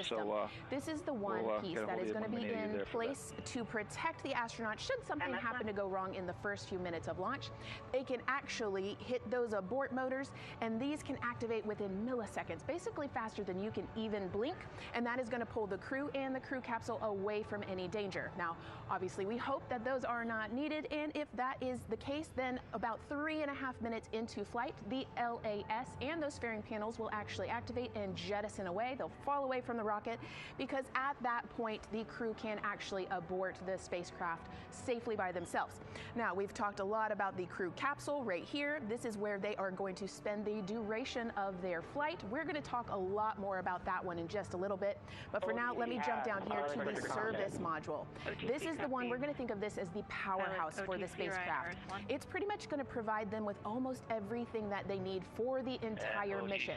system. So, this is the one piece that is going to be in place to protect the astronauts should something happen to go wrong in the first few minutes of launch. They can actually hit those abort motors, and these can activate within milliseconds, basically faster than you can even blink, and that is going to pull the crew and the crew capsule away from any danger. Now, obviously, we hope that those are not needed, and if that is the case, then about 3.5 minutes into flight, the LAS and those fairing panels will actually activate and jettison away. They'll fall away from the rocket because at that point, the crew can actually abort the spacecraft safely by themselves. Now, we've talked a lot about the crew capsule right here. This is where they are going to spend the duration of their flight. We're going to talk a lot more about that one in just a little bit, but for now, let me jump down here to the service module. This is the one, we're going to think of this as the powerhouse for the spacecraft. It's pretty much going to provide them with almost everything that they need for the entire mission.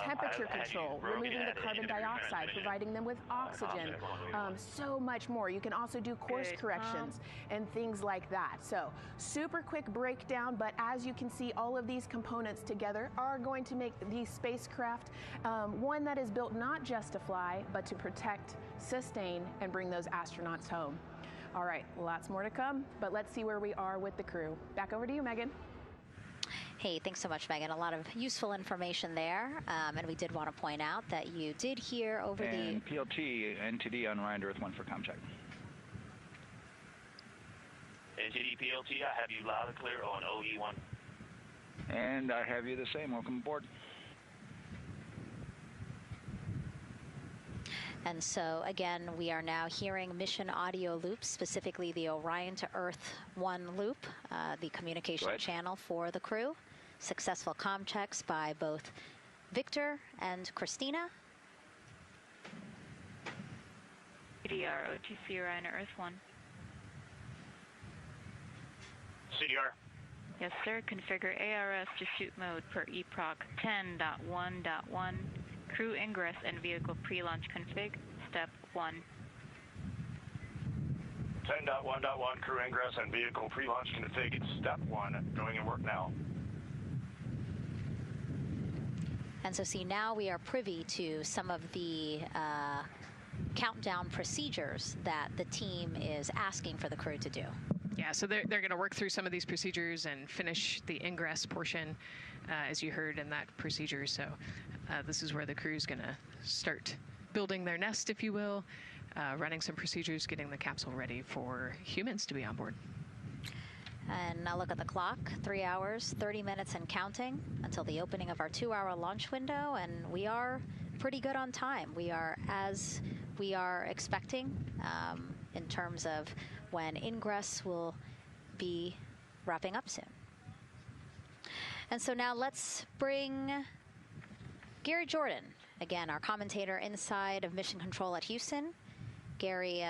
Temperature control, removing the carbon dioxide, providing them with oxygen, so much more. You can also do course corrections and things like that. So super quick breakdown, but as you can see, all of these components together are going to make the spacecraft one that is built not just to fly, but to protect, sustain, and bring those astronauts home. All right, lots more to come, but let's see where we are with the crew. Back over to you, Megan. Hey, thanks so much, Megan. A lot of useful information there. And we did want to point out that you did hear over and the... PLT, NTD on Orion to Earth 1 for comm check. NTD PLT, I have you loud and clear on OE1. And I have you the same. Welcome aboard. And so, again, we are now hearing mission audio loops, specifically the Orion to Earth 1 loop, the communication channel for the crew. Successful comm checks by both Victor and Christina. CDR, OTC Orion to Earth 1. CDR. Yes, sir. Configure ARS to shoot mode per EPROC 10.1.1. Crew ingress and vehicle pre-launch config, step 1. 10.1.1, crew ingress and vehicle pre-launch config, step 1. Going in work now. And so see, now we are privy to some of the countdown procedures that the team is asking for the crew to do. Yeah, so they're going to work through some of these procedures and finish the ingress portion, as you heard in that procedure. So this is where the crew is going to start building their nest, if you will, running some procedures, getting the capsule ready for humans to be on board. And now look at the clock, 3 hours, 30 minutes and counting until the opening of our 2-hour launch window, and we are pretty good on time. We are as we are expecting in terms of when ingress will be wrapping up soon. And so now let's bring Gary Jordan, again, our commentator inside of Mission Control at Houston. Gary,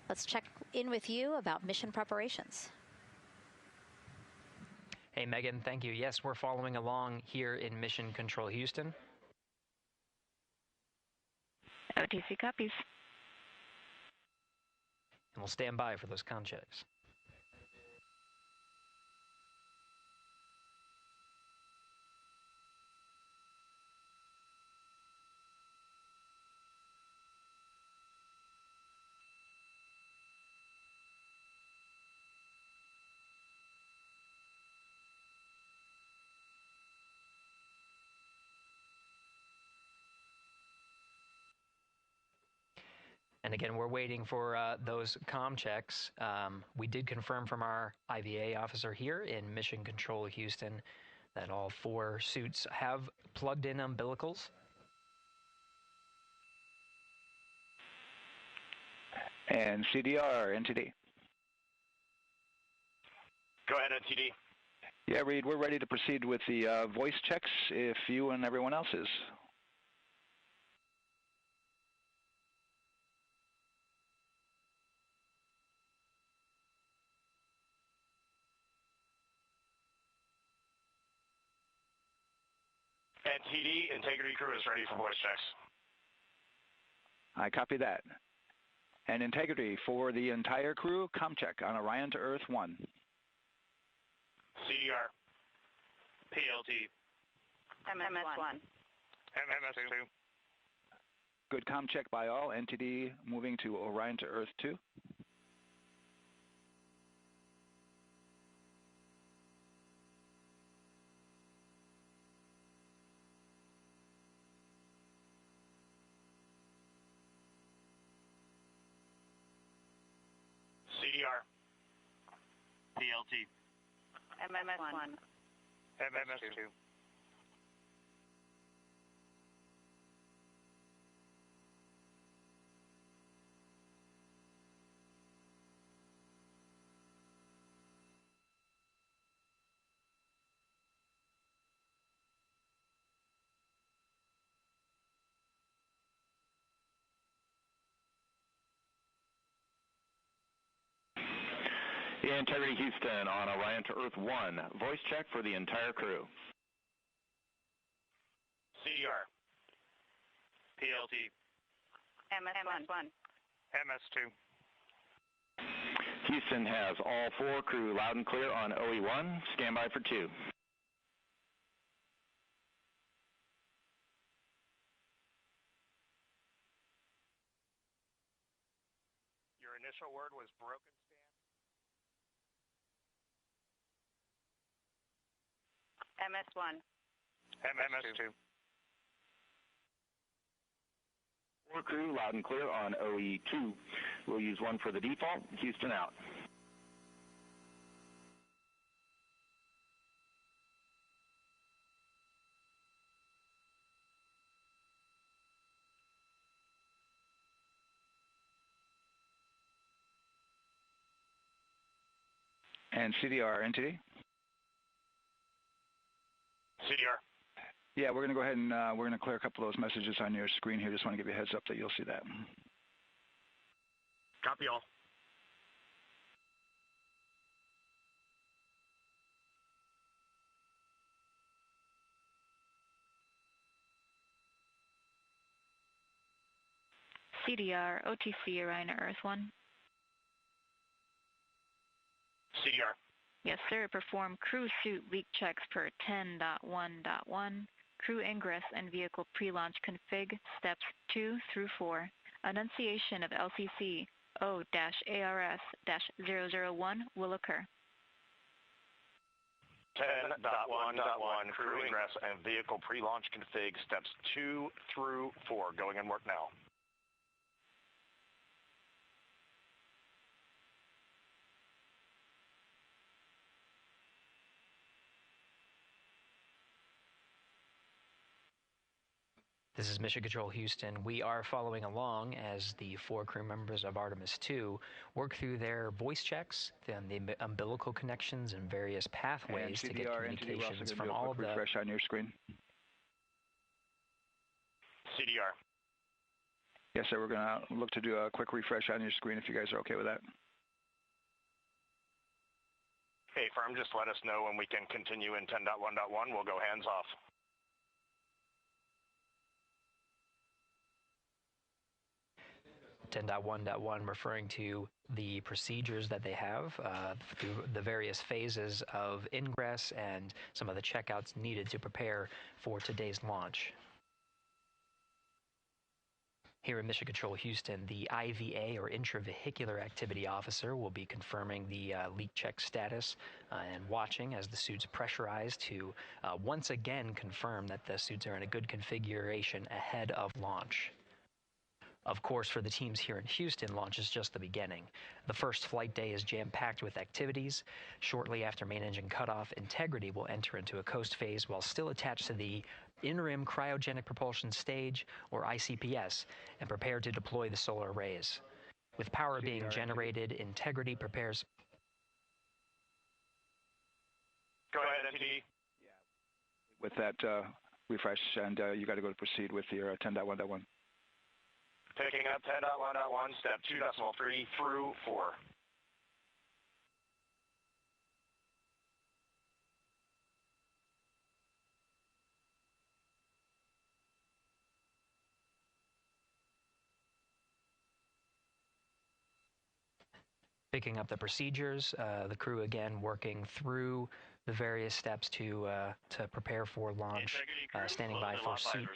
let's check in with you about mission preparations. Hey, Megan, thank you. Yes, we're following along here in Mission Control Houston. OTC copies. And we'll stand by for those comm checks. And again, we're waiting for those comm checks. We did confirm from our IVA officer here in Mission Control Houston that all 4 suits have plugged in umbilicals. And CDR, NTD. Go ahead, NTD. Yeah, Reed, we're ready to proceed with the voice checks if you and everyone else is. NTD, Integrity Crew is ready for voice checks. I copy that. And Integrity for the entire crew, comm check on Orion to Earth 1. CDR. PLT. MS1. MS2. Good comm check by all. NTD moving to Orion to Earth 2. CDR. PLT. MMS1. MMS2. Integrity Houston on Orion to Earth 1. Voice check for the entire crew. CDR. PLT. MS1. MS2. Houston has all 4 crew loud and clear on OE1. Stand by for 2. Your initial word was broken. MS1. MMS2. 4 crew loud and clear on OE2. We'll use 1 for the default. Houston out. And CDR, NTD? CDR. Yeah, we're going to go ahead and we're going to clear a couple of those messages on your screen here. Just want to give you a heads up that you'll see that. Copy all. CDR, OTC, Orion to Earth 1. CDR. Yes, sir. Perform crew suit leak checks per 10.1.1. Crew ingress and vehicle pre-launch config steps 2 through 4. Annunciation of LCC O-ARS-001 will occur. 10.1.1 crew ingress and vehicle pre-launch config steps 2 through 4. Going in work now. This is Mission Control Houston. We are following along as the 4 crew members of Artemis II work through their voice checks, then the umbilical connections and various pathways to get communications from all of the... refresh on your screen. CDR. Yes, sir. We're going to look to do a quick refresh on your screen if you guys are okay with that. Hey, firm, just let us know when we can continue in 10.1.1. We'll go hands off. .1.1 referring to the procedures that they have through the various phases of ingress and some of the checkouts needed to prepare for today's launch. Here in Mission Control Houston, the IVA or Intravehicular Activity Officer will be confirming the leak check status and watching as the suits pressurize to once again confirm that the suits are in a good configuration ahead of launch. Of course, for the teams here in Houston, launch is just the beginning. The first flight day is jam-packed with activities. Shortly after main engine cutoff, Integrity will enter into a coast phase while still attached to the interim cryogenic propulsion stage, or ICPS, and prepare to deploy the solar arrays. With power being generated, Integrity prepares... Go ahead, NTD. With that refresh, and you got to go to proceed with your 10.1.1. Picking up 10.1.1, step 2.3 through 4. Picking up the procedures, the crew again working through the various steps to prepare for launch, standing by for suit.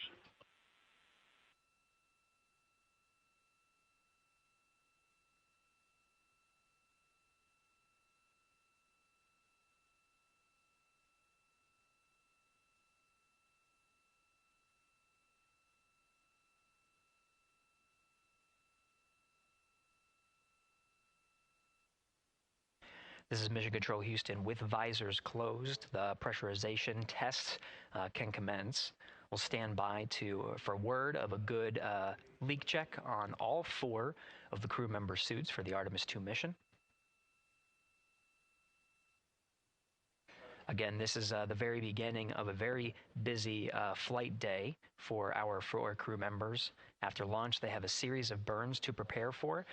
This is Mission Control Houston. With visors closed, the pressurization tests can commence. We'll stand by for word of a good leak check on all 4 of the crew member suits for the Artemis II mission. Again, this is the very beginning of a very busy flight day for our 4 crew members. After launch, they have a series of burns to prepare for.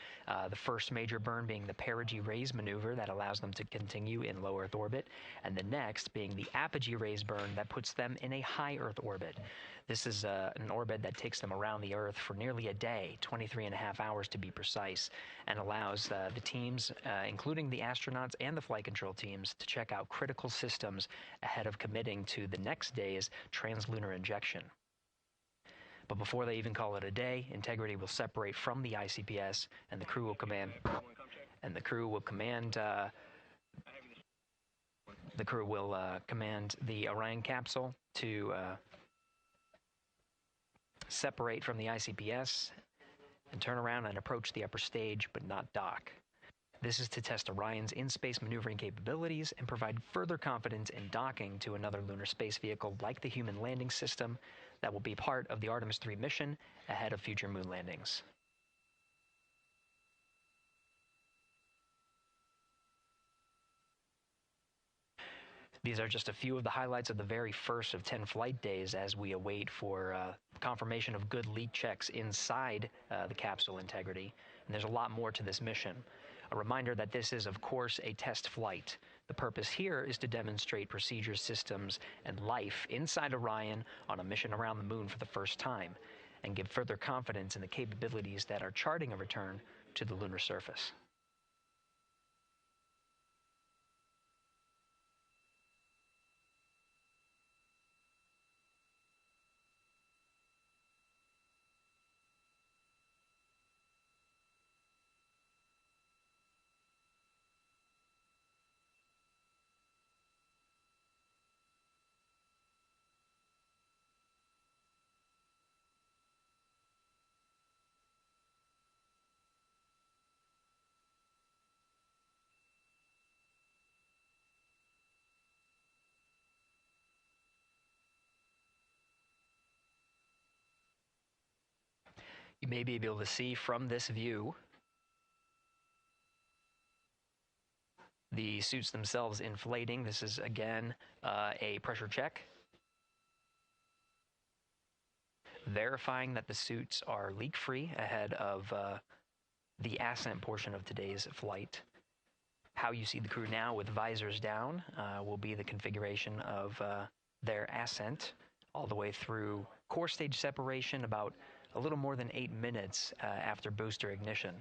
The first major burn being the perigee raise maneuver that allows them to continue in low Earth orbit, and the next being the apogee raise burn that puts them in a high Earth orbit. This is an orbit that takes them around the Earth for nearly a day, 23.5 hours to be precise, and allows the teams, including the astronauts and the flight control teams, to check out critical systems ahead of committing to the next day's translunar injection. But before they even call it a day, Integrity will separate from the ICPS, and the crew will command the Orion capsule to separate from the ICPS and turn around and approach the upper stage, but not dock. This is to test Orion's in-space maneuvering capabilities and provide further confidence in docking to another lunar space vehicle like the Human Landing System that will be part of the Artemis III mission ahead of future moon landings. These are just a few of the highlights of the very first of 10 flight days as we await for confirmation of good leak checks inside the capsule Integrity. And there's a lot more to this mission. A reminder that this is, of course, a test flight. The purpose here is to demonstrate procedures, systems, and life inside Orion on a mission around the moon for the first time, and give further confidence in the capabilities that are charting a return to the lunar surface. You may be able to see from this view the suits themselves inflating. This is, again, a pressure check, verifying that the suits are leak-free ahead of the Ascent portion of today's flight. How you see the crew now with visors down will be the configuration of their Ascent all the way through core stage separation about a little more than 8 minutes after booster ignition.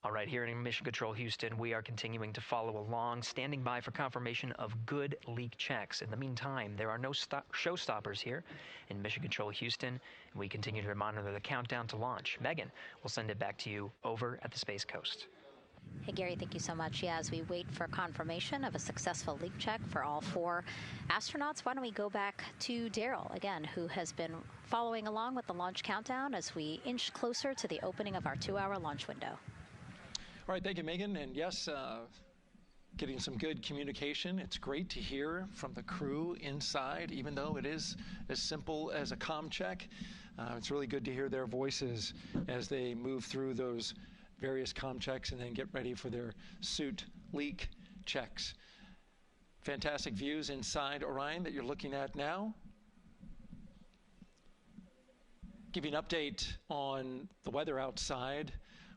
All right, here in Mission Control Houston, we are continuing to follow along, standing by for confirmation of good leak checks. In the meantime, there are no showstoppers here in Mission Control Houston, and we continue to monitor the countdown to launch. Megan, we'll send it back to you over at the Space Coast. Hey, Gary, thank you so much. Yeah, as we wait for confirmation of a successful leak check for all 4 astronauts, why don't we go back to Daryl, again, who has been following along with the launch countdown as we inch closer to the opening of our 2-hour launch window. All right, thank you, Megan. And yes, getting some good communication. It's great to hear from the crew inside, even though it is as simple as a comm check. It's really good to hear their voices as they move through those various comm checks and then get ready for their suit leak checks. Fantastic views inside Orion that you're looking at now. Give you an update on the weather outside.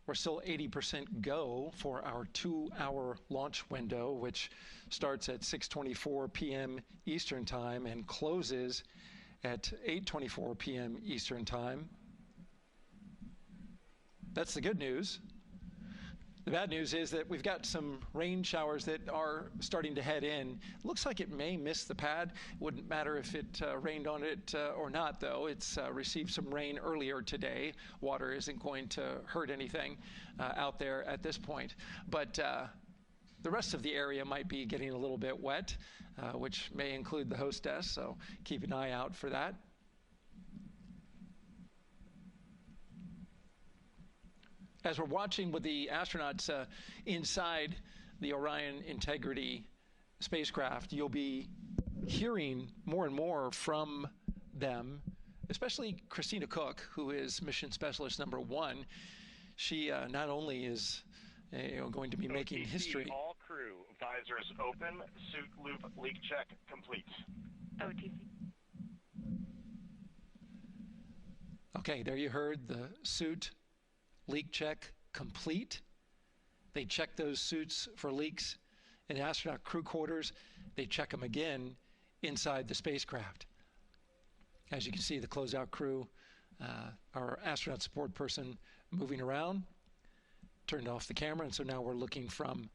We're still 80% go for our 2-hour launch window, which starts at 6:24 p.m. Eastern Time and closes at 8:24 p.m. Eastern Time. That's the good news. The bad news is that we've got some rain showers that are starting to head in. Looks like it may miss the pad. Wouldn't matter if it rained on it or not, though. It's received some rain earlier today. Water isn't going to hurt anything out there at this point. But the rest of the area might be getting a little bit wet, which may include the hostess, so keep an eye out for that. As we're watching with the astronauts inside the Orion Integrity spacecraft, you'll be hearing more and more from them, especially Christina Cook, who is mission specialist #1. She not only is going to be making history. All crew, visors open, suit loop leak check complete. OTC. Okay, there you heard the suit leak check complete. They check those suits for leaks in astronaut crew quarters. They check them again inside the spacecraft. As you can see, the closeout crew, our astronaut support person moving around, turned off the camera, and so now we're looking from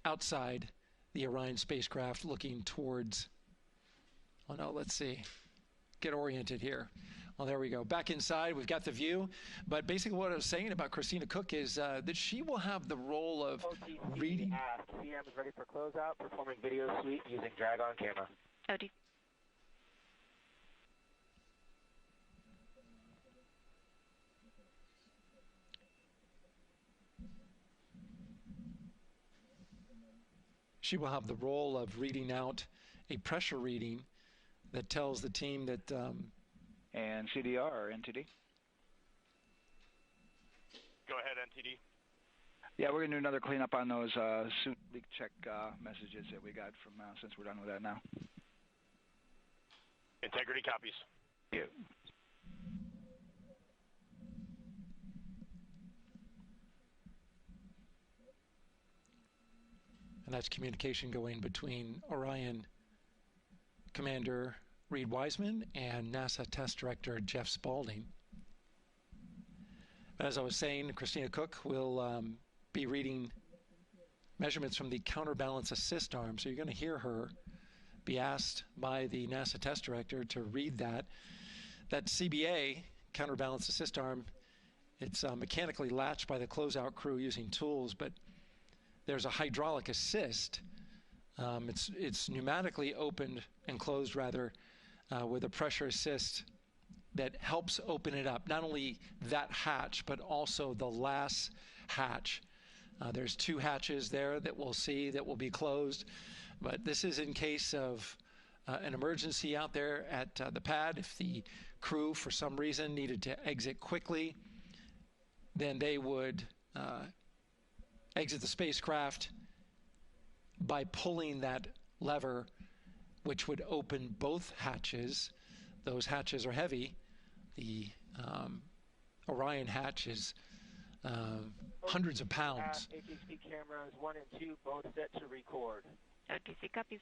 outside the Orion spacecraft looking towards, oh no, let's see, get oriented here. Well, there we go. Back inside, we've got the view. But basically what I was saying about Christina Cook is that she will have the role of reading. CM is ready for closeout, performing video sweep using drag-on camera. OTC. She will have the role of reading out a pressure reading that tells the team that and CDR or NTD? Go ahead, NTD. Yeah, we're going to do another cleanup on those suit leak check messages that we got from since we're done with that now. Integrity copies. Yeah. And that's communication going between Orion Commander Reed Wiseman and NASA Test Director Jeff Spaulding. As I was saying, Christina Cook will be reading measurements from the counterbalance assist arm. So you're going to hear her be asked by the NASA Test Director to read that. That CBA, counterbalance assist arm, it's mechanically latched by the closeout crew using tools, but there's a hydraulic assist. It's pneumatically opened and closed, rather, with a pressure assist that helps open it up. Not only that hatch, but also the last hatch. There's 2 hatches there that we'll see that will be closed. But this is in case of an emergency out there at the pad. If the crew, for some reason, needed to exit quickly, then they would exit the spacecraft by pulling that lever, which would open both hatches. Those hatches are heavy. The Orion hatch is hundreds of pounds. HHD cameras 1 and 2 both set to record. OTC copies.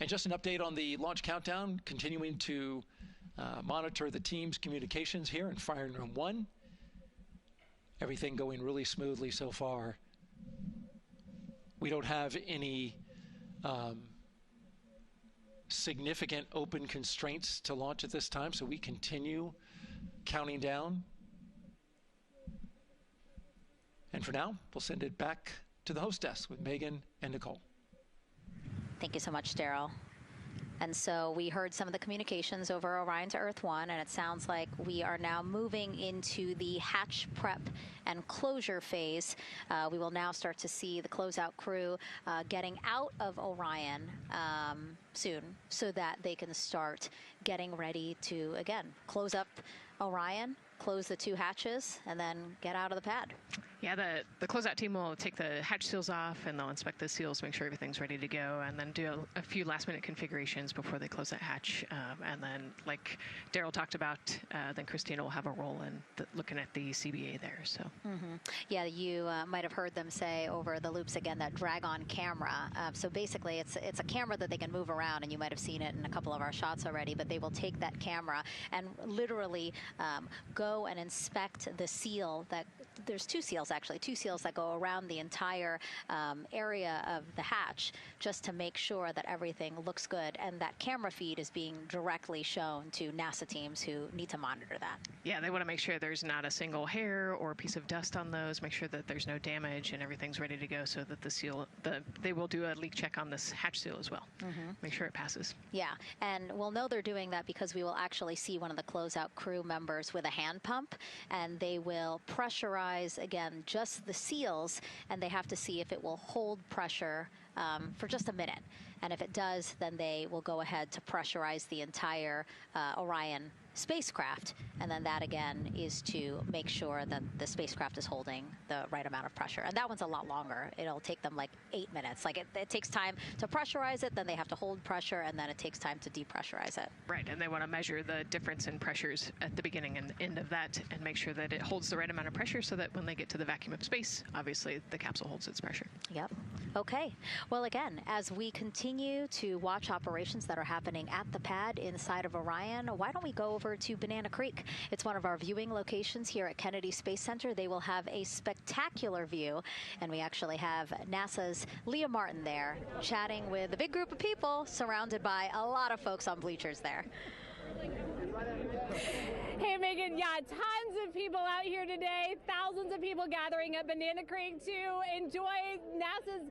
And just an update on the launch countdown, continuing to monitor the team's communications here in Firing Room 1. Everything going really smoothly so far. We don't have any significant open constraints to launch at this time, so we continue counting down. And for now, we'll send it back to the host desk with Megan and Nicole. Thank you so much, Daryl. And so we heard some of the communications over Orion to Earth 1, and it sounds like we are now moving into the hatch prep and closure phase. We will now start to see the closeout crew getting out of Orion soon so that they can start getting ready to, again, close up Orion, close the 2 hatches, and then get out of the pad. Yeah, the closeout team will take the hatch seals off, and they'll inspect the seals, make sure everything's ready to go, and then do a few last-minute configurations before they close that hatch. And then, like Daryl talked about, then Christina will have a role in looking at the CBA there. So. Yeah, you might have heard them say over the loops again that drag-on camera. So basically, it's a camera that they can move around, and you might have seen it in a couple of our shots already. But they will take that camera and literally go and inspect the seal that. There's two seals that go around the entire area of the hatch just to make sure that everything looks good, and that camera feed is being directly shown to NASA teams who need to monitor that. Yeah, they want to make sure there's not a single hair or piece of dust on those, make sure that there's no damage and everything's ready to go, so that the seal, they will do a leak check on this hatch seal as well. Make sure it passes. Yeah, and we'll know they're doing that because we will actually see one of the closeout crew members with a hand pump, and they will pressurize again just the seals, and they have to see if it will hold pressure for just a minute. And if it does, then they will go ahead to pressurize the entire Orion spacecraft, and then that again is to make sure that the spacecraft is holding the right amount of pressure. And that one's a lot longer. It'll take them like 8 minutes. Like it takes time to pressurize it, then they have to hold pressure, and then it takes time to depressurize it. Right, and they want to measure the difference in pressures at the beginning and end of that, and make sure that it holds the right amount of pressure, so that when they get to the vacuum of space, obviously the capsule holds its pressure. Yep. Okay. Well, again, as we continue to watch operations that are happening at the pad inside of Orion, why don't we go over to Banana Creek? It's one of our viewing locations here at Kennedy Space Center. They will have a spectacular view, and we actually have NASA's Leah Martin there chatting with a big group of people surrounded by a lot of folks on bleachers there. Hey, Megan, yeah, tons of people out here today, thousands of people gathering at Banana Creek to enjoy NASA's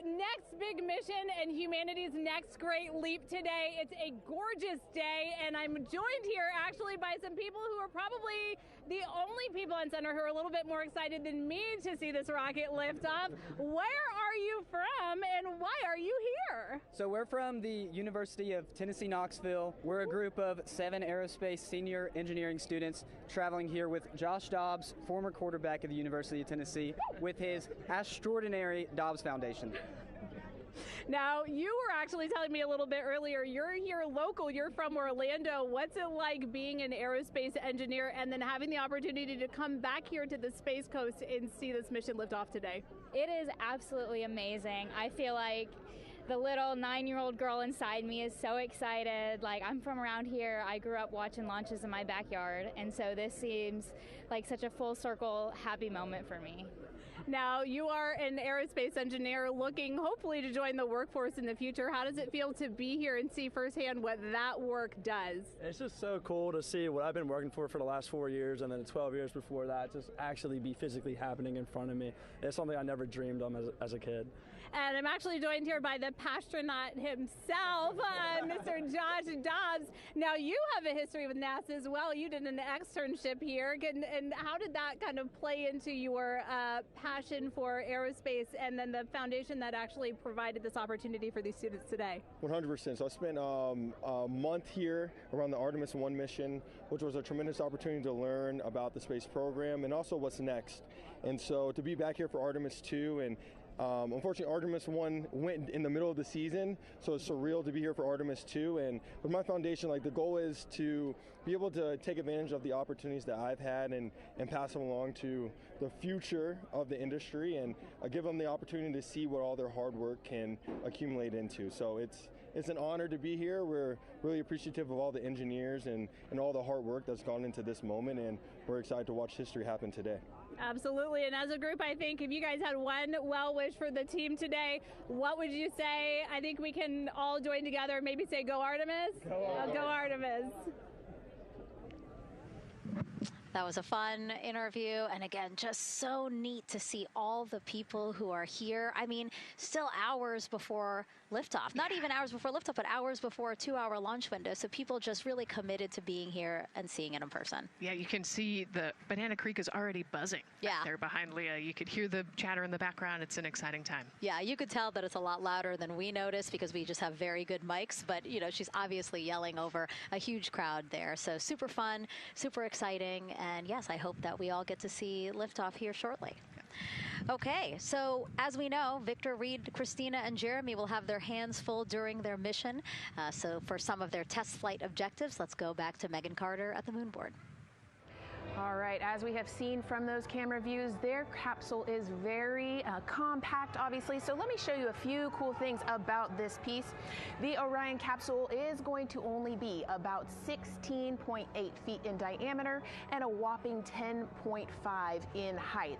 next big mission and humanity's next great leap today. It's a gorgeous day, and I'm joined here actually by some people who are probably the only people on center who are a little bit more excited than me to see this rocket lift off. Where are you from, and why are you here? So we're from the University of Tennessee, Knoxville. We're a group of 7 aerospace senior engineering students traveling here with Josh Dobbs, former quarterback of the University of Tennessee, with his extraordinary Dobbs Foundation. Now, you were actually telling me a little bit earlier, you're here local, you're from Orlando. What's it like being an aerospace engineer and then having the opportunity to come back here to the Space Coast and see this mission lift off today? It is absolutely amazing. I feel like the little 9-year-old girl inside me is so excited. Like, I'm from around here. I grew up watching launches in my backyard, and so this seems like such a full circle happy moment for me. Now, you are an aerospace engineer looking hopefully to join the workforce in the future. How does it feel to be here and see firsthand what that work does? It's just so cool to see what I've been working for the last 4 years, and then 12 years before that, just actually be physically happening in front of me. It's something I never dreamed of as a kid. And I'm actually joined here by the pastronaut himself, Mr. Josh Dobbs. Now, you have a history with NASA as well. You did an externship here. And how did that kind of play into your passion for aerospace and then the foundation that actually provided this opportunity for these students today? 100%. So I spent a month here around the Artemis I mission, which was a tremendous opportunity to learn about the space program and also what's next. And so to be back here for Artemis II, and unfortunately, Artemis 1 went in the middle of the season, so it's surreal to be here for Artemis 2. And with my foundation, like, the goal is to be able to take advantage of the opportunities that I've had and pass them along to the future of the industry, and give them the opportunity to see what all their hard work can accumulate into. So it's an honor to be here. We're really appreciative of all the engineers and all the hard work that's gone into this moment, and we're excited to watch history happen today. Absolutely, and as a group, I think if you guys had one well wish for the team today, what would you say? I think we can all join together and maybe say, go Artemis? Go Artemis. That was a fun interview, and again, just so neat to see all the people who are here. I mean, still hours before liftoff. Not even hours before liftoff, but hours before a 2-hour launch window. So people just really committed to being here and seeing it in person. Yeah, you can see the Banana Creek is already buzzing back there behind Leah. You could hear the chatter in the background. It's an exciting time. Yeah, you could tell that it's a lot louder than we noticed because we just have very good mics, but you know, she's obviously yelling over a huge crowd there. So super fun, super exciting, and yes, I hope that we all get to see liftoff here shortly. Okay, so as we know, Victor, Reed, Christina, and Jeremy will have their hands full during their mission. So for some of their test flight objectives, let's go back to Megan Carter at the moon board. All right, as we have seen from those camera views, their capsule is very compact, obviously. So let me show you a few cool things about this piece. The Orion capsule is going to only be about 16.8 feet in diameter and a whopping 10.5 in height.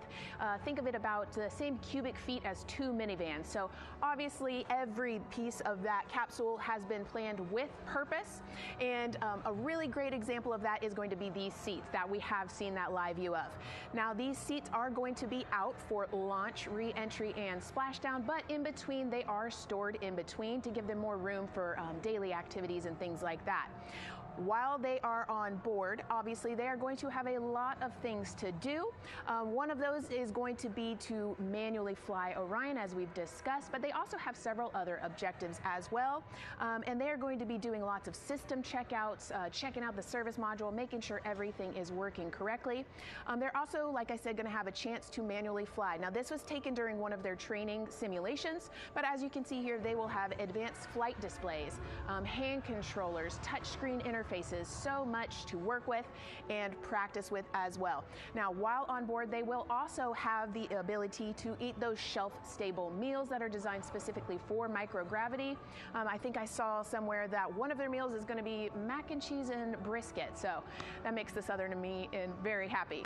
Think of it about the same cubic feet as 2 minivans. So obviously every piece of that capsule has been planned with purpose. And a really great example of that is going to be these seats that we have seen that live view of. Now these seats are going to be out for launch, re-entry, and splashdown, but in between they are stored in between to give them more room for daily activities and things like that. While they are on board, obviously they are going to have a lot of things to do. One of those is going to be to manually fly Orion, as we've discussed, but they also have several other objectives as well. And they are going to be doing lots of system checkouts, checking out the service module, making sure everything is working correctly. They're also, like I said, going to have a chance to manually fly. Now this was taken during one of their training simulations, but as you can see here, they will have advanced flight displays, hand controllers, touchscreen interfaces, so much to work with and practice with as well. Now, while on board, they will also have the ability to eat those shelf-stable meals that are designed specifically for microgravity. I think I saw somewhere that one of their meals is going to be mac and cheese and brisket, so that makes the Southern in me very happy.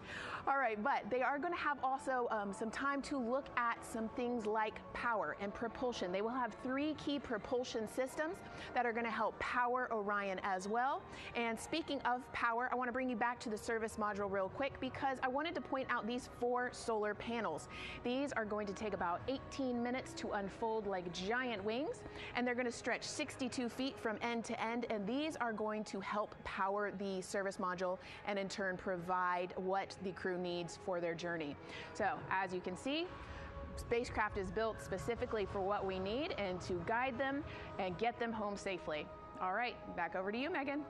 All right, but they are going to have also some time to look at some things like power and propulsion. They will have 3 key propulsion systems that are going to help power Orion as well. And speaking of power, I want to bring you back to the service module real quick because I wanted to point out these 4 solar panels. These are going to take about 18 minutes to unfold like giant wings, and they're going to stretch 62 feet from end to end, and these are going to help power the service module and in turn provide what the crew needs for their journey. So as you can see, Spacecraft is built specifically for what we need and to guide them and get them home safely. All right, back over to you, Megan.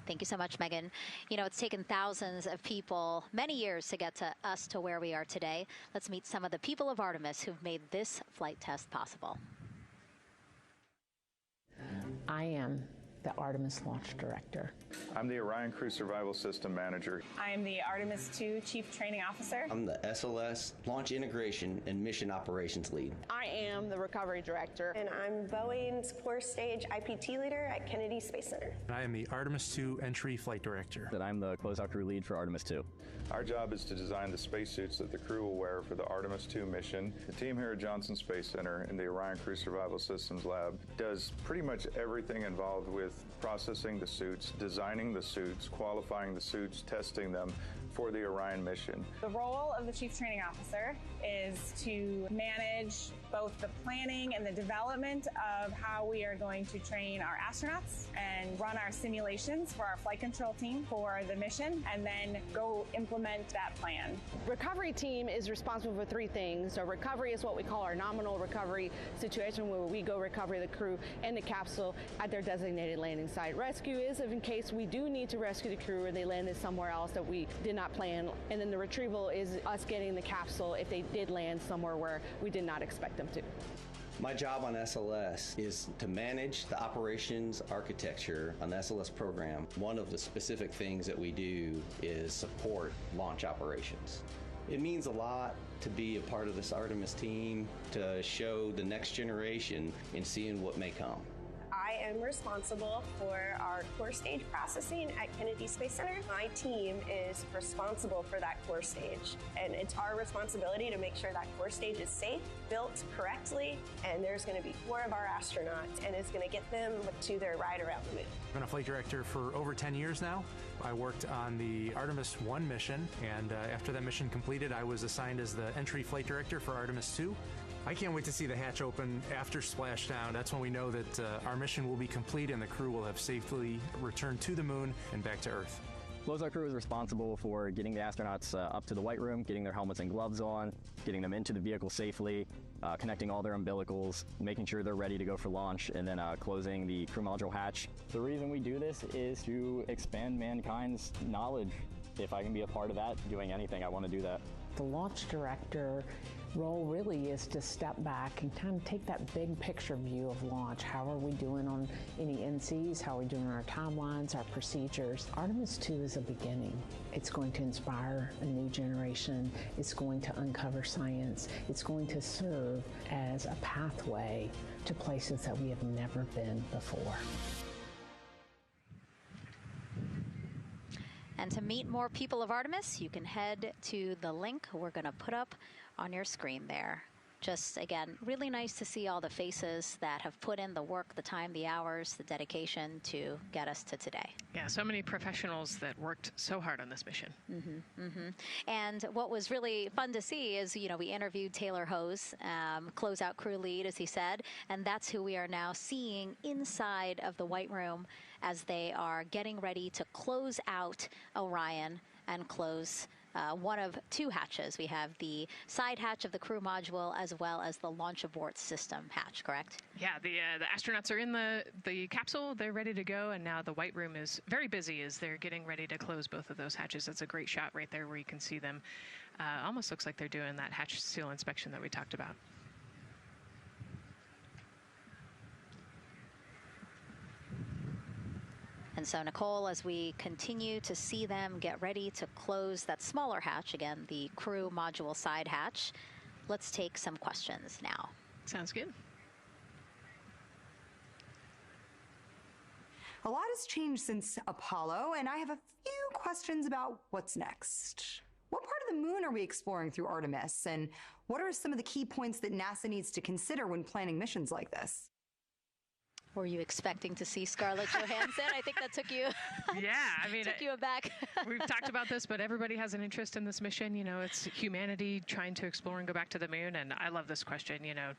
Thank you so much, Megan. You know, it's taken thousands of people many years to get to us to where we are today. Let's meet some of the people of Artemis who've made this flight test possible. I am the Artemis Launch Director. I'm the Orion Crew Survival System Manager. I'm the Artemis II Chief Training Officer. I'm the SLS Launch Integration and Mission Operations Lead. I am the Recovery Director. And I'm Boeing's Core Stage IPT Leader at Kennedy Space Center. I am the Artemis II Entry Flight Director. And I'm the Closeout Crew Lead for Artemis II. Our job is to design the spacesuits that the crew will wear for the Artemis II mission. The team here at Johnson Space Center in the Orion Crew Survival Systems Lab does pretty much everything involved with processing the suits, designing the suits, qualifying the suits, testing them for the Orion mission. The role of the Chief Training Officer is to manage both the planning and the development of how we are going to train our astronauts and run our simulations for our flight control team for the mission, and then go implement that plan. Recovery team is responsible for 3 things. So recovery is what we call our nominal recovery situation, where we go recover the crew and the capsule at their designated landing site. Rescue is in case we do need to rescue the crew or they landed somewhere else that we did not plan. And then the retrieval is us getting the capsule if they did land somewhere where we did not expect them to. My job on SLS is to manage the operations architecture on the SLS program. One of the specific things that we do is support launch operations. It means a lot to be a part of this Artemis team, to show the next generation in seeing what may come. I am responsible for our core stage processing at Kennedy Space Center. My team is responsible for that core stage, and it's our responsibility to make sure that core stage is safe, built correctly, and there's going to be 4 of our astronauts, and it's going to get them to their ride around the moon. I've been a flight director for over 10 years now. I worked on the Artemis I mission, and after that mission completed, I was assigned as the entry flight director for Artemis II. I can't wait to see the hatch open after splashdown. That's when we know that our mission will be complete and the crew will have safely returned to the moon and back to Earth. Closeout Crew is responsible for getting the astronauts up to the white room, getting their helmets and gloves on, getting them into the vehicle safely, connecting all their umbilicals, making sure they're ready to go for launch, and then closing the crew module hatch. The reason we do this is to expand mankind's knowledge. If I can be a part of that, doing anything, I want to do that. The launch director role really is to step back and kind of take that big picture view of launch. How are we doing on any NCs? How are we doing on our timelines, our procedures? Artemis II is a beginning. It's going to inspire a new generation. It's going to uncover science. It's going to serve as a pathway to places that we have never been before. And to meet more people of Artemis, you can head to the link we're going to put up on your screen there. Just, again, really nice to see all the faces that have put in the work, the time, the hours, the dedication to get us to today. Yeah, so many professionals that worked so hard on this mission. And what was really fun to see is, you know, we interviewed Taylor Hose, closeout crew lead, as he said, and that's who we are now seeing inside of the White Room as they are getting ready to close out Orion and close one of two hatches. We have the side hatch of the crew module as well as the launch abort system hatch, correct? Yeah, the astronauts are in the capsule. They're ready to go, and now the White Room is very busy as they're getting ready to close both of those hatches. That's a great shot right there where you can see them. Almost looks like they're doing that hatch seal inspection that we talked about. And so, Nicole, as we continue to see them get ready to close that smaller hatch, again, the crew module side hatch, let's take some questions now. Sounds good. A lot has changed since Apollo, and I have a few questions about what's next. What part of the moon are we exploring through Artemis, and what are some of the key points that NASA needs to consider when planning missions like this? Were you expecting to see Scarlett Johansson? I think that took you. Yeah, I mean, took you aback. We've talked about this, but everybody has an interest in this mission. You know, it's humanity trying to explore and go back to the moon. And I love this question. You know,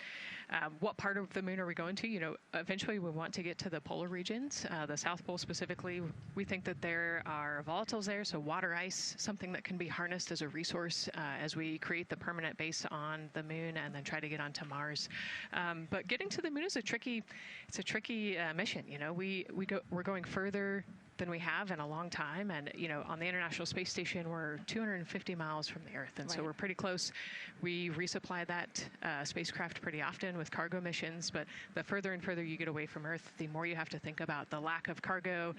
what part of the moon are we going to? You know, eventually we want to get to the polar regions, the South Pole specifically. We think that there are volatiles there, so water ice, something that can be harnessed as a resource as we create the permanent base on the moon and then try to get onto Mars. But getting to the moon is a tricky mission. You know, we're going further than we have in a long time, and you know, on the International Space Station we're 250 miles from the Earth, and so we're pretty close. We resupply that spacecraft pretty often with cargo missions, but the further and further you get away from Earth, the more you have to think about the lack of cargo,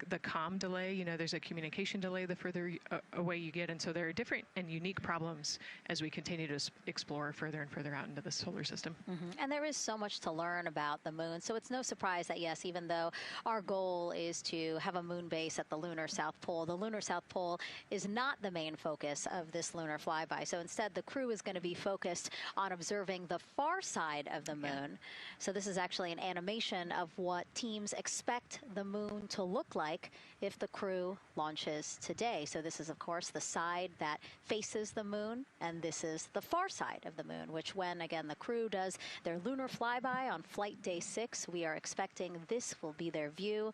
the comm delay. You know, there's a communication delay the further away you get, and so there are different and unique problems as we continue to explore further and further out into the solar system. And there is so much to learn about the moon, so it's no surprise that yes, even though our goal is to have a moon base at the lunar South Pole, the lunar South Pole is not the main focus of this lunar flyby. So instead, the crew is going to be focused on observing the far side of the moon. So this is actually an animation of what teams expect the moon to look like if the crew launches today. So this is, of course, the side that faces the moon, and this is the far side of the moon, which when, again, the crew does their lunar flyby on flight day 6, we are expecting this will be their view.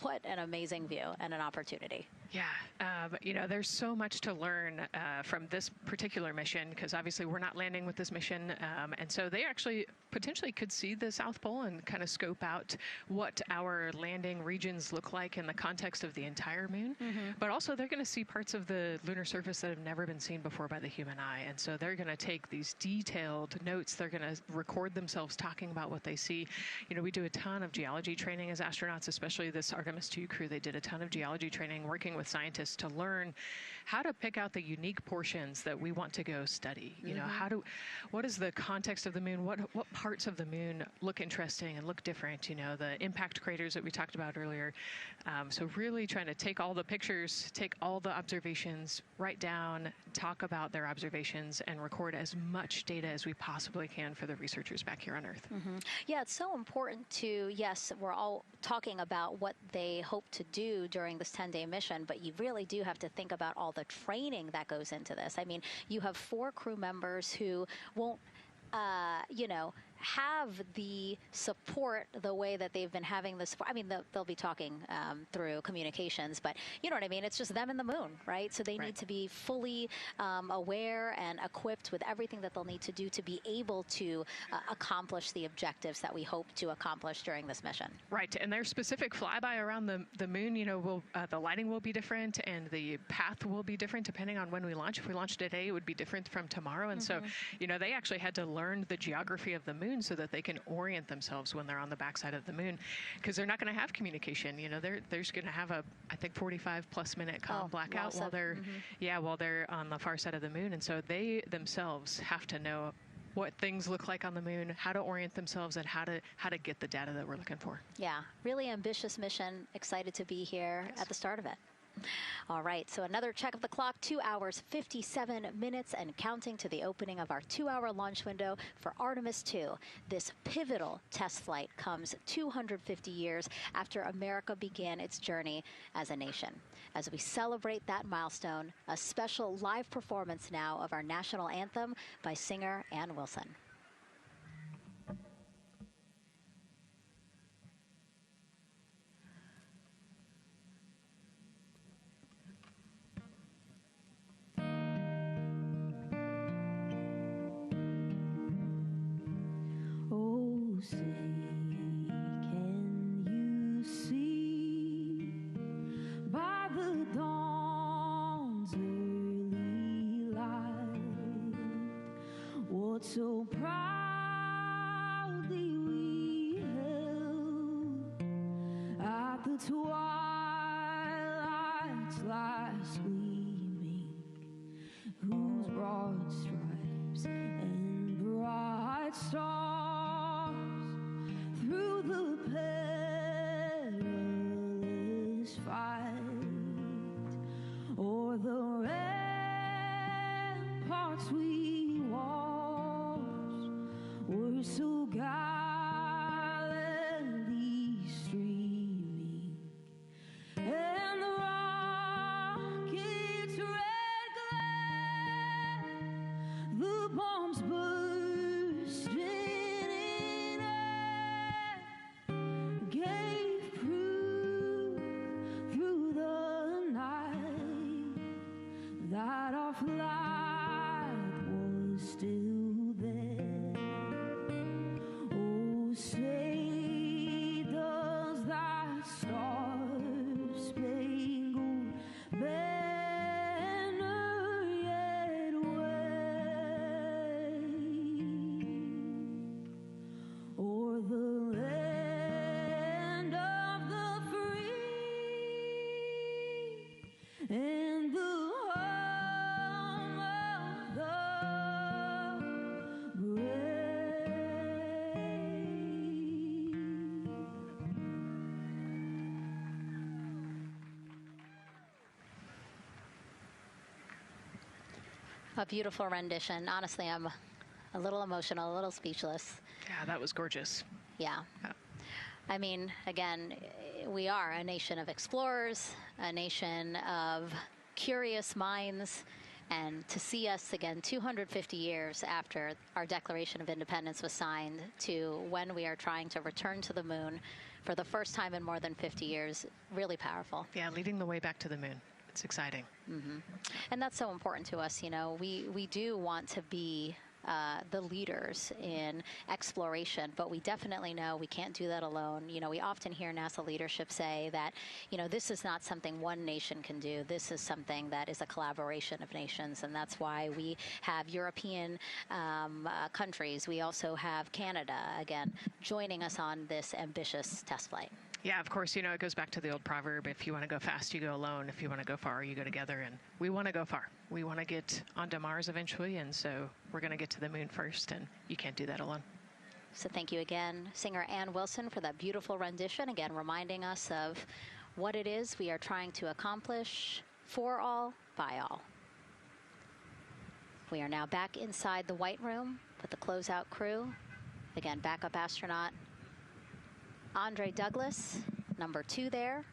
What an amazing view and an opportunity. Yeah, you know, there's so much to learn from this particular mission, because obviously we're not landing with this mission, and so they actually potentially could see the South Pole and kind of scope out what our landing regions look like in the context of the entire moon. But also they're going to see parts of the lunar surface that have never been seen before by the human eye, and so they're going to take these detailed notes. They're going to record themselves talking about what they see. You know, we do a ton of geology training as astronauts, especially this Artemis II crew. They did a ton of geology training working with scientists to learn how to pick out the unique portions that we want to go study. You know, what is the context of the moon? What parts of the moon look interesting and look different? You know, the impact craters that we talked about earlier. So really trying to take all the pictures, take all the observations, write down, talk about their observations, and record as much data as we possibly can for the researchers back here on Earth. Yeah, it's so important to, yes, we're all talking about what they hope to do during this 10-day mission, but you really do have to think about all the training that goes into this. I mean, you have 4 crew members who won't, you know, have the support the way that they've been having the support. I mean, they'll be talking through communications, but you know what I mean? It's just them and the moon, right? So they need to be fully aware and equipped with everything that they'll need to do to be able to accomplish the objectives that we hope to accomplish during this mission. Right, and their specific flyby around the moon, you know, the lighting will be different and the path will be different depending on when we launch. If we launch today, it would be different from tomorrow. And so, you know, they actually had to learn the geography of the moon so that they can orient themselves when they're on the backside of the moon, because they're not going to have communication. You know, they're going to have a, I think, 45+ minute comm blackout while they're, while they're on the far side of the moon. And so they themselves have to know what things look like on the moon, how to orient themselves, and how to get the data that we're looking for. Yeah, really ambitious mission. Excited to be here at the start of it. All right, so another check of the clock, 2 hours, 57 minutes and counting to the opening of our 2-hour launch window for Artemis II. This pivotal test flight comes 250 years after America began its journey as a nation. As we celebrate that milestone, a special live performance now of our national anthem by singer Ann Wilson. Say, can you see by the dawn's early light what so proudly we held at the twilight's last gleaming, whose broad stripes and bright stars through the perilous fight, o'er the ramparts we watched, were so gallantly streaming, and the rocket's red glare, the bombs bursting in air, gave proof through the night that our flag was still there. Oh, say does that star-spangled banner yet wave o'er the land of the free and the home of the brave. A beautiful rendition. Honestly, I'm a little emotional, a little speechless. Yeah, that was gorgeous. Yeah. I mean, again, we are a nation of explorers, a nation of curious minds, and to see us again 250 years after our Declaration of Independence was signed to when we are trying to return to the moon for the first time in more than 50 years, really powerful. Yeah, leading the way back to the moon. It's exciting. And that's so important to us. You know, we do want to be the leaders in exploration, but we definitely know we can't do that alone. You know, we often hear NASA leadership say that, you know, this is not something one nation can do. This is something that is a collaboration of nations, and that's why we have European countries. We also have Canada, again, joining us on this ambitious test flight. Yeah, of course, you know, it goes back to the old proverb, if you want to go fast, you go alone. If you want to go far, you go together. And we want to go far. We want to get onto Mars eventually, and so we're going to get to the moon first, and you can't do that alone. So thank you again, singer Ann Wilson, for that beautiful rendition, again reminding us of what it is we are trying to accomplish for all, by all. We are now back inside the White Room with the closeout crew. Again, backup astronaut Andre Douglas, number 2 there,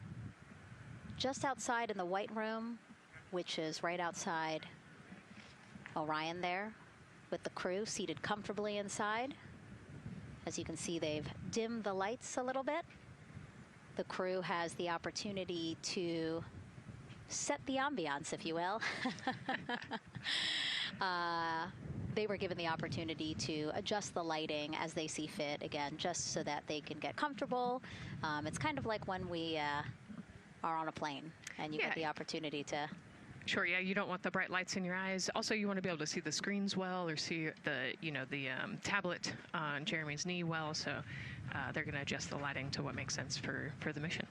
just outside in the White Room, which is right outside Orion there, with the crew seated comfortably inside. As you can see, they've dimmed the lights a little bit. The crew has the opportunity to set the ambiance, if you will. They were given the opportunity to adjust the lighting as they see fit, again, just so that they can get comfortable. It's kind of like when we are on a plane and you get the opportunity to... Sure, yeah, you don't want the bright lights in your eyes. Also, you want to be able to see the screens well, or see the, the tablet on Jeremy's knee well, so they're going to adjust the lighting to what makes sense for the mission.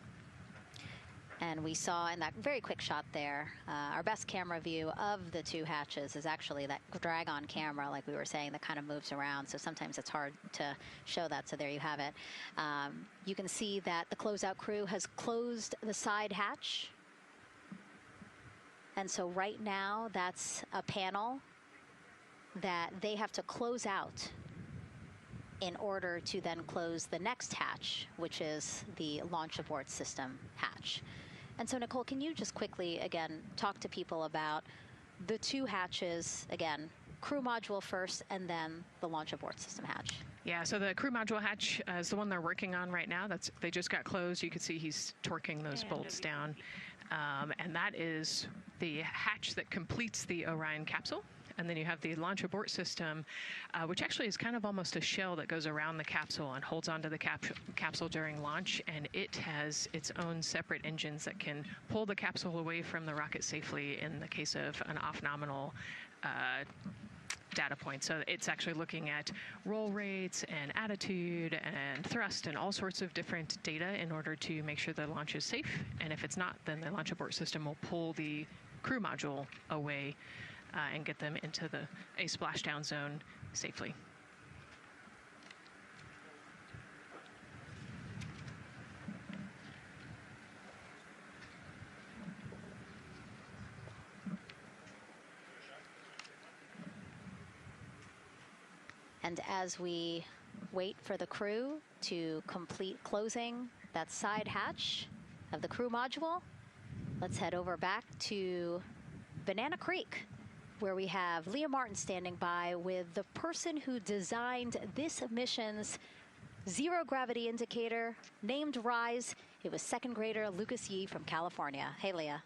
And we saw in that very quick shot there, our best camera view of the two hatches is actually that drag-on camera, like we were saying, that kind of moves around. So sometimes it's hard to show that. So there you have it. You can see that the closeout crew has closed the side hatch. And so right now, that's a panel that they have to close out in order to then close the next hatch, which is the launch abort system hatch. And so, Nicole, can you just quickly, again, talk to people about the two hatches, again, crew module first, and then the launch abort system hatch? Yeah, so the crew module hatch is the one they're working on right now. They just got closed. You can see he's torquing those bolts down. And that is the hatch that completes the Orion capsule. And then you have the launch abort system, which actually is kind of almost a shell that goes around the capsule and holds onto the capsule during launch. And it has its own separate engines that can pull the capsule away from the rocket safely in the case of an off-nominal data point. So it's actually looking at roll rates and attitude and thrust and all sorts of different data in order to make sure the launch is safe. And if it's not, then the launch abort system will pull the crew module away and get them into a splashdown zone safely. And as we wait for the crew to complete closing that side hatch of the crew module, let's head over back to Banana Creek, where we have Leah Martin standing by with the person who designed this mission's zero gravity indicator, named RISE. It was second grader Lucas Yee from California. Hey, Leah.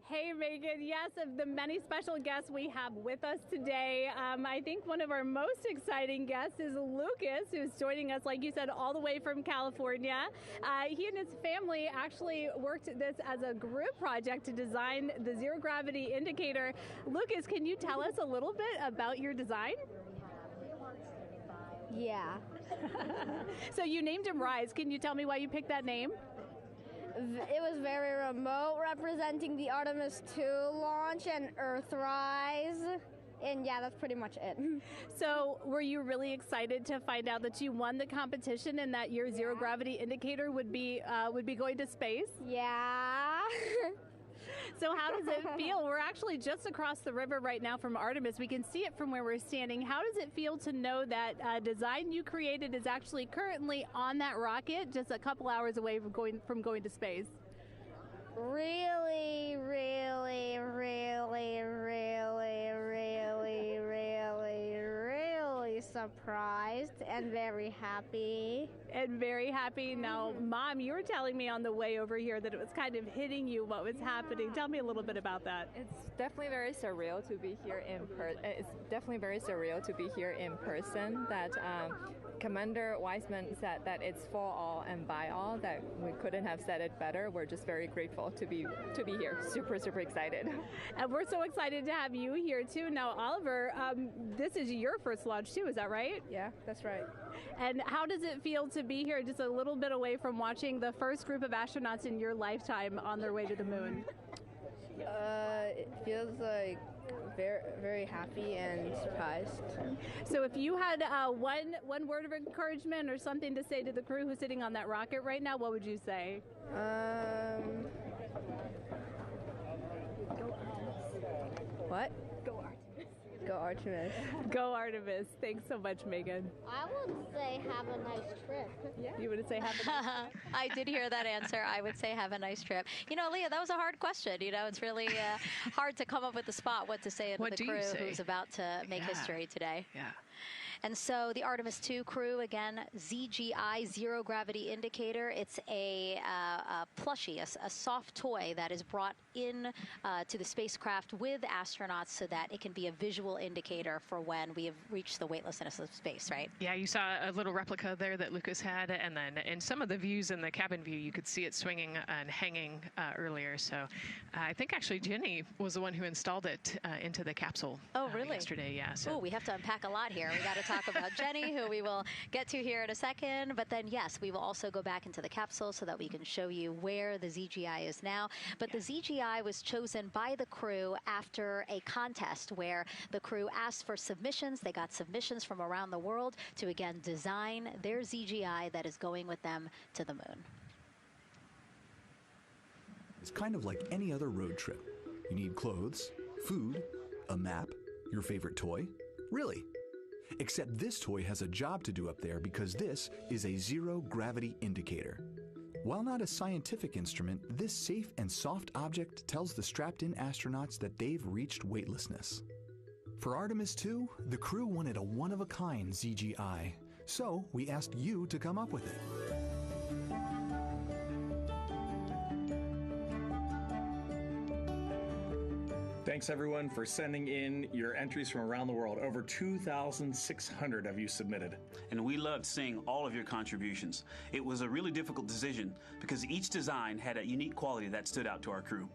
Hey, Megan. Yes, of the many special guests we have with us today, I think one of our most exciting guests is Lucas, who's joining us, like you said, all the way from California. He and his family actually worked this as a group project to design the zero gravity indicator. Lucas, can you tell us a little bit about your design? Yeah. So you named him RISE. Can you tell me why you picked that name? It was very remote, representing the Artemis II launch and Earthrise. And yeah, that's pretty much it. So were you really excited to find out that you won the competition and that your zero gravity indicator would be going to space? Yeah. So how does it feel? We're actually just across the river right now from Artemis. We can see it from where we're standing. How does it feel to know that design you created is actually currently on that rocket, just a couple hours away from going to space? Really, really, really, really, really, really, really surprised and very happy. And very happy. Now, Mom, you were telling me on the way over here that it was kind of hitting you what was happening. Tell me a little bit about that. It's definitely very surreal to be here in person. That Commander Weissman said that it's for all and by all, that we couldn't have said it better. We're just very grateful to be here. Super, super excited. And we're so excited to have you here too. Now, Oliver, this is your first launch too, is that right? Yeah, that's right. And how does it feel to be here just a little bit away from watching the first group of astronauts in your lifetime on their way to the moon? It feels like very, very happy and surprised. So if you had one word of encouragement or something to say to the crew who's sitting on that rocket right now, what would you say? What? Go Artemis. Go Artemis. Go Artemis. Thanks so much, Megan. I would say have a nice trip. Yeah. You would say have a nice trip? I did hear that answer. I would say have a nice trip. You know, Leah, that was a hard question. You know, it's really hard to come up with the spot what to say to the crew who's about to make history today. Yeah. And so the Artemis II crew, again, ZGI, zero gravity indicator. It's a plushie, a soft toy that is brought in to the spacecraft with astronauts so that it can be a visual indicator for when we have reached the weightlessness of space, right? Yeah, you saw a little replica there that Lucas had, and then in some of the views in the cabin view, you could see it swinging and hanging earlier. So I think actually Jenny was the one who installed it into the capsule. Oh, really? Yesterday, yeah. So. Oh, we have to unpack a lot here. We got to talk about Jenny, who we will get to here in a second. But then, yes, we will also go back into the capsule so that we can show you where the ZGI is now. But the ZGI was chosen by the crew after a contest where the crew asked for submissions. They got submissions from around the world to, again, design their ZGI that is going with them to the moon. It's kind of like any other road trip. You need clothes, food, a map, your favorite toy. Really. Except this toy has a job to do up there because this is a zero gravity indicator. While not a scientific instrument, this safe and soft object tells the strapped-in astronauts that they've reached weightlessness. For Artemis II, the crew wanted a one-of-a-kind ZGI, so we asked you to come up with it. Thanks everyone for sending in your entries from around the world. Over 2,600 of you submitted. And we loved seeing all of your contributions. It was a really difficult decision because each design had a unique quality that stood out to our crew.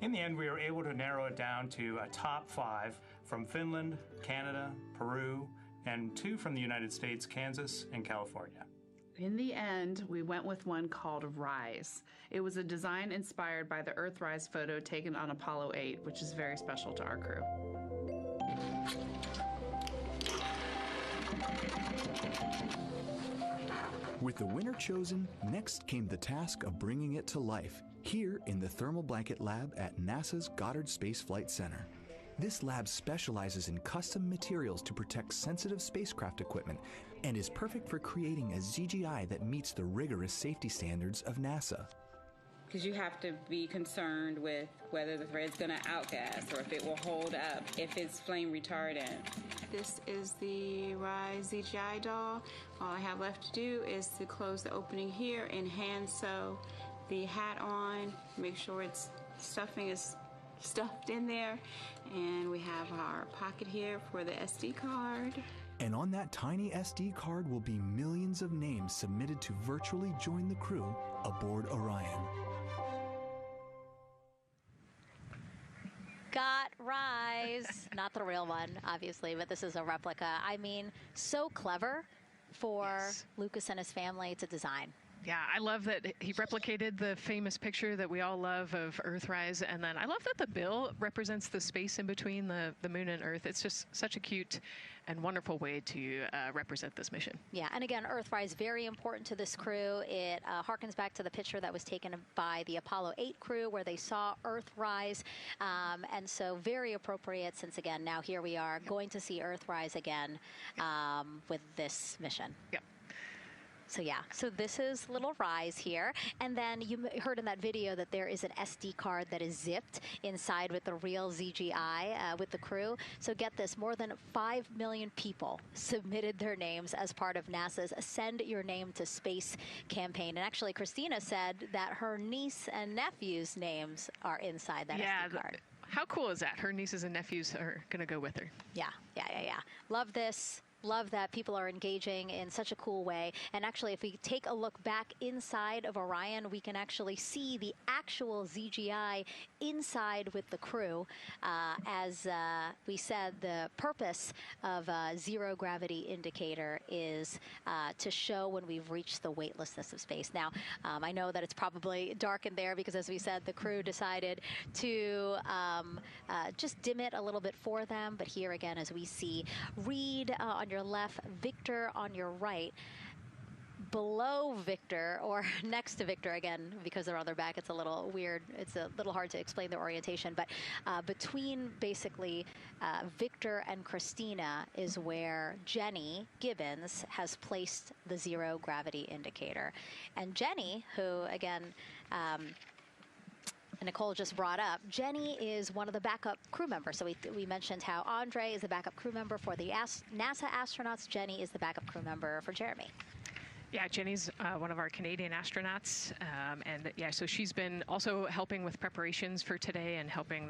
In the end, we were able to narrow it down to a top 5 from Finland, Canada, Peru, and 2 from the United States, Kansas, and California. In the end, we went with one called Rise. It was a design inspired by the Earthrise photo taken on Apollo 8, which is very special to our crew. With the winner chosen, next came the task of bringing it to life here in the Thermal Blanket Lab at NASA's Goddard Space Flight Center. This lab specializes in custom materials to protect sensitive spacecraft equipment and is perfect for creating a ZGI that meets the rigorous safety standards of NASA. Because you have to be concerned with whether the thread's going to outgas or if it will hold up, if it's flame retardant. This is the Rise ZGI doll. All I have left to do is to close the opening here and hand sew the hat on, make sure its stuffing is stuffed in there, and we have our pocket here for the SD card. And on that tiny SD card will be millions of names submitted to virtually join the crew aboard Orion. Got Rise. Not the real one, obviously, but this is a replica. I mean, so clever for Lucas and his family to design. Yeah, I love that he replicated the famous picture that we all love of Earthrise, and then I love that the bill represents the space in between the moon and Earth. It's just such a cute and wonderful way to represent this mission. Yeah, and again, Earthrise, very important to this crew. It harkens back to the picture that was taken by the Apollo 8 crew where they saw Earthrise, and so very appropriate since, again, now here we are going to see Earthrise again with this mission. Yep. So yeah, so this is little Rise here. And then you heard in that video that there is an SD card that is zipped inside with the real ZGI with the crew. So get this, more than 5 million people submitted their names as part of NASA's Send Your Name to Space campaign. And actually, Christina said that her niece and nephew's names are inside that SD card. How cool is that? Her nieces and nephews are going to go with her. Yeah. Love this. Love that people are engaging in such a cool way. And actually, if we take a look back inside of Orion, we can actually see the actual ZGI inside with the crew. As we said, the purpose of a zero gravity indicator is to show when we've reached the weightlessness of space. Now, I know that it's probably dark in there because, as we said, the crew decided to just dim it a little bit for them. But here again, as we see, Reed on your left, Victor on your right. Below Victor, or next to Victor, again, because they're on their back, it's a little weird. It's a little hard to explain their orientation. But between basically Victor and Christina is where Jenny Gibbons has placed the zero gravity indicator. And Jenny, who, again, Nicole just brought up, Jenny is one of the backup crew members. So we mentioned how Andre is the backup crew member for the NASA astronauts. Jenny is the backup crew member for Jeremy. Yeah, Jenny's one of our Canadian astronauts, and yeah, so she's been also helping with preparations for today and helping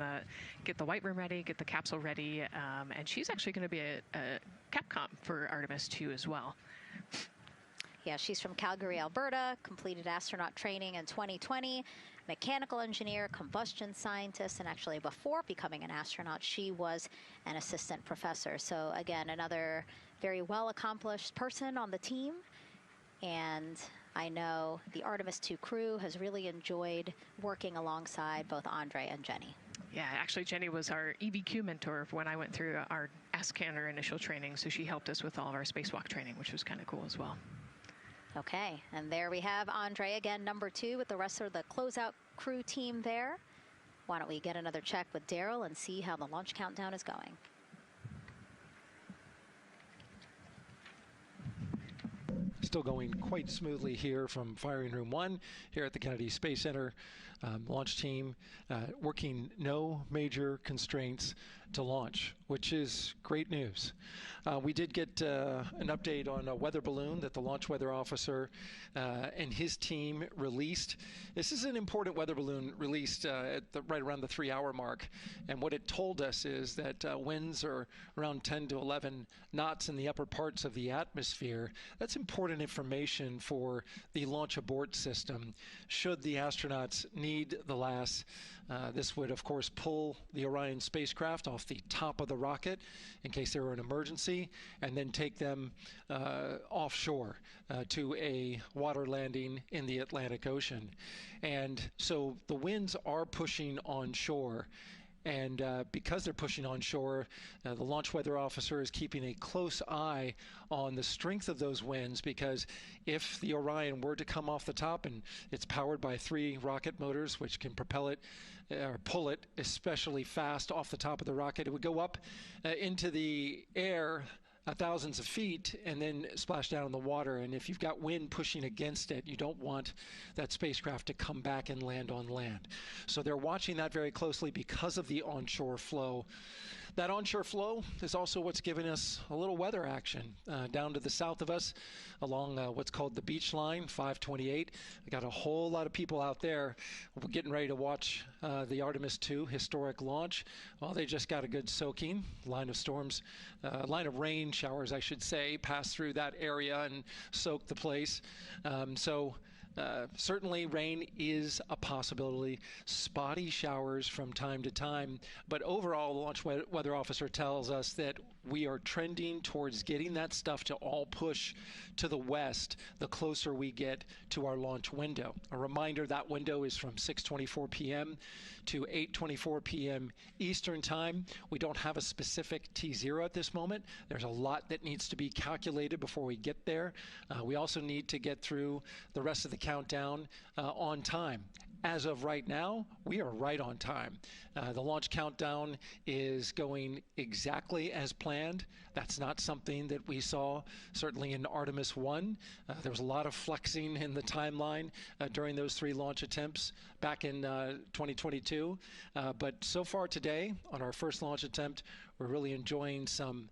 get the white room ready, get the capsule ready, and she's actually going to be a Capcom for Artemis II as well. Yeah, she's from Calgary, Alberta, completed astronaut training in 2020, mechanical engineer, combustion scientist, and actually before becoming an astronaut, she was an assistant professor. So again, another very well-accomplished person on the team. And I know the Artemis II crew has really enjoyed working alongside both Andre and Jenny. Yeah, actually, Jenny was our EBQ mentor when I went through our Ascent initial training, so she helped us with all of our spacewalk training, which was kind of cool as well. Okay, and there we have Andre again, number 2, with the rest of the closeout crew team there. Why don't we get another check with Daryl and see how the launch countdown is going. Still going quite smoothly here from firing room 1 here at the Kennedy Space Center. Launch team working no major constraints to launch, which is great news. We did get an update on a weather balloon that the launch weather officer and his team released. This is an important weather balloon released right around the 3-hour mark. And what it told us is that winds are around 10 to 11 knots in the upper parts of the atmosphere. That's important information for the launch abort system should the astronauts need the LAS. This would, of course, pull the Orion spacecraft off the top of the rocket in case there were an emergency, and then take them offshore to a water landing in the Atlantic Ocean. And so the winds are pushing onshore. And because they're pushing onshore, the launch weather officer is keeping a close eye on the strength of those winds, because if the Orion were to come off the top, and it's powered by 3 rocket motors which can propel it or pull it especially fast off the top of the rocket, it would go up into the air thousands of feet and then splash down in the water. And if you've got wind pushing against it, you don't want that spacecraft to come back and land on land. So they're watching that very closely because of the onshore flow. That onshore flow is also what's giving us a little weather action down to the south of us along what's called the beach line, 528. We got a whole lot of people out there getting ready to watch the Artemis II historic launch. Well, they just got a good soaking. Line of rain showers, I should say, passed through that area and soaked the place. Certainly rain is a possibility, spotty showers from time to time, but overall the launch weather officer tells us that we are trending towards getting that stuff to all push to the west the closer we get to our launch window. A reminder, that window is from 6:24 p.m. to 8:24 p.m. Eastern Time. We don't have a specific T0 at this moment. There's a lot that needs to be calculated before we get there. We also need to get through the rest of the countdown on time. As of right now, we are right on time. The launch countdown is going exactly as planned. That's not something that we saw certainly in Artemis I. There was a lot of flexing in the timeline during those 3 launch attempts back in 2022. But so far today, on our first launch attempt, we're really enjoying some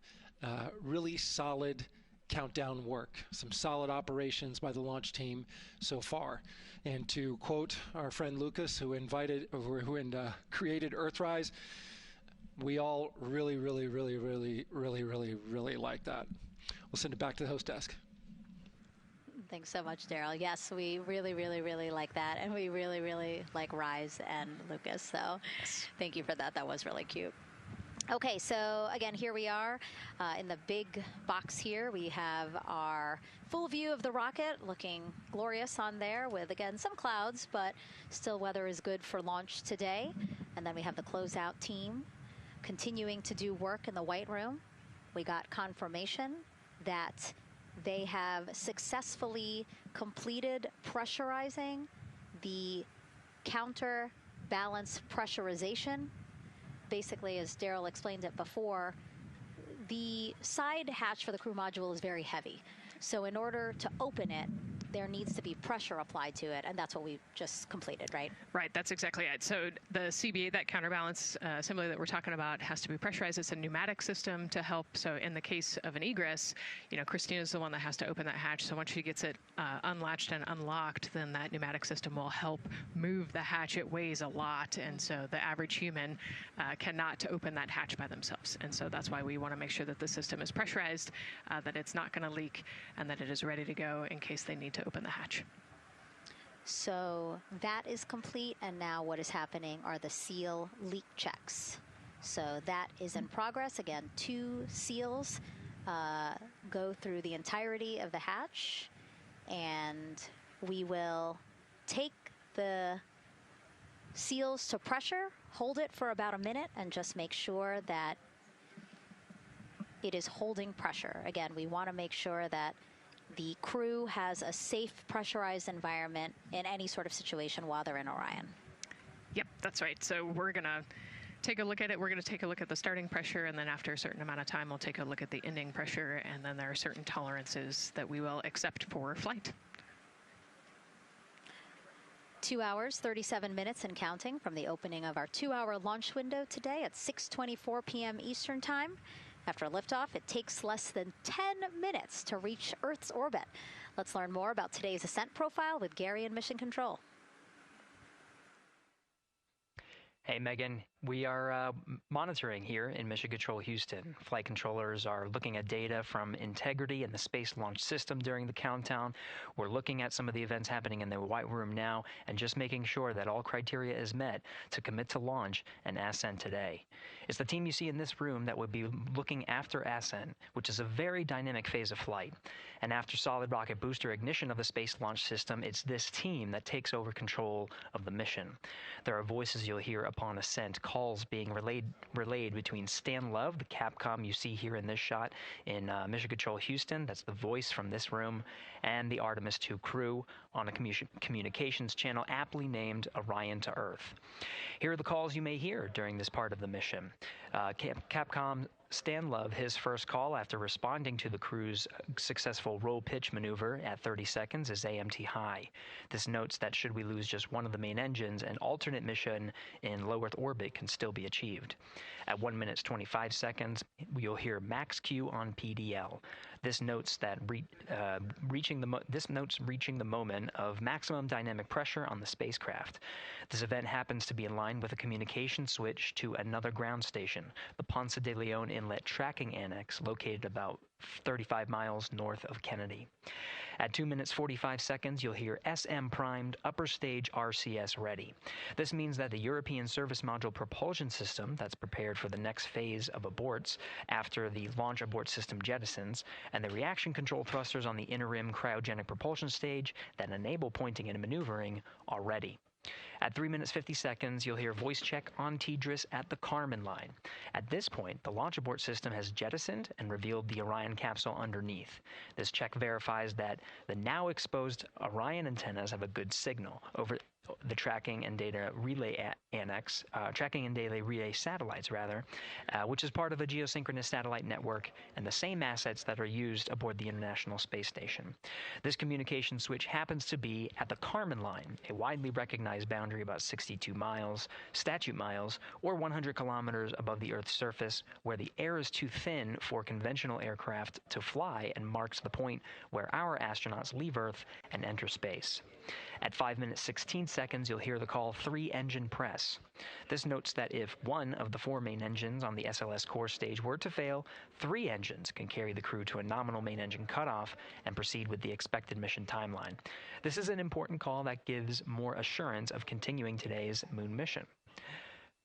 really solid countdown work, some solid operations by the launch team so far. And to quote our friend Lucas, who created Earthrise, we all really like that. We'll send it back to the host desk. Thanks so much, Daryl. Yes, we really like that, and we really like Rise and Lucas. So thank you for that. That was really cute. Okay, so again, here we are in the big box here. We have our full view of the rocket, looking glorious on there with, again, some clouds, but still weather is good for launch today. And then we have the closeout team continuing to do work in the White Room. We got confirmation that they have successfully completed pressurizing the counterbalance pressurization. Basically, as Daryl explained it before, the side hatch for the crew module is very heavy. So in order to open it, there needs to be pressure applied to it, and that's what we just completed, right? Right, that's exactly it. So the CBA, that counterbalance assembly that we're talking about, has to be pressurized. It's a pneumatic system to help. So in the case of an egress, Christina's the one that has to open that hatch. So once she gets it unlatched and unlocked, then that pneumatic system will help move the hatch. It weighs a lot, and so the average human cannot open that hatch by themselves. And so that's why we want to make sure that the system is pressurized, that it's not going to leak, and that it is ready to go in case they need to open the hatch. So that is complete, and now what is happening are the seal leak checks. So that is in progress. Again, 2 seals go through the entirety of the hatch, and we will take the seals to pressure, hold it for about a minute, and just make sure that it is holding pressure. Again, we want to make sure that the crew has a safe, pressurized environment in any sort of situation while they're in Orion. Yep, that's right. So we're going to take a look at it. We're going to take a look at the starting pressure, and then after a certain amount of time, we'll take a look at the ending pressure, and then there are certain tolerances that we will accept for flight. 2 hours, 37 minutes and counting from the opening of our 2-hour launch window today at 6:24 p.m. Eastern Time. After liftoff, it takes less than 10 minutes to reach Earth's orbit. Let's learn more about today's Ascent profile with Gary in Mission Control. Hey, Megan. We are monitoring here in Mission Control Houston. Flight controllers are looking at data from integrity in the Space Launch System during the countdown. We're looking at some of the events happening in the White Room now and just making sure that all criteria is met to commit to launch and Ascent today. It's the team you see in this room that would be looking after Ascent, which is a very dynamic phase of flight. And after solid rocket booster ignition of the Space Launch System, it's this team that takes over control of the mission. There are voices you'll hear upon ascent, calls being relayed between Stan Love, the Capcom you see here in this shot in Mission Control Houston, that's the voice from this room, and the Artemis II crew on a communications channel aptly named Orion to Earth. Here are the calls you may hear during this part of the mission. Capcom Stan Love, his first call after responding to the crew's successful roll pitch maneuver at 30 seconds is AMT high. This notes that should we lose just one of the main engines, an alternate mission in low Earth orbit can still be achieved. At 1 minute 25 seconds, you'll hear max Q on PDL. This notes that reaching the moment of maximum dynamic pressure on the spacecraft. This event happens to be in line with a communication switch to another ground station, the Ponce de Leon Inlet Tracking Annex, located about 35 miles north of Kennedy. At 2 minutes 45 seconds, you'll hear SM primed, upper stage RCS ready. This means that the European Service Module propulsion system that's prepared for the next phase of aborts after the launch abort system jettisons, and the reaction control thrusters on the inner rim cryogenic propulsion stage that enable pointing and maneuvering are ready. At 3 minutes 50 seconds, you'll hear voice check on TDRS at the Kármán line. At this point, the launch abort system has jettisoned and revealed the Orion capsule underneath. This check verifies that the now exposed Orion antennas have a good signal over the tracking and data relay tracking and data relay satellites, which is part of a geosynchronous satellite network and the same assets that are used aboard the International Space Station. This communication switch happens to be at the Kármán line, a widely recognized boundary about 62 miles, statute miles, or 100 kilometers above the Earth's surface, where the air is too thin for conventional aircraft to fly and marks the point where our astronauts leave Earth and enter space. At 5 minutes 16 seconds, you'll hear the call 3-engine press. This notes that if one of the 4 main engines on the SLS core stage were to fail, 3 engines can carry the crew to a nominal main engine cutoff and proceed with the expected mission timeline. This is an important call that gives more assurance of continuing today's moon mission.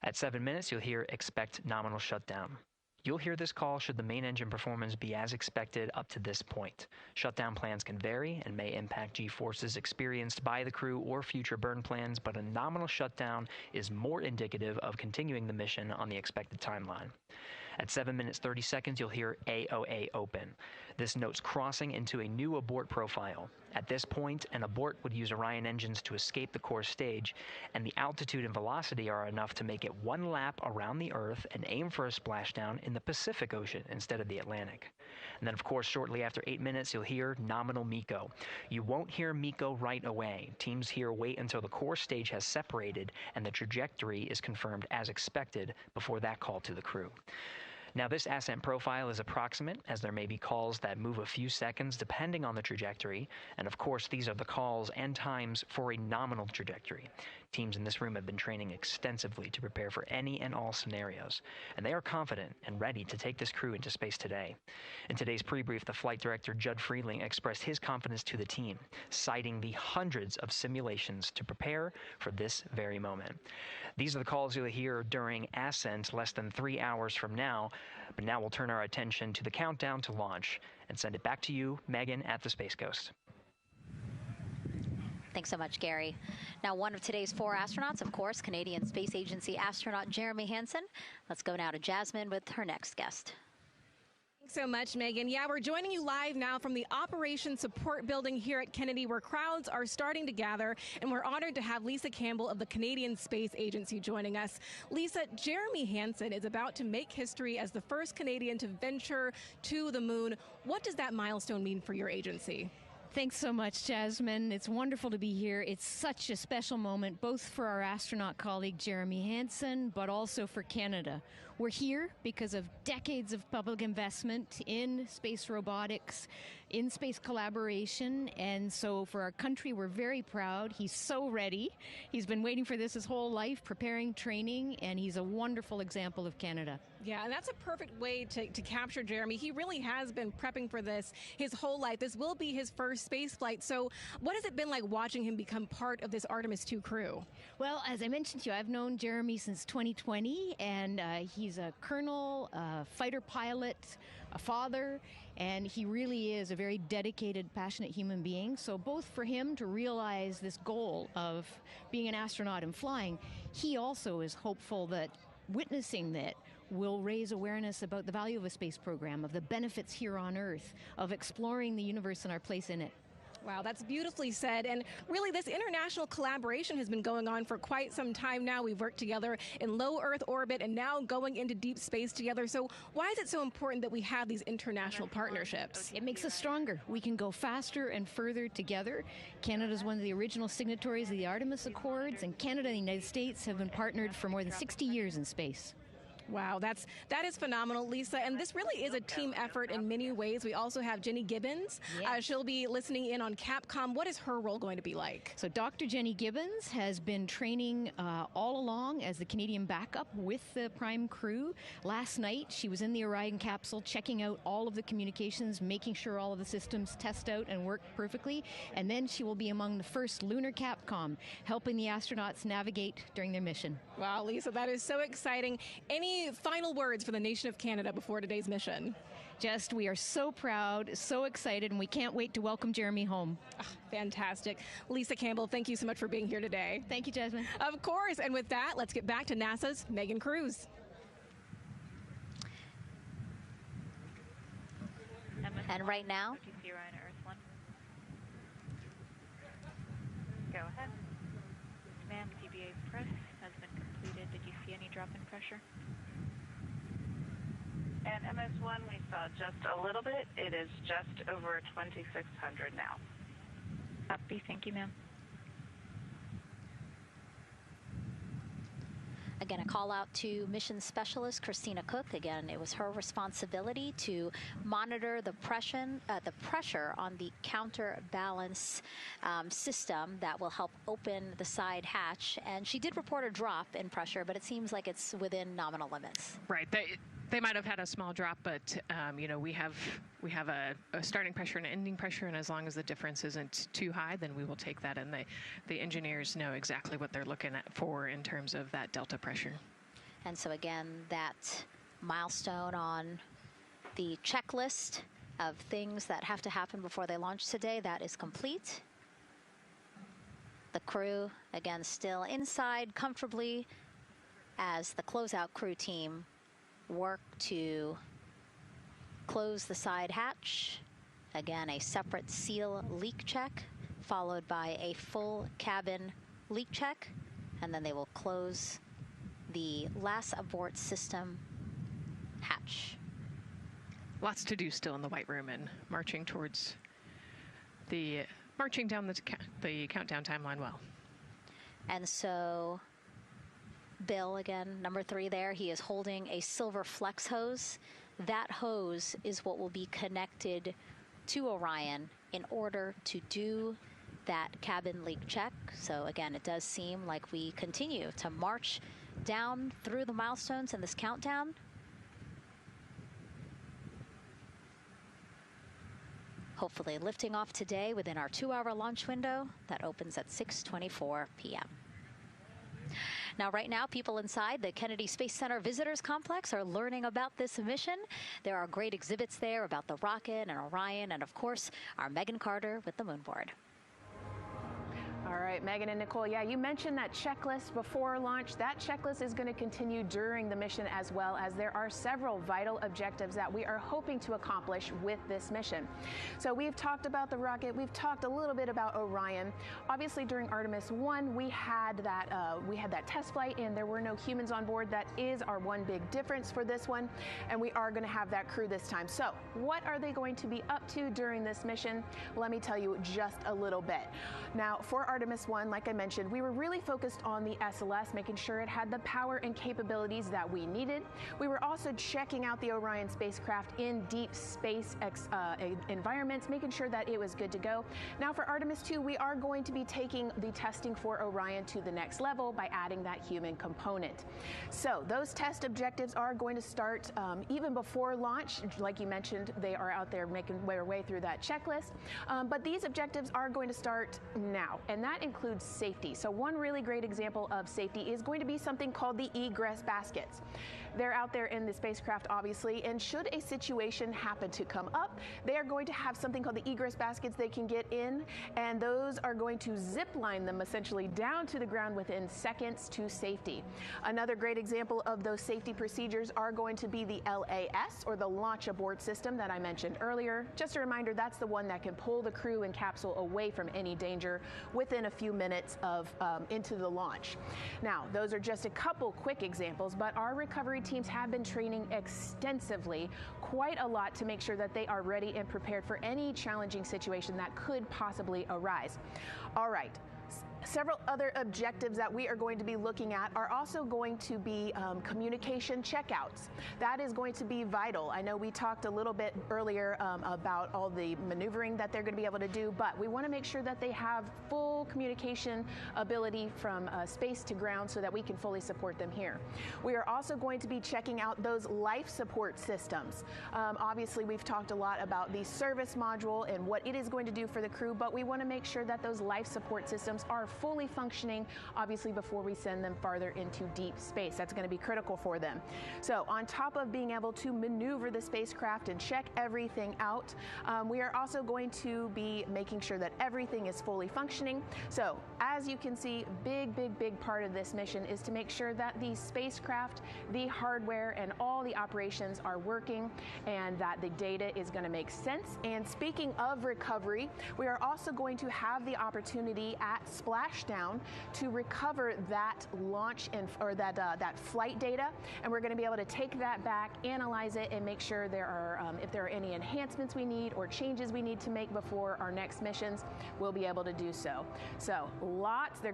At 7 minutes, you'll hear expect nominal shutdown. You'll hear this call should the main engine performance be as expected up to this point. Shutdown plans can vary and may impact G-forces experienced by the crew or future burn plans, but a nominal shutdown is more indicative of continuing the mission on the expected timeline. At 7 minutes 30 seconds, you'll hear AOA open. This notes crossing into a new abort profile. At this point, an abort would use Orion engines to escape the core stage, and the altitude and velocity are enough to make it 1 lap around the Earth and aim for a splashdown in the Pacific Ocean instead of the Atlantic. And then, of course, shortly after 8 minutes, you'll hear nominal MECO. You won't hear MECO right away. Teams here wait until the core stage has separated and the trajectory is confirmed as expected before that call to the crew. Now, this ascent profile is approximate, as there may be calls that move a few seconds depending on the trajectory, and of course these are the calls and times for a nominal trajectory. Teams in this room have been training extensively to prepare for any and all scenarios, and they are confident and ready to take this crew into space today. In today's pre-brief, the flight director, Judd Freeling, expressed his confidence to the team, citing the hundreds of simulations to prepare for this very moment. These are the calls you'll hear during Ascent less than 3 hours from now, but now we'll turn our attention to the countdown to launch and send it back to you, Megan, at the Space Coast. Thanks so much, Gary. Now, one of today's 4 astronauts, of course, Canadian Space Agency astronaut Jeremy Hansen. Let's go now to Jasmine with her next guest. Thanks so much, Megan. Yeah, we're joining you live now from the Operations Support Building here at Kennedy, where crowds are starting to gather, and we're honored to have Lisa Campbell of the Canadian Space Agency joining us. Lisa, Jeremy Hansen is about to make history as the first Canadian to venture to the moon. What does that milestone mean for your agency? Thanks so much, Jasmine. It's wonderful to be here. It's such a special moment, both for our astronaut colleague Jeremy Hansen, but also for Canada. We're here because of decades of public investment in space robotics, in space collaboration, and so for our country, we're very proud. He's so ready. He's been waiting for this his whole life, preparing, training, and he's a wonderful example of Canada. Yeah, and that's a perfect way to capture Jeremy. He really has been prepping for this his whole life. This will be his first space flight. So what has it been like watching him become part of this Artemis II crew? Well, as I mentioned to you, I've known Jeremy since 2020, and he's a colonel, a fighter pilot, a father, and he really is a very dedicated, passionate human being. So both for him to realize this goal of being an astronaut and flying, he also is hopeful that witnessing that will raise awareness about the value of a space program, of the benefits here on Earth, of exploring the universe and our place in it. Wow, that's beautifully said. And really, this international collaboration has been going on for quite some time now. We've worked together in low Earth orbit and now going into deep space together. So why is it so important that we have these international partnerships? It makes us stronger. We can go faster and further together. Canada is one of the original signatories of the Artemis Accords, and Canada and the United States have been partnered for more than 60 years in space. Wow, that is phenomenal, Lisa. And this really is a team effort in many ways. We also have Jenny Gibbons. Yes. She'll be listening in on Capcom. What is her role going to be like? So Dr. Jenny Gibbons has been training all along as the Canadian backup with the Prime crew. Last night, she was in the Orion capsule checking out all of the communications, making sure all of the systems test out and work perfectly. And then she will be among the first lunar Capcom, helping the astronauts navigate during their mission. Wow, Lisa, that is so exciting. Any final words for the nation of Canada before today's mission? We are so proud, so excited, and we can't wait to welcome Jeremy home. Oh, fantastic. Lisa Campbell, thank you so much for being here today. Thank you, Jasmine. Of course. And with that, let's get back to NASA's Megan Cruz. And right now, Orion Earth 1. Go ahead. Ma'am, TBA press has been completed. Did you see any drop in pressure? And MS1, we saw just a little bit. It is just over 2,600 now. Copy. Thank you, ma'am. Again, a call out to mission specialist Christina Cook. Again, it was her responsibility to monitor the pressure on the counterbalance system that will help open the side hatch. And she did report a drop in pressure, but it seems like it's within nominal limits. Right. They might have had a small drop, but we have a starting pressure and an ending pressure, and as long as the difference isn't too high, then we will take that. And the engineers know exactly what they're looking at for in terms of that delta pressure. And so again, that milestone on the checklist of things that have to happen before they launch today, that is complete. The crew, again, still inside comfortably as the closeout crew team work to close the side hatch. Again, a separate seal leak check, followed by a full cabin leak check, and then they will close the last abort system hatch. lots to do still in the White Room and marching down the countdown timeline well. And so Bill, again, number 3 there, he is holding a silver flex hose. That hose is what will be connected to Orion in order to do that cabin leak check. So again, it does seem like we continue to march down through the milestones in this countdown. Hopefully lifting off today within our 2-hour launch window that opens at 6:24 p.m. Now, right now, people inside the Kennedy Space Center Visitors Complex are learning about this mission. There are great exhibits there about the rocket and Orion, and of course, our Megan Carter with the Moonboard. All right, Megan and Nicole, yeah, you mentioned that checklist before launch. That checklist is going to continue during the mission as well, as there are several vital objectives that we are hoping to accomplish with this mission. So we've talked about the rocket. We've talked a little bit about Orion. Obviously, during Artemis I, we had that test flight, and there were no humans on board. That is our one big difference for this one, and we are going to have that crew this time. So what are they going to be up to during this mission? Let me tell you just a little bit. Now, for Artemis I, like I mentioned, we were really focused on the SLS, making sure it had the power and capabilities that we needed. We were also checking out the Orion spacecraft in deep space environments, making sure that it was good to go. Now for Artemis II, we are going to be taking the testing for Orion to the next level by adding that human component. So those test objectives are going to start even before launch. Like you mentioned, they are out there making their way through that checklist. But these objectives are going to start now, and that includes safety. So one really great example of safety is going to be something called the egress baskets. They're out there in the spacecraft, obviously, and should a situation happen to come up, they are going to have something called the egress baskets they can get in, and those are going to zip line them essentially down to the ground within seconds to safety. Another great example of those safety procedures are going to be the LAS, or the launch abort system that I mentioned earlier. Just a reminder, that's the one that can pull the crew and capsule away from any danger within a few minutes of into the launch. Now, those are just a couple quick examples, but our recovery teams have been training extensively, quite a lot, to make sure that they are ready and prepared for any challenging situation that could possibly arise. All right. Several other objectives that we are going to be looking at are also going to be communication checkouts. That is going to be vital. I know we talked a little bit earlier about all the maneuvering that they're going to be able to do, but we want to make sure that they have full communication ability from space to ground so that we can fully support them here. We are also going to be checking out those life support systems. Obviously, we've talked a lot about the service module and what it is going to do for the crew, but we want to make sure that those life support systems are fully functioning, obviously, before we send them farther into deep space. That's going to be critical for them. So on top of being able to maneuver the spacecraft and check everything out, we are also going to be making sure that everything is fully functioning. So as you can see, big part of this mission is to make sure that the spacecraft, the hardware, and all the operations are working, and that the data is going to make sense. And speaking of recovery, we are also going to have the opportunity at Splashdown to recover that launch or that flight data, and we're going to be able to take that back, analyze it, and make sure there are if there are any enhancements we need or changes we need to make before our next missions, we'll be able to do so. So lots to do.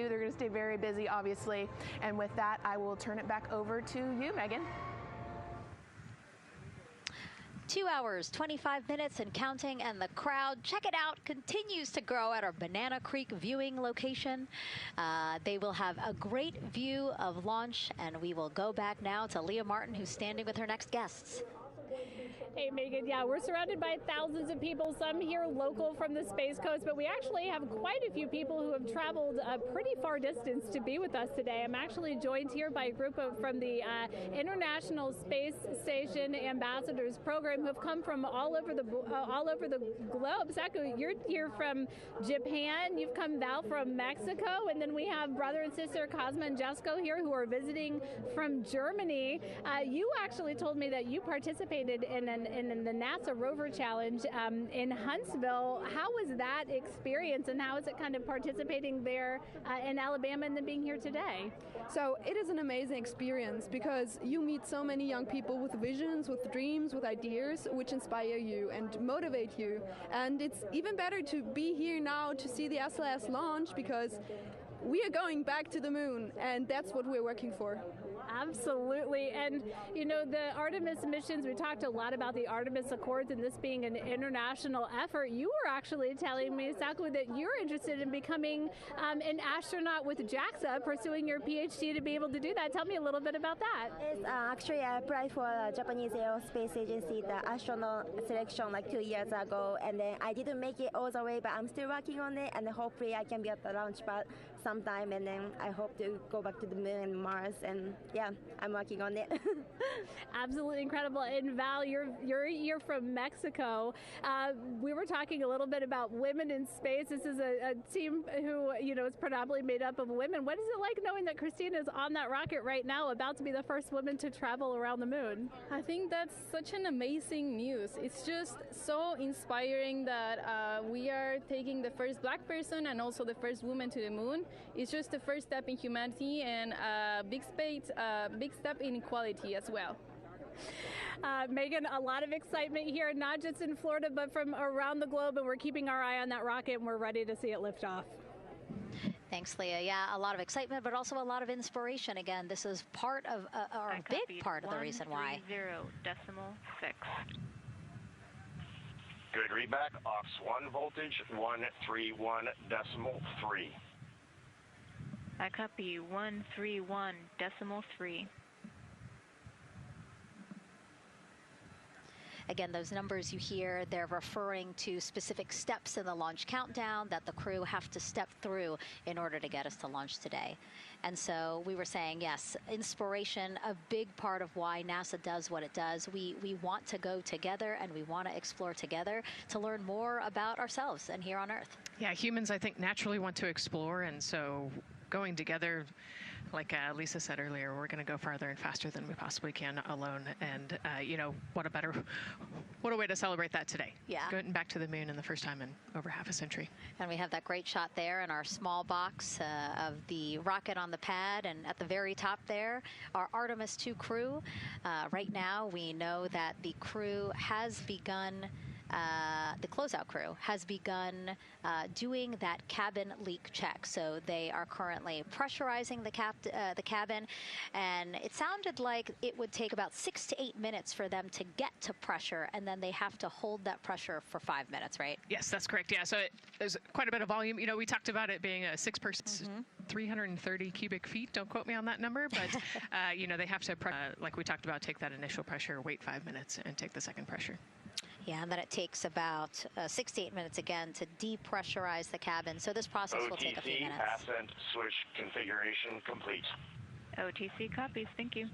They're going to stay very busy, obviously. And with that, I will turn it back over to you, Megan. 2 hours, 25 minutes and counting, and the crowd, check it out, continues to grow at our Banana Creek viewing location. They will have a great view of launch, and we will go back now to Leah Martin, who's standing with her next guests. Hey, Megan, yeah, we're surrounded by thousands of people, some here local from the Space Coast, but we actually have quite a few people who have traveled a pretty far distance to be with us today. I'm actually joined here by a group from the International Space Station Ambassadors Program who have come from all over the globe. Saku, you're here from Japan, you've come Val from Mexico, and then we have brother and sister Cosma and Jesko here who are visiting from Germany. You actually told me that you participated in an in the NASA Rover Challenge in Huntsville. How was that experience, and how is it kind of participating there in Alabama and then being here today? So it is an amazing experience because you meet so many young people with visions, with dreams, with ideas, which inspire you and motivate you. And it's even better to be here now to see the SLS launch because we are going back to the moon, and that's what we're working for. Absolutely. And, you know, the Artemis missions, we talked a lot about the Artemis Accords and this being an international effort. You were actually telling me, Saku, that you're interested in becoming an astronaut with JAXA, pursuing your PhD to be able to do that. Tell me a little bit about that. Yes, actually, I applied for the Japanese Aerospace Agency, the astronaut selection like 2 years ago, and then I didn't make it all the way, but I'm still working on it, and hopefully I can be at the launch pad sometime, and then I hope to go back to the moon and Mars, and yeah, I'm working on it. Absolutely incredible. And Val, you're from Mexico. We were talking a little bit about women in space. This is a team who, you know, is predominantly made up of women. What is it like knowing that Christina is on that rocket right now, about to be the first woman to travel around the moon? I think that's such an amazing news. It's just so inspiring that we are taking the first Black person and also the first woman to the moon. It's just the first step in humanity and a big step in equality as well. Megan, a lot of excitement here, not just in Florida, but from around the globe, and we're keeping our eye on that rocket, and we're ready to see it lift off. Thanks, Leah. Yeah, a lot of excitement, but also a lot of inspiration. Again, this is part of, or a big part of the reason why. 130.6. Good readback. Aux 1 voltage 131.3. I copy 131.3. Again, those numbers you hear, they're referring to specific steps in the launch countdown that the crew have to step through in order to get us to launch today. And so we were saying, yes, inspiration, a big part of why NASA does what it does. We want to go together, and we want to explore together to learn more about ourselves and here on Earth. Yeah, humans, I think, naturally want to explore, and so going together, like Lisa said earlier, we're going to go farther and faster than we possibly can alone. And, you know, what a way to celebrate that today. Yeah. Going back to the moon in the first time in over half a century. And we have that great shot there in our small box of the rocket on the pad. And at the very top there, our Artemis II crew. Right now, we know that the crew has begun the closeout crew has begun doing that cabin leak check. So they are currently pressurizing the cabin, and it sounded like it would take about 6 to 8 minutes for them to get to pressure, and then they have to hold that pressure for 5 minutes, right? Yes, that's correct. Yeah, so there's quite a bit of volume. You know, we talked about it being a 6-person, 330 cubic feet. Don't quote me on that number, but you know, they have to, like we talked about, take that initial pressure, wait 5 minutes, and take the second pressure. Yeah, and then it takes about 6 to 8 minutes again to depressurize the cabin. So this process will take a few minutes. Ascent switch configuration complete. OTC copies. Thank you.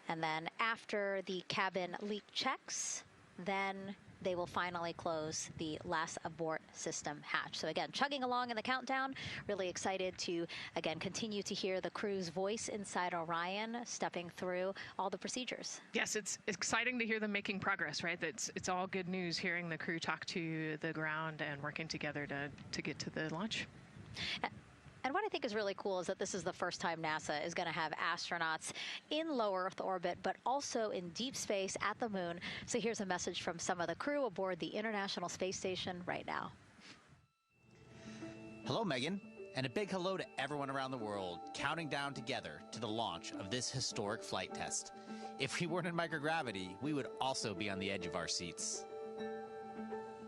And then after the cabin leak checks, then they will finally close the last abort system hatch. So again, chugging along in the countdown, really excited to, again, continue to hear the crew's voice inside Orion, stepping through all the procedures. Yes, it's exciting to hear them making progress, right? It's all good news hearing the crew talk to the ground and working together to get to the launch. And what I think is really cool is that this is the first time NASA is going to have astronauts in low Earth orbit, but also in deep space at the moon. So here's a message from some of the crew aboard the International Space Station right now. Hello, Megan, and a big hello to everyone around the world counting down together to the launch of this historic flight test. If we weren't in microgravity, we would also be on the edge of our seats.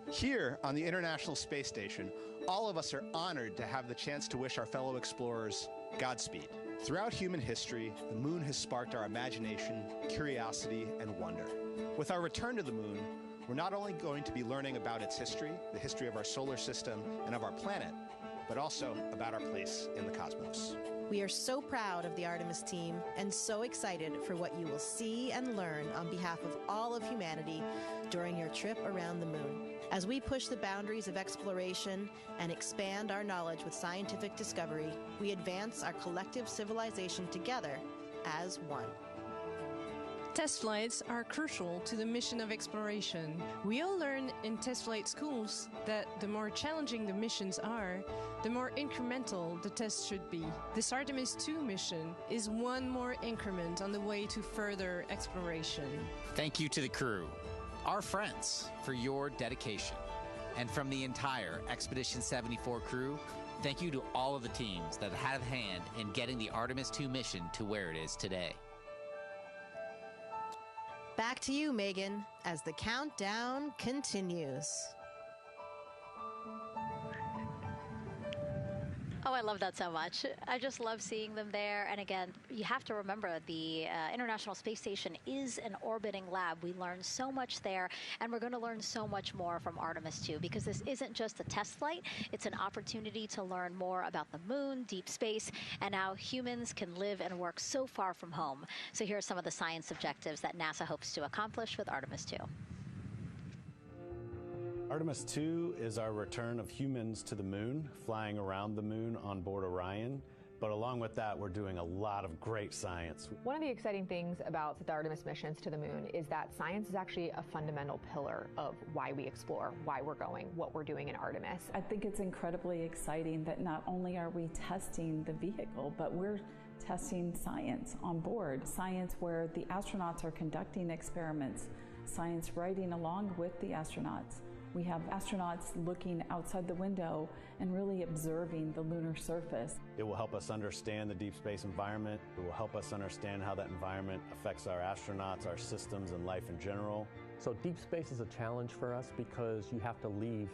Here on the International Space Station, all of us are honored to have the chance to wish our fellow explorers Godspeed. Throughout human history, the moon has sparked our imagination, curiosity, and wonder. With our return to the moon, we're not only going to be learning about its history, the history of our solar system and of our planet, but also about our place in the cosmos. We are so proud of the Artemis team and so excited for what you will see and learn on behalf of all of humanity during your trip around the moon. As we push the boundaries of exploration and expand our knowledge with scientific discovery, we advance our collective civilization together as one. Test flights are crucial to the mission of exploration. We all learn in test flight schools that the more challenging the missions are, the more incremental the tests should be. This Artemis II mission is one more increment on the way to further exploration. Thank you to the crew, our friends, for your dedication. And from the entire Expedition 74 crew, thank you to all of the teams that had a hand in getting the Artemis II mission to where it is today. Back to you, Megan, as the countdown continues. Oh, I love that so much. I just love seeing them there. And again, you have to remember the International Space Station is an orbiting lab. We learn so much there, and we're going to learn so much more from Artemis II, because this isn't just a test flight. It's an opportunity to learn more about the moon, deep space, and how humans can live and work so far from home. So here are some of the science objectives that NASA hopes to accomplish with Artemis II. Artemis II is our return of humans to the moon, flying around the moon on board Orion. But along with that, we're doing a lot of great science. One of the exciting things about the Artemis missions to the moon is that science is actually a fundamental pillar of why we explore, why we're going, what we're doing in Artemis. I think it's incredibly exciting that not only are we testing the vehicle, but we're testing science on board. Science where the astronauts are conducting experiments, science riding along with the astronauts. We have astronauts looking outside the window and really observing the lunar surface. It will help us understand the deep space environment. It will help us understand how that environment affects our astronauts, our systems, and life in general. So deep space is a challenge for us because you have to leave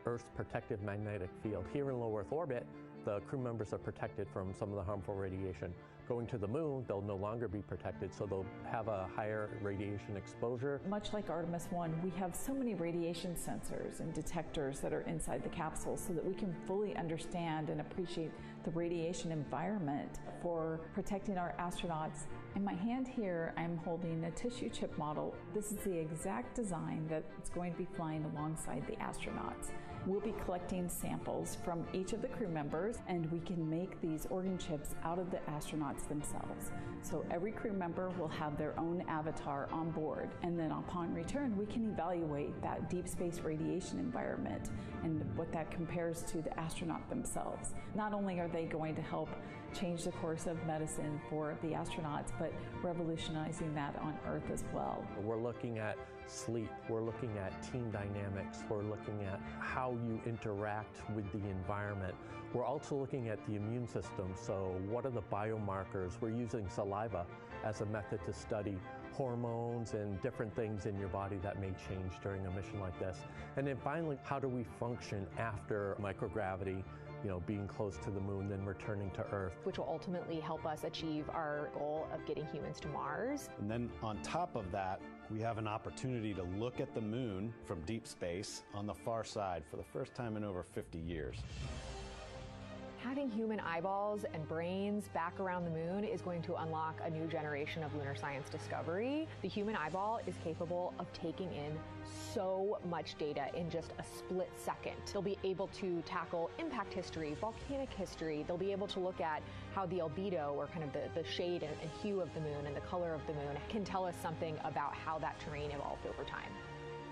Earth's protective magnetic field. Here in low Earth orbit, the crew members are protected from some of the harmful radiation. Going to the moon, they'll no longer be protected, so they'll have a higher radiation exposure. Much like Artemis I, we have so many radiation sensors and detectors that are inside the capsule so that we can fully understand and appreciate the radiation environment for protecting our astronauts. In my hand here, I'm holding a tissue chip model. This is the exact design that's going to be flying alongside the astronauts. We'll be collecting samples from each of the crew members, and we can make these organ chips out of the astronauts themselves. So every crew member will have their own avatar on board, and then upon return, we can evaluate that deep space radiation environment and what that compares to the astronaut themselves. Not only are they going to help change the course of medicine for the astronauts, but revolutionizing that on Earth as well. We're looking at sleep, we're looking at team dynamics, we're looking at how you interact with the environment. We're also looking at the immune system, so what are the biomarkers? We're using saliva as a method to study hormones and different things in your body that may change during a mission like this. And then finally, how do we function after microgravity, being close to the moon, then returning to Earth. Which will ultimately help us achieve our goal of getting humans to Mars. And then on top of that, we have an opportunity to look at the moon from deep space on the far side for the first time in over 50 years. Having human eyeballs and brains back around the moon is going to unlock a new generation of lunar science discovery. The human eyeball is capable of taking in so much data in just a split second. They'll be able to tackle impact history, volcanic history. They'll be able to look at how the albedo, or kind of the shade and hue of the moon and the color of the moon, can tell us something about how that terrain evolved over time.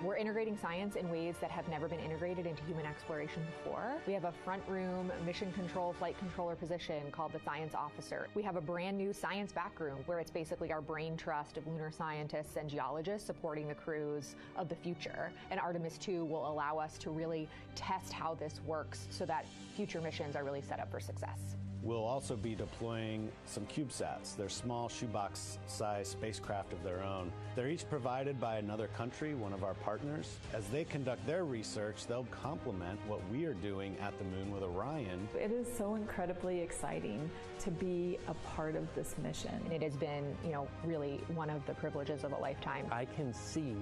We're integrating science in ways that have never been integrated into human exploration before. We have a front room mission control flight controller position called the Science Officer. We have a brand new science back room where it's basically our brain trust of lunar scientists and geologists supporting the crews of the future. And Artemis II will allow us to really test how this works so that future missions are really set up for success. We'll also be deploying some CubeSats. They're small shoebox-sized spacecraft of their own. They're each provided by another country, one of our partners. As they conduct their research, they'll complement what we are doing at the moon with Orion. It is so incredibly exciting to be a part of this mission. It has been, really one of the privileges of a lifetime. I can see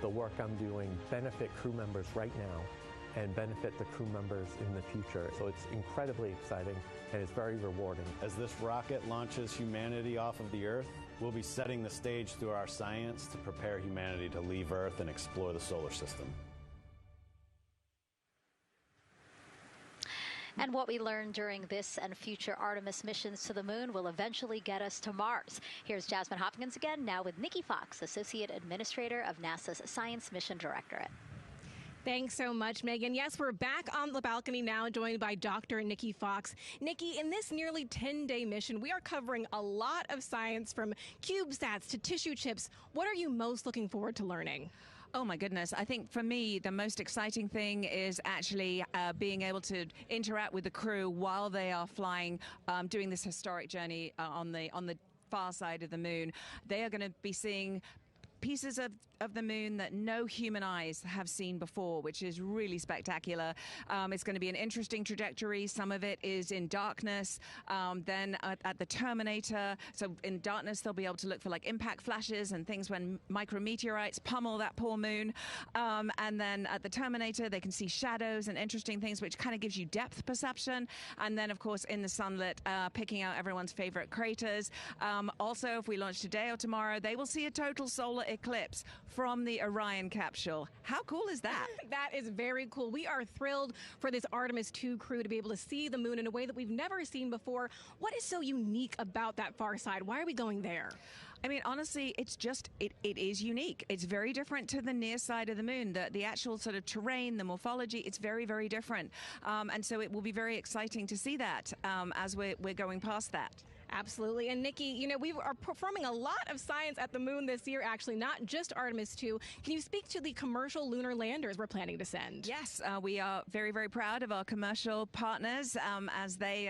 the work I'm doing benefit crew members right now and benefit the crew members in the future. So it's incredibly exciting and it's very rewarding. As this rocket launches humanity off of the Earth, we'll be setting the stage through our science to prepare humanity to leave Earth and explore the solar system. And what we learned during this and future Artemis missions to the moon will eventually get us to Mars. Here's Jasmine Hopkins again, now with Nikki Fox, Associate Administrator of NASA's Science Mission Directorate. Thanks so much, Megan. Yes, we're back on the balcony now, joined by Dr. Nikki Fox. Nikki, in this nearly 10-day mission, we are covering a lot of science from CubeSats to tissue chips. What are you most looking forward to learning? Oh my goodness. I think for me, the most exciting thing is actually being able to interact with the crew while they are flying, doing this historic journey on the far side of the moon. They are going to be seeing pieces of the moon that no human eyes have seen before, which is really spectacular. It's going to be an interesting trajectory. Some of it is in darkness. Then at the terminator, so in darkness, they'll be able to look for like impact flashes and things when micrometeorites pummel that poor moon. And then at the terminator, they can see shadows and interesting things, which kind of gives you depth perception. And then, of course, in the sunlit, picking out everyone's favorite craters. Also, if we launch today or tomorrow, they will see a total solar eclipse from the Orion capsule. How cool is that? That is very cool. We are thrilled for this Artemis II crew to be able to see the moon in a way that we've never seen before. What is so unique about that far side? Why are we going there? I mean, honestly, it's just, it is unique. It's very different to the near side of the moon. The actual sort of terrain, the morphology, it's very, very different. And so it will be very exciting to see that as we're going past that. Absolutely. And Nikki, you know, we are performing a lot of science at the moon this year, actually, not just Artemis II. Can you speak to the commercial lunar landers we're planning to send? Yes, we are very, very proud of our commercial partners as they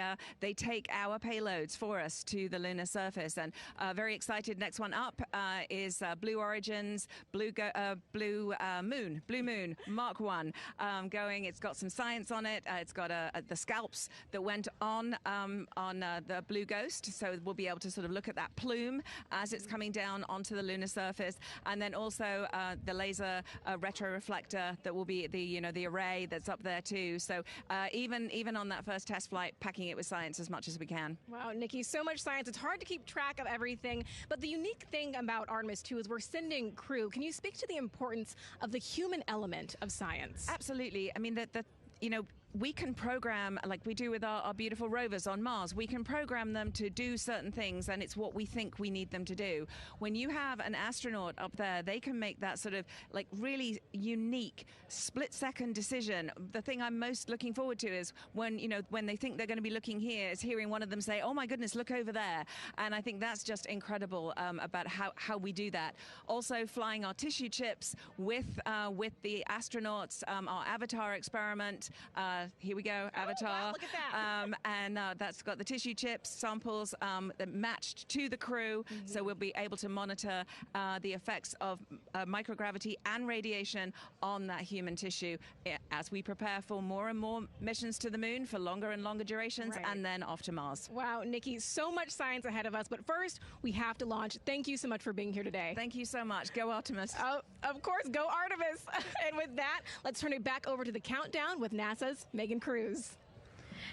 take our payloads for us to the lunar surface. And very excited. Next one up is Blue Origin's Blue Moon Mark 1 going. It's got some science on it. It's got the scalps that went on the Blue Ghost. So we'll be able to sort of look at that plume as it's coming down onto the lunar surface, and then also the laser retroreflector that will be the array that's up there too. So even on that first test flight, packing it with science as much as we can. Wow, Nikki, so much science. It's hard to keep track of everything. But the unique thing about Artemis II is we're sending crew. Can you speak to the importance of the human element of science? Absolutely. I mean, we can program, like we do with our beautiful rovers on Mars, we can program them to do certain things, and it's what we think we need them to do. When you have an astronaut up there, they can make that sort of like really unique split-second decision. The thing I'm most looking forward to is when they think they're going to be looking here, is hearing one of them say, "Oh my goodness, look over there." And I think that's just incredible about how we do that. Also, flying our tissue chips with the astronauts, our Avatar experiment. Here we go, Avatar. Wow, look at that. And that's got the tissue chips samples that matched to the crew, so we'll be able to monitor the effects of microgravity and radiation on that human tissue as we prepare for more and more missions to the moon for longer and longer durations, and then off to Mars. Wow, Nikki, so much science ahead of us, but first we have to launch. Thank you so much for being here today. Thank you so much. Go Artemis. Of course, go Artemis. And with that, let's turn it back over to the countdown with NASA's Megan Cruz.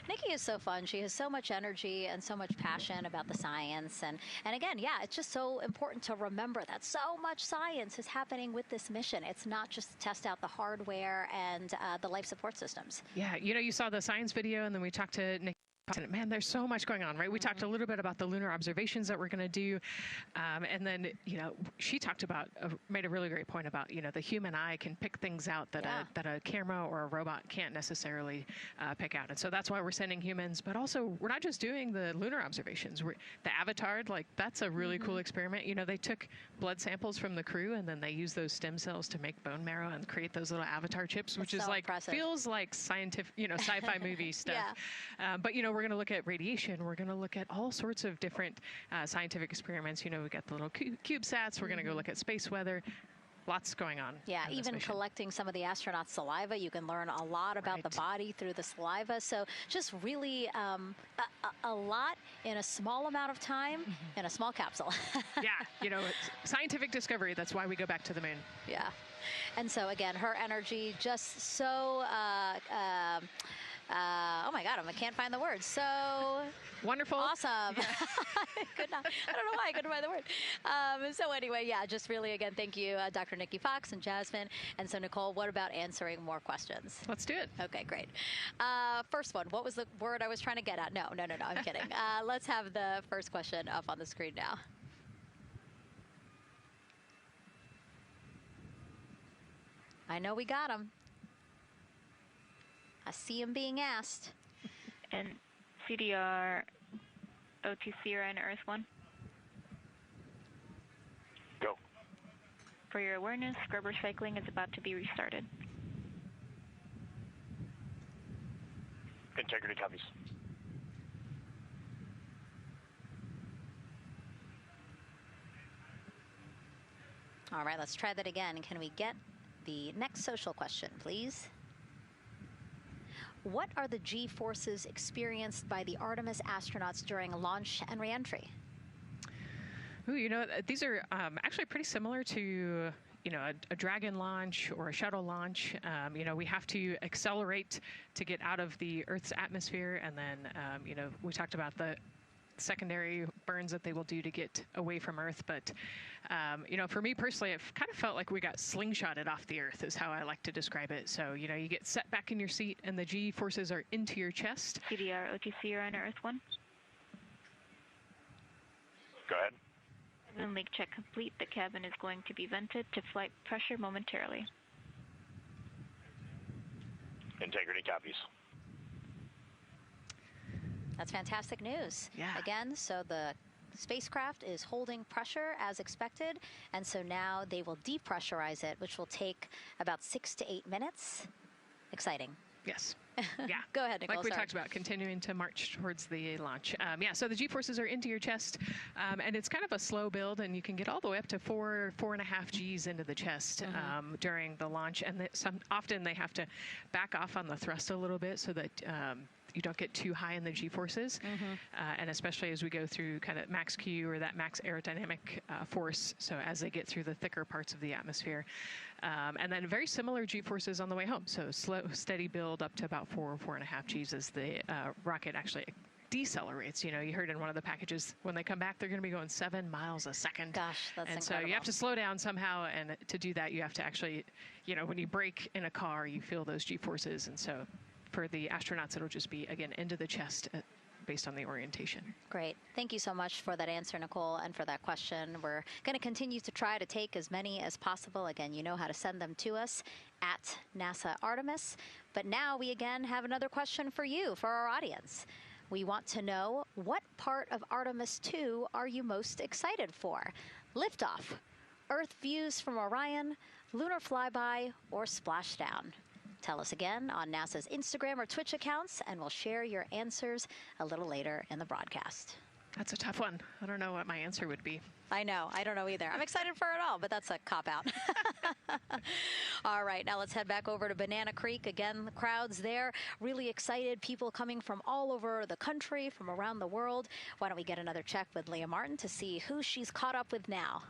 Nikki is so fun. She has so much energy and so much passion about the science. And again, yeah, it's just so important to remember that so much science is happening with this mission. It's not just to test out the hardware and the life support systems. Yeah, you saw the science video, and then we talked to Nikki. Man, there's so much going on, right? We talked a little bit about the lunar observations that we're going to do. And then, she talked about, made a really great point about, the human eye can pick things out that a camera or a robot can't necessarily pick out. And so that's why we're sending humans. But also, we're not just doing the lunar observations. The Avatar, that's a really cool experiment. They took blood samples from the crew, and then they used those stem cells to make bone marrow and create those little Avatar chips, which is feels like scientific, sci-fi movie stuff. But, we're going to look at radiation. We're going to look at all sorts of different scientific experiments. We got the little CubeSats. We're going to go look at space weather. Lots going on. Yeah, even collecting some of the astronauts' saliva. You can learn a lot about the body through the saliva. So just really a lot in a small amount of time in a small capsule. Yeah, scientific discovery. That's why we go back to the moon. Yeah. And so, again, her energy just so Oh my God, I can't find the words. So wonderful. Awesome. I don't know why I couldn't find the word. So anyway, yeah, just really, again, thank you, Dr. Nikki Fox and Jasmine. And so, Nicole, what about answering more questions? Let's do it. Okay, great. First one, what was the word I was trying to get at? No, I'm kidding. Let's have the first question up on the screen now. I know we got them. I see them being asked. And CDR OTC Orion Earth 1. Go. For your awareness, scrubber cycling is about to be restarted. Integrity copies. All right, let's try that again. Can we get the next social question, please? What are the G-forces experienced by the Artemis astronauts during launch and reentry? Ooh, you know, these are actually pretty similar to, you know, a Dragon launch or a shuttle launch. You know, we have to accelerate to get out of the Earth's atmosphere, and then, you know, we talked about the secondary burns that they will do to get away from Earth. But, you know, for me personally, it kind of felt like we got slingshotted off the Earth is how I like to describe it. So, you know, you get set back in your seat and the G forces are into your chest. CDR OTC Orion Earth 1. Go ahead. Cabin leak check complete. The cabin is going to be vented to flight pressure momentarily. Integrity copies. That's fantastic news. Yeah. Again, so the spacecraft is holding pressure as expected, and so now they will depressurize it, which will take about 6 to 8 minutes. Exciting. Yes. Yeah. Go ahead, Nicole. Like we talked about, continuing to march towards the launch. Yeah, so the G-forces are into your chest, and it's kind of a slow build, and you can get all the way up to 4.5 Gs into the chest during the launch, and often they have to back off on the thrust a little bit so that you don't get too high in the G-forces, and especially as we go through kind of max Q or that max aerodynamic force, so as they get through the thicker parts of the atmosphere. And then very similar G-forces on the way home, so slow, steady build up to about 4.5 Gs as the rocket actually decelerates. You know, you heard in one of the packages, when they come back, they're going to be going 7 miles a second. Gosh, that's and incredible. So you have to slow down somehow, and to do that, you have to actually, you know, when you brake in a car, you feel those G-forces, and so for the astronauts, it'll just be, again, into the chest based on the orientation. Great. Thank you so much for that answer, Nicole, and for that question. We're going to continue to try to take as many as possible. Again, you know how to send them to us at NASA Artemis. But now we again have another question for you, for our audience. We want to know, what part of Artemis II are you most excited for? Liftoff, Earth views from Orion, lunar flyby, or splashdown? Tell us again on NASA's Instagram or Twitch accounts, and we'll share your answers a little later in the broadcast. That's a tough one. I don't know what my answer would be. I know. I don't know either. I'm excited for it all, but that's a cop-out. All right, now let's head back over to Banana Creek. Again, the crowds there, really excited. People coming from all over the country, from around the world. Why don't we get another check with Leah Martin to see who she's caught up with now.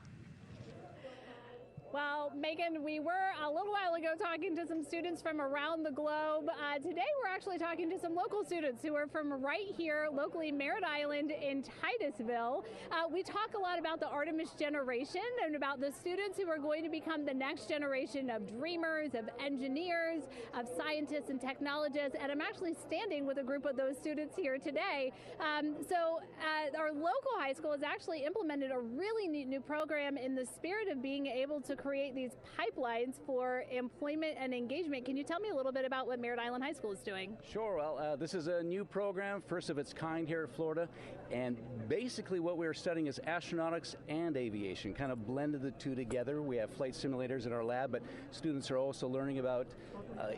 Well, Megan, we were a little while ago talking to some students from around the globe. Today, we're actually talking to some local students who are from right here, locally, Merritt Island in Titusville. We talk a lot about the Artemis generation and about the students who are going to become the next generation of dreamers, of engineers, of scientists and technologists. And I'm actually standing with a group of those students here today. Our local high school has actually implemented a really neat new program in the spirit of being able to create these pipelines for employment and engagement. Can you tell me a little bit about what Merritt Island High School is doing? Sure. Well, this is a new program, first of its kind here at Florida, and basically what we're studying is astronautics and aviation, kind of blended the two together. We have flight simulators in our lab, but students are also learning about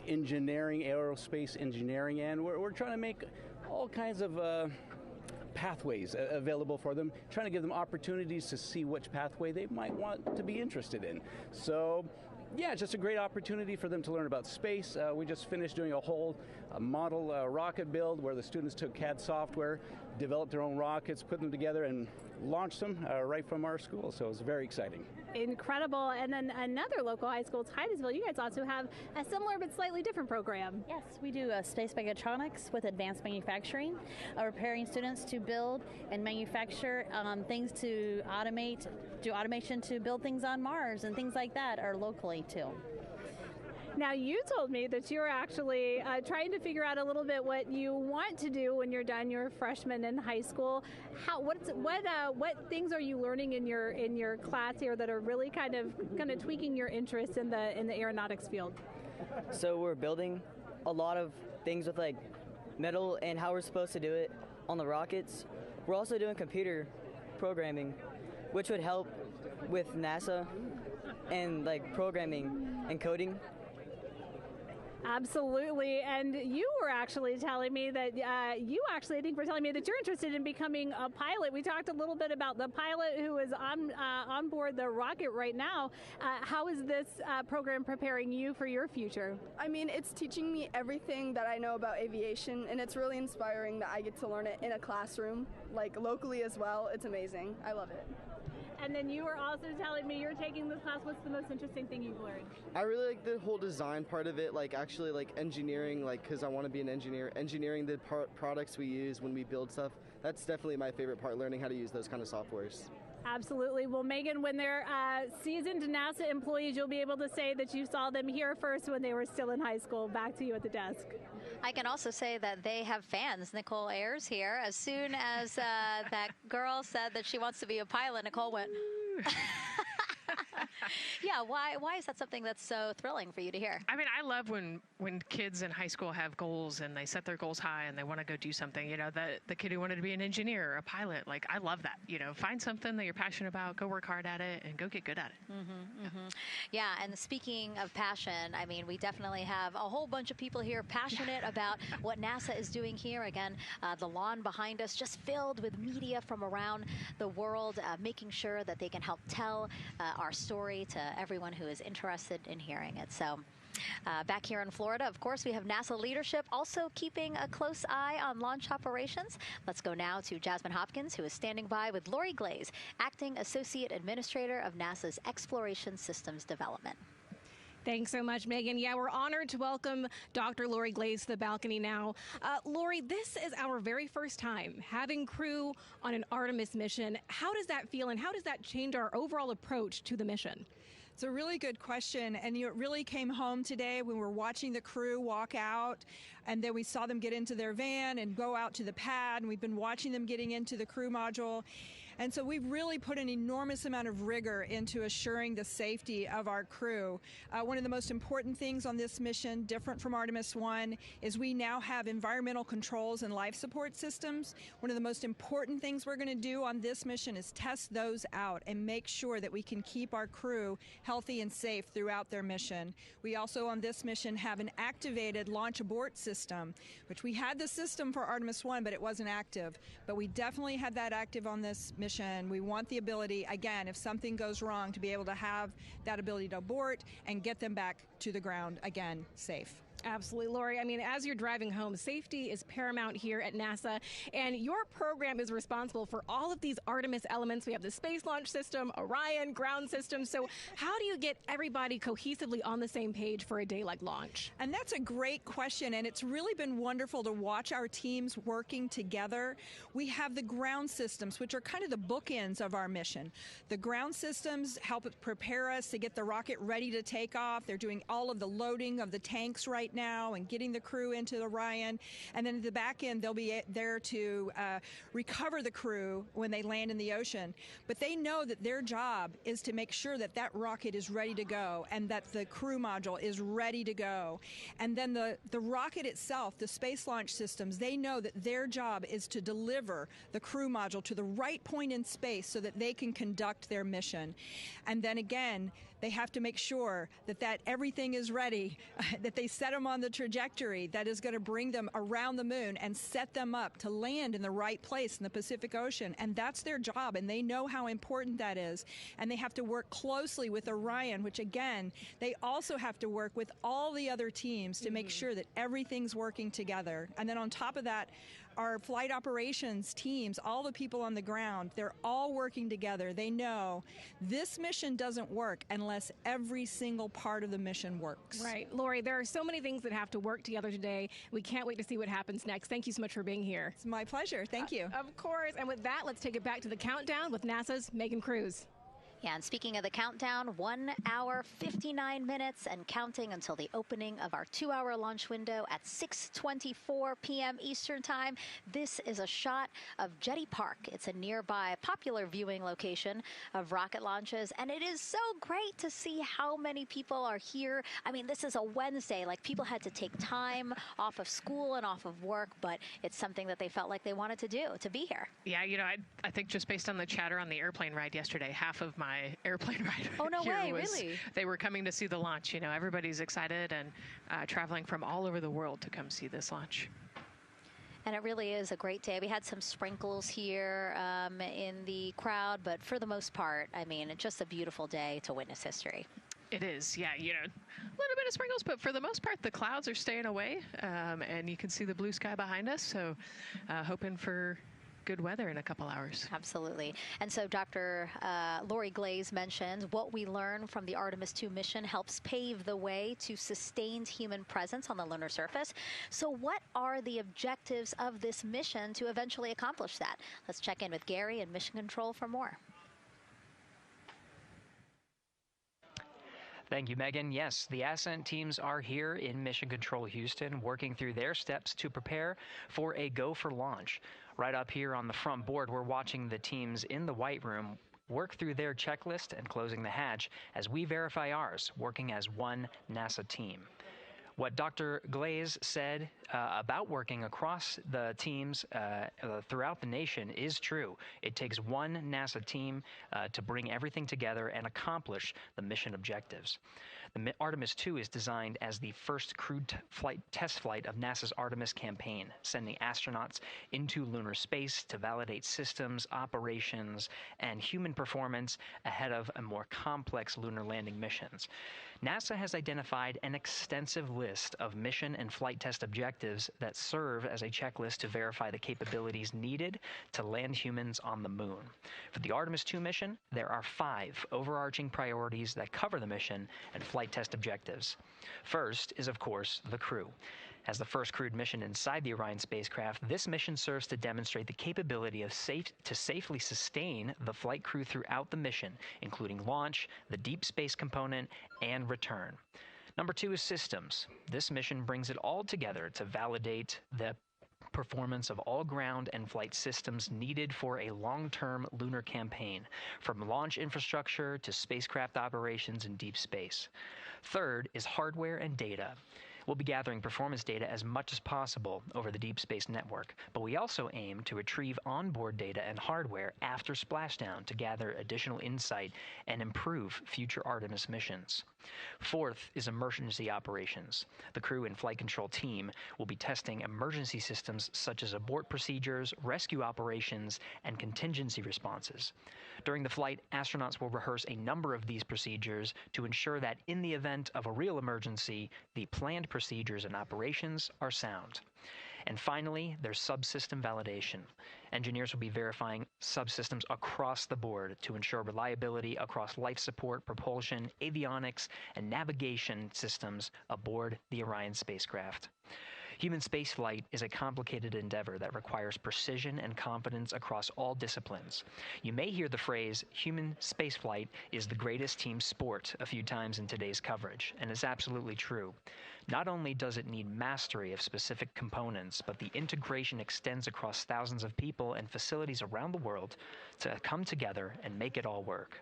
engineering, aerospace engineering, and we're trying to make all kinds of pathways available for them, trying to give them opportunities to see which pathway they might want to be interested in. So, yeah, just a great opportunity for them to learn about space. We just finished doing a whole model rocket build where the students took CAD software, developed their own rockets, put them together, and launched them right from our school. So it was very exciting. incredible. And then another local high school, Titusville, you guys also have a similar but slightly different program. Yes, we do space mechatronics with advanced manufacturing, preparing students to build and manufacture things to automate, do automation to build things on Mars and things like that, or locally too. Now, you told me that you're actually trying to figure out a little bit what you want to do when you're done. You're a freshman in high school. What things are you learning in your class here that are really kind of tweaking your interest in the aeronautics field? So we're building a lot of things with like metal and how we're supposed to do it on the rockets. We're also doing computer programming, which would help with NASA and like programming and coding. Absolutely. And you were actually telling me that I think were telling me that you're interested in becoming a pilot. We talked a little bit about the pilot who is on board the rocket right now. How is this program preparing you for your future? I mean, it's teaching me everything that I know about aviation, and it's really inspiring that I get to learn it in a classroom, like locally as well. It's amazing. I love it. And then you were also telling me you're taking this class. What's the most interesting thing you've learned? I really like the whole design part of it, like actually like engineering, like because I want to be an engineer. Engineering the products we use when we build stuff, that's definitely my favorite part, learning how to use those kind of softwares. Absolutely. Well, Megan, when they're seasoned NASA employees, you'll be able to say that you saw them here first when they were still in high school. Back to you at the desk. I can also say that they have fans. Nicole Ayers here. As soon as that girl said that she wants to be a pilot, Nicole went, yeah, why is that something that's so thrilling for you to hear? I mean, I love when kids in high school have goals and they set their goals high and they want to go do something. You know, the kid who wanted to be an engineer or a pilot, like, I love that. You know, find something that you're passionate about, go work hard at it, and go get good at it. Yeah, and speaking of passion, I mean, we definitely have a whole bunch of people here passionate about what NASA is doing here. Again, the lawn behind us just filled with media from around the world, making sure that they can help tell our story to everyone who is interested in hearing it. So back here in Florida, of course, we have NASA leadership also keeping a close eye on launch operations. Let's go now to Jasmine Hopkins, who is standing by with Lori Glaze, Acting Associate Administrator of NASA's Exploration Systems Development. Thanks so much, Megan. Yeah, we're honored to welcome Dr. Lori Glaze to the balcony now. Lori, this is our very first time having crew on an Artemis mission. How does that feel, and how does that change our overall approach to the mission? It's a really good question, and it really came home today when we were watching the crew walk out, and then we saw them get into their van and go out to the pad, and we've been watching them getting into the crew module. And so we've really put an enormous amount of rigor into assuring the safety of our crew. One of the most important things on this mission, different from Artemis I, is we now have environmental controls and life support systems. One of the most important things we're going to do on this mission is test those out and make sure that we can keep our crew healthy and safe throughout their mission. We also on this mission have an activated launch abort system, which we had the system for Artemis I, but it wasn't active. But we definitely had that active on this mission. We want the ability, again, if something goes wrong, to be able to have that ability to abort and get them back to the ground again, safe. Absolutely, Lori. I mean, as you're driving home, safety is paramount here at NASA, and your program is responsible for all of these Artemis elements. We have the Space Launch System, Orion, ground system. So how do you get everybody cohesively on the same page for a day like launch? And that's a great question, and it's really been wonderful to watch our teams working together. We have the ground systems, which are kind of the bookends of our mission. The ground systems help prepare us to get the rocket ready to take off. They're doing all of the loading of the tanks right now and getting the crew into Orion. And then at the back end, they'll be there to recover the crew when they land in the ocean. But they know that their job is to make sure that that rocket is ready to go and that the crew module is ready to go. And then the rocket itself, the space launch systems, they know that their job is to deliver the crew module to the right point in space so that they can conduct their mission. And then again, they have to make sure that everything is ready, that they set them on the trajectory that is going to bring them around the moon and set them up to land in the right place in the Pacific Ocean. And that's their job, and they know how important that is. And they have to work closely with Orion, which again, they also have to work with all the other teams to make sure that everything's working together. And then on top of that, our flight operations teams, all the people on the ground, they're all working together. They know this mission doesn't work unless every single part of the mission works. Right. Lori, there are so many things that have to work together today. We can't wait to see what happens next. Thank you so much for being here. It's my pleasure. Thank you. Of course. And with that, let's take it back to the countdown with NASA's Megan Cruz. Yeah, and speaking of the countdown, 1 hour, 59 minutes and counting until the opening of our 2-hour launch window at 6:24 p.m. Eastern Time. This is a shot of Jetty Park. It's a nearby popular viewing location of rocket launches, and it is so great to see how many people are here. I mean, this is a Wednesday. Like, people had to take time off of school and off of work, but it's something that they felt like they wanted to do, to be here. Yeah, you know, I think just based on the chatter on the airplane ride yesterday, half of my airplane ride oh, no here way, was really? They were coming to see the launch. You know, everybody's excited and traveling from all over the world to come see this launch. And it really is a great day. We had some sprinkles here in the crowd, but for the most part, I mean, it's just a beautiful day to witness history. It is, yeah, you know, a little bit of sprinkles, but for the most part, the clouds are staying away, and you can see the blue sky behind us, so hoping for good weather in a couple hours. Absolutely. And so Dr. Lori Glaze mentioned what we learned from the Artemis II mission helps pave the way to sustained human presence on the lunar surface. So what are the objectives of this mission to eventually accomplish that? Let's check in with Gary in Mission Control for more. Thank you, Megan. Yes, the Ascent teams are here in Mission Control Houston, working through their steps to prepare for a go for launch. Right up here on the front board, we're watching the teams in the White Room work through their checklist and closing the hatch as we verify ours, working as one NASA team. What Dr. Glaze said about working across the teams throughout the nation is true. It takes one NASA team to bring everything together and accomplish the mission objectives. The Artemis II is designed as the first crewed test flight of NASA's Artemis campaign, sending astronauts into lunar space to validate systems, operations, and human performance ahead of a more complex lunar landing missions. NASA has identified an extensive list of mission and flight test objectives that serve as a checklist to verify the capabilities needed to land humans on the moon. For the Artemis II mission, there are 5 overarching priorities that cover the mission and flight test objectives. First is, of course, the crew. As the first crewed mission inside the Orion spacecraft, this mission serves to demonstrate the capability of safely sustain the flight crew throughout the mission, including launch, the deep space component, and return. Number 2 is systems. This mission brings it all together to validate the performance of all ground and flight systems needed for a long-term lunar campaign, from launch infrastructure to spacecraft operations in deep space. Third is hardware and data. We'll be gathering performance data as much as possible over the Deep Space Network, but we also aim to retrieve onboard data and hardware after splashdown to gather additional insight and improve future Artemis missions. Fourth is emergency operations. The crew and flight control team will be testing emergency systems such as abort procedures, rescue operations, and contingency responses. During the flight, astronauts will rehearse a number of these procedures to ensure that in the event of a real emergency, the planned procedures and operations are sound. And finally, there's subsystem validation. Engineers will be verifying subsystems across the board to ensure reliability across life support, propulsion, avionics, and navigation systems aboard the Orion spacecraft. Human spaceflight is a complicated endeavor that requires precision and confidence across all disciplines. You may hear the phrase, human spaceflight is the greatest team sport, a few times in today's coverage, and it's absolutely true. Not only does it need mastery of specific components, but the integration extends across thousands of people and facilities around the world to come together and make it all work.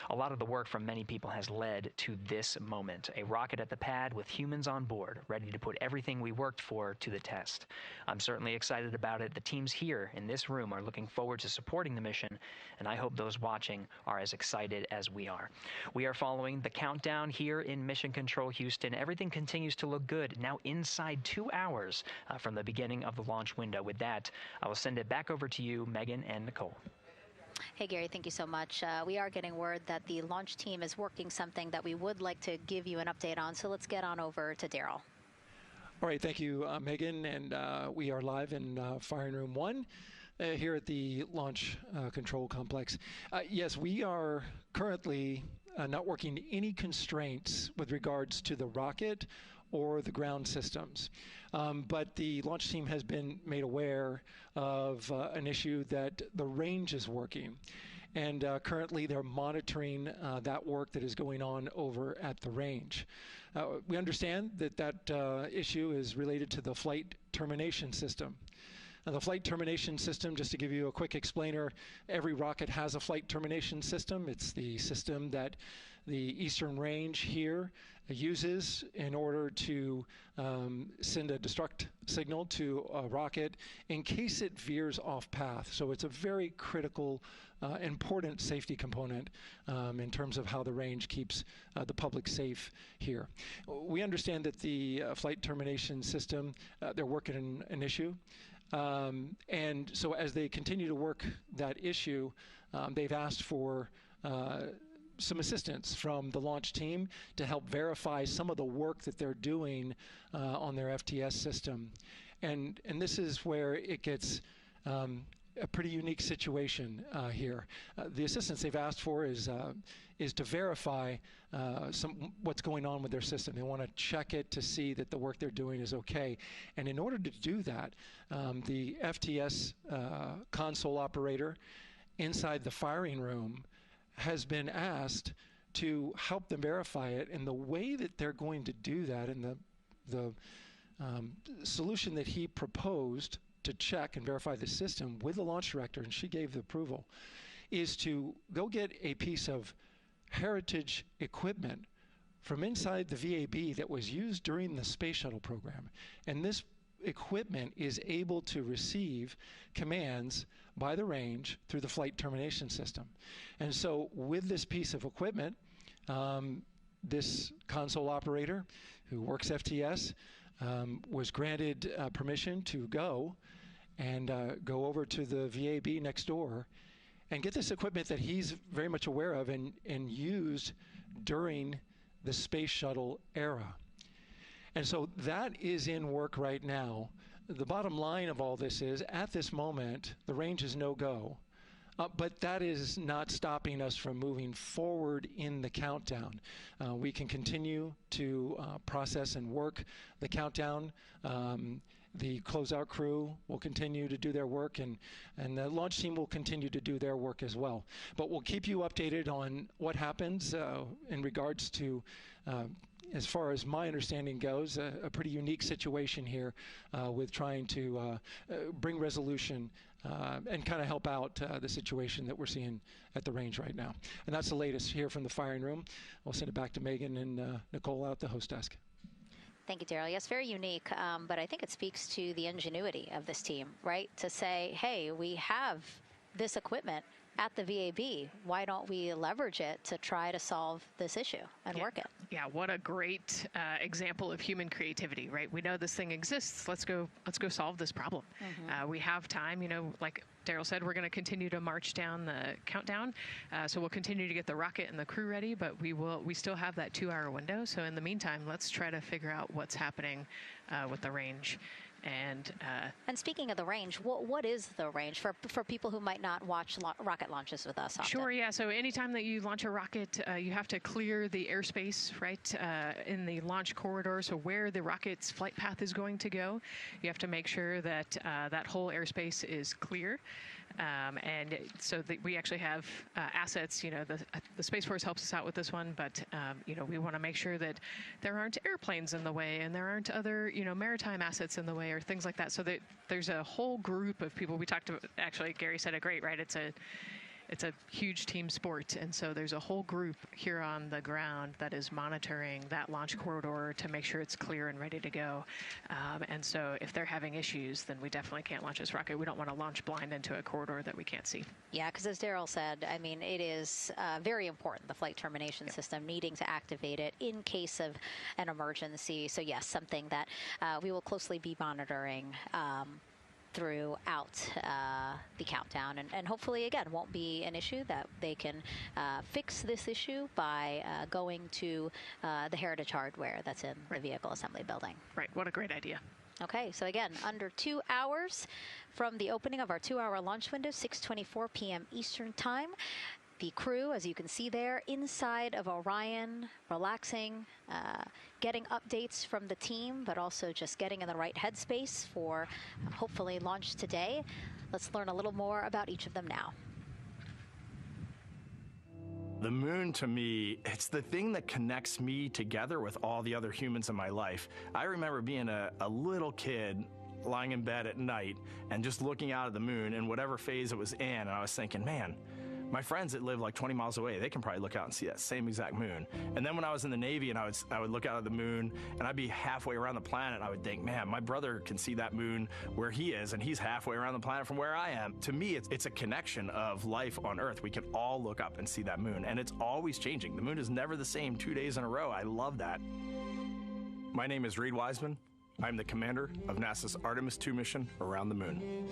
A lot of the work from many people has led to this moment, a rocket at the pad with humans on board, ready to put everything we worked for to the test. I'm certainly excited about it. The teams here in this room are looking forward to supporting the mission, and I hope those watching are as excited as we are. We are following the countdown here in Mission Control Houston. Everything continues to look good. Now inside 2 hours from the beginning of the launch window. With that, I will send it back over to you, Megan and Nicole. Hey, Gary, thank you so much. We are getting word that the launch team is working something that we would like to give you an update on, so let's get on over to Daryl. All right, thank you, Megan, and we are live in Firing Room 1 here at the Launch Control Complex. Yes, we are currently not working any constraints with regards to the rocket or the ground systems. But the launch team has been made aware of an issue that the range is working. And currently they're monitoring that work that is going on over at the range. We understand that that issue is related to the flight termination system. Now, the flight termination system, just to give you a quick explainer, every rocket has a flight termination system. It's the system that the Eastern Range here uses in order to send a destruct signal to a rocket in case it veers off path. So it's a very critical, important safety component in terms of how the range keeps the public safe here. We understand that the flight termination system, they're working an issue. And so as they continue to work that issue, they've asked for some assistance from the launch team to help verify some of the work that they're doing on their FTS system. And this is where it gets a pretty unique situation here. The assistance they've asked for is to verify what's going on with their system. They want to check it to see that the work they're doing is okay. And in order to do that, the FTS console operator inside the firing room has been asked to help them verify it. And the way that they're going to do that, and the solution that he proposed to check and verify the system with the launch director, and she gave the approval, is to go get a piece of heritage equipment from inside the VAB that was used during the space shuttle program. And this equipment is able to receive commands by the range through the flight termination system. And so with this piece of equipment, this console operator who works FTS was granted permission to go and go over to the VAB next door and get this equipment that he's very much aware of and used during the space shuttle era. And so that is in work right now. The bottom line of all this is, at this moment, the range is no-go. But that is not stopping us from moving forward in the countdown. We can continue to process and work the countdown. The closeout crew will continue to do their work, and the launch team will continue to do their work as well. But we'll keep you updated on what happens in regards to, as far as my understanding goes, a pretty unique situation here with trying to bring resolution and kind of help out the situation that we're seeing at the range right now. And that's the latest here from the firing room. I'll send it back to Megan and Nicole out the host desk. Thank you, Daryl. Yes, very unique, but I think it speaks to the ingenuity of this team, right? To say, hey, we have this equipment at the VAB. Why don't we leverage it to try to solve this issue and work it? Yeah, what a great example of human creativity, right? We know this thing exists. Let's go solve this problem. We have time, you know, like Daryl said, we're going to continue to march down the countdown. So we'll continue to get the rocket and the crew ready, but we still have that 2-hour window. So in the meantime, let's try to figure out what's happening with the range. And speaking of the range, what is the range for people who might not watch rocket launches with us often? Sure, yeah. So anytime that you launch a rocket, you have to clear the airspace, right, in the launch corridor. So where the rocket's flight path is going to go, you have to make sure that that whole airspace is clear. And so we actually have assets, you know, the Space Force helps us out with this one, but, you know, we want to make sure that there aren't airplanes in the way and there aren't other, you know, maritime assets in the way or things like that. So that there's a whole group of people. We talked to, actually, Gary said it great, right? It's a huge team sport, and so there's a whole group here on the ground that is monitoring that launch corridor to make sure it's clear and ready to go. And so if they're having issues, then we definitely can't launch this rocket. We don't want to launch blind into a corridor that we can't see. Yeah, because as Daryl said, I mean, it is very important, the flight termination system, needing to activate it in case of an emergency. So yes, something that we will closely be monitoring throughout the countdown. And hopefully, again, won't be an issue, that they can fix this issue by going to the heritage hardware that's in the vehicle assembly building. Right, what a great idea. Okay, so again, under 2 hours from the opening of our 2-hour launch window, 6:24 p.m. Eastern Time. The crew, as you can see there, inside of Orion, relaxing, getting updates from the team, but also just getting in the right headspace for hopefully launch today. Let's learn a little more about each of them now. The moon, to me, it's the thing that connects me together with all the other humans in my life. I remember being a little kid lying in bed at night and just looking out at the moon in whatever phase it was in, and I was thinking, man, my friends that live like 20 miles away, they can probably look out and see that same exact moon. And then when I was in the Navy and I would look out at the moon and I'd be halfway around the planet, I would think, man, my brother can see that moon where he is, and he's halfway around the planet from where I am. To me, it's a connection of life on Earth. We can all look up and see that moon, and it's always changing. The moon is never the same 2 days in a row. I love that. My name is Reed Wiseman. I'm the commander of NASA's Artemis II mission around the moon.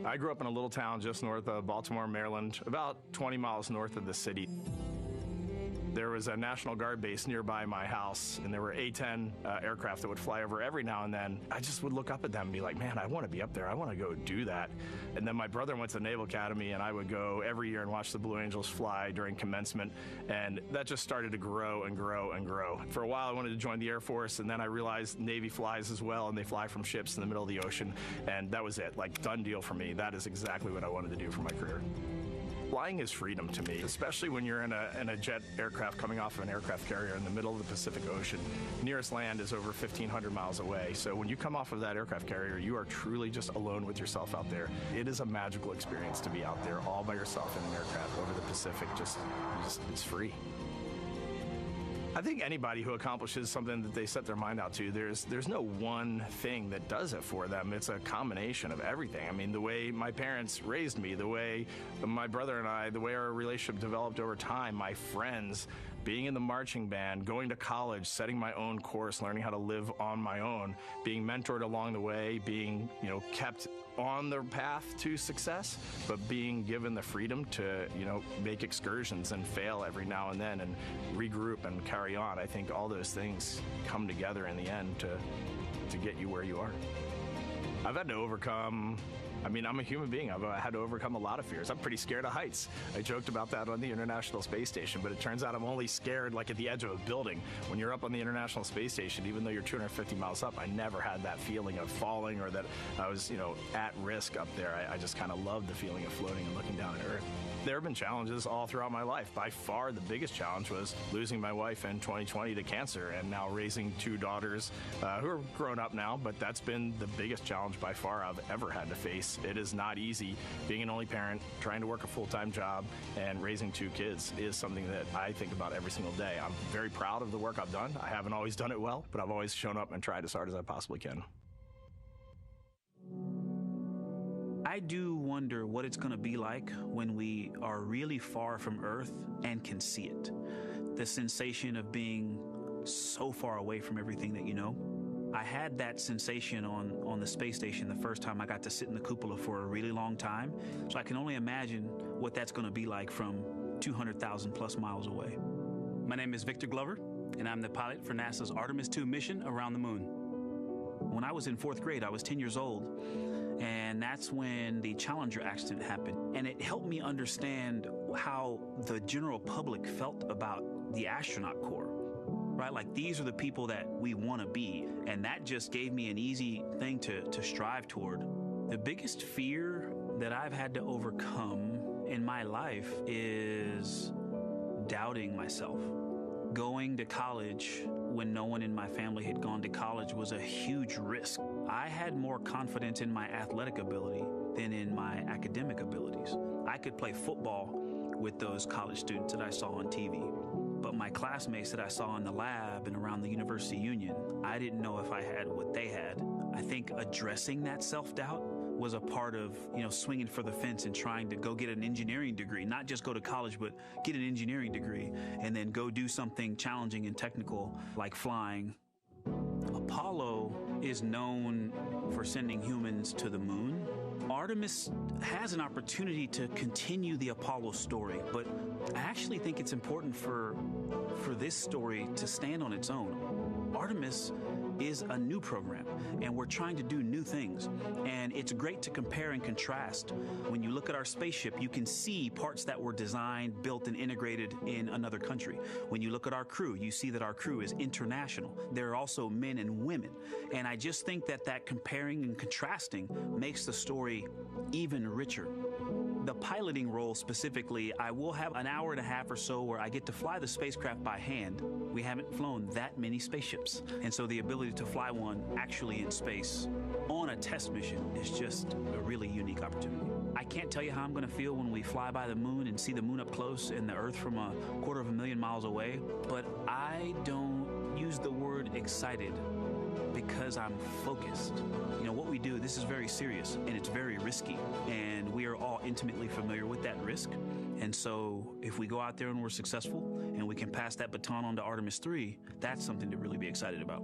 I grew up in a little town just north of Baltimore, Maryland, about 20 miles north of the city. There was a National Guard base nearby my house, and there were A-10 aircraft that would fly over every now and then. I just would look up at them and be like, man, I want to be up there. I want to go do that. And then my brother went to the Naval Academy, and I would go every year and watch the Blue Angels fly during commencement, and that just started to grow and grow and grow. For a while, I wanted to join the Air Force, and then I realized Navy flies as well, and they fly from ships in the middle of the ocean, and that was it. Like, done deal for me. That is exactly what I wanted to do for my career. Flying is freedom to me, especially when you're in a jet aircraft coming off of an aircraft carrier in the middle of the Pacific Ocean. Nearest land is over 1,500 miles away. So when you come off of that aircraft carrier, you are truly just alone with yourself out there. It is a magical experience to be out there all by yourself in an aircraft over the Pacific. Just it's free. I think anybody who accomplishes something that they set their mind out to, there's no one thing that does it for them. It's a combination of everything. I mean, the way my parents raised me, the way my brother and I, the way our relationship developed over time, my friends, being in the marching band, going to college, setting my own course, learning how to live on my own, being mentored along the way, being, kept on the path to success, but being given the freedom to, make excursions and fail every now and then and regroup and carry on. I think all those things come together in the end to get you where you are. I've had to overcome, I'm a human being. I've had to overcome a lot of fears. I'm pretty scared of heights. I joked about that on the International Space Station, but it turns out I'm only scared like at the edge of a building. When you're up on the International Space Station, even though you're 250 miles up, I never had that feeling of falling or that I was, at risk up there. I just kind of loved the feeling of floating and looking down at Earth. There have been challenges all throughout my life. By far, the biggest challenge was losing my wife in 2020 to cancer and now raising 2 daughters who are grown up now, but that's been the biggest challenge by far I've ever had to face. It is not easy. Being an only parent, trying to work a full-time job, and raising 2 kids is something that I think about every single day. I'm very proud of the work I've done. I haven't always done it well, but I've always shown up and tried as hard as I possibly can. I do wonder what it's going to be like when we are really far from Earth and can see it. The sensation of being so far away from everything that you know. I had that sensation on the space station the first time I got to sit in the cupola for a really long time. So I can only imagine what that's going to be like from 200,000 plus miles away. My name is Victor Glover, and I'm the pilot for NASA's Artemis II mission around the moon. When I was in 4th grade, I was 10 years old. And that's when the Challenger accident happened. And it helped me understand how the general public felt about the astronaut corps, right? Like, these are the people that we want to be. And that just gave me an easy thing to strive toward. The biggest fear that I've had to overcome in my life is doubting myself. Going to college when no one in my family had gone to college was a huge risk. I had more confidence in my athletic ability than in my academic abilities. I could play football with those college students that I saw on TV, but my classmates that I saw in the lab and around the University Union, I didn't know if I had what they had. I think addressing that self-doubt was a part of, swinging for the fence and trying to go get an engineering degree, not just go to college, but get an engineering degree and then go do something challenging and technical like flying. Apollo is known for sending humans to the moon. Artemis has an opportunity to continue the Apollo story, but I actually think it's important for this story to stand on its own. Artemis is a new program, and we're trying to do new things. And it's great to compare and contrast. When you look at our spaceship, you can see parts that were designed, built, and integrated in another country. When you look at our crew, you see that our crew is international. There are also men and women. And I just think that comparing and contrasting makes the story even richer. The piloting role specifically, I will have an hour and a half or so where I get to fly the spacecraft by hand. We haven't flown that many spaceships. And so the ability to fly one actually in space on a test mission is just a really unique opportunity. I can't tell you how I'm going to feel when we fly by the moon and see the moon up close and the Earth from 250,000 miles away, but I don't use the word excited because I'm focused. You know, what we do, this is very serious and it's very risky, and we are all intimately familiar with that risk. And so if we go out there and we're successful and we can pass that baton on to Artemis II, that's something to really be excited about.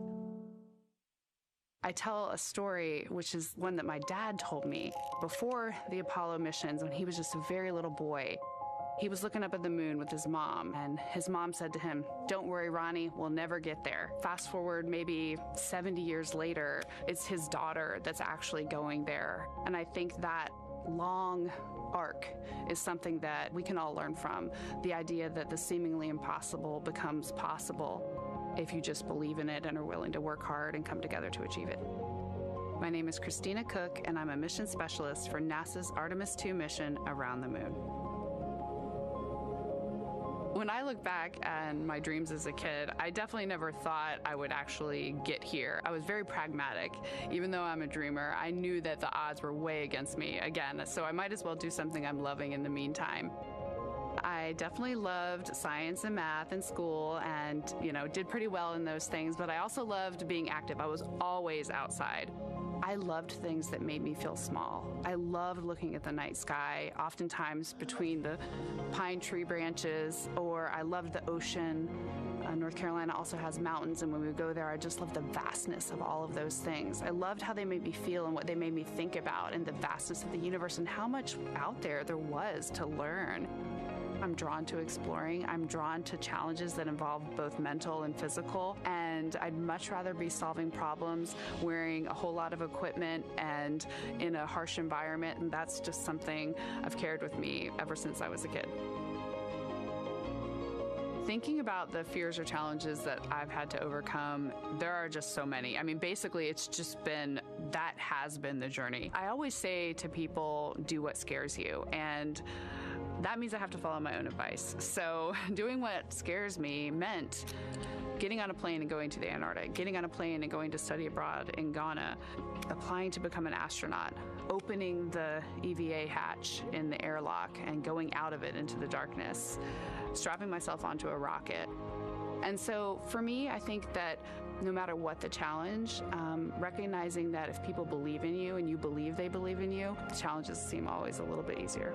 I tell a story, which is one that my dad told me before the Apollo missions when he was just a very little boy. He was looking up at the moon with his mom, and his mom said to him, "Don't worry, Ronnie, we'll never get there." Fast forward maybe 70 years later, it's his daughter that's actually going there. And I think that long arc is something that we can all learn from. The idea that the seemingly impossible becomes possible if you just believe in it and are willing to work hard and come together to achieve it. My name is Christina Cook, and I'm a mission specialist for NASA's Artemis II mission around the moon. When I look back at my dreams as a kid, I definitely never thought I would actually get here. I was very pragmatic. Even though I'm a dreamer, I knew that the odds were way against me again, so I might as well do something I'm loving in the meantime. I definitely loved science and math in school and, did pretty well in those things, but I also loved being active. I was always outside. I loved things that made me feel small. I loved looking at the night sky, oftentimes between the pine tree branches, or I loved the ocean. North Carolina also has mountains, and when we go there, I just loved the vastness of all of those things. I loved how they made me feel and what they made me think about, and the vastness of the universe and how much out there was to learn. I'm drawn to exploring. I'm drawn to challenges that involve both mental and physical, and I'd much rather be solving problems wearing a whole lot of equipment and in a harsh environment, and that's just something I've carried with me ever since I was a kid. Thinking about the fears or challenges that I've had to overcome, there are just so many. I mean, basically, it's just been, that has been the journey. I always say to people, do what scares you, and that means I have to follow my own advice. So doing what scares me meant getting on a plane and going to the Antarctic, getting on a plane and going to study abroad in Ghana, applying to become an astronaut, opening the EVA hatch in the airlock and going out of it into the darkness, strapping myself onto a rocket. And so for me, I think that no matter what the challenge, recognizing that if people believe in you and you believe they believe in you, the challenges seem always a little bit easier.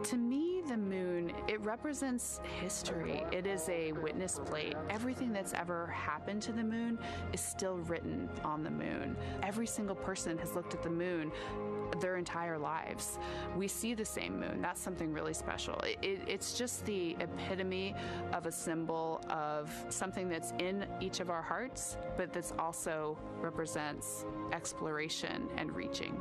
To me, the moon, it represents history. It is a witness plate. Everything that's ever happened to the moon is still written on the moon. Every single person has looked at the moon their entire lives. We see the same moon. That's something really special. It's just the epitome of a symbol of something that's in each of our hearts, but that's also represents exploration and reaching.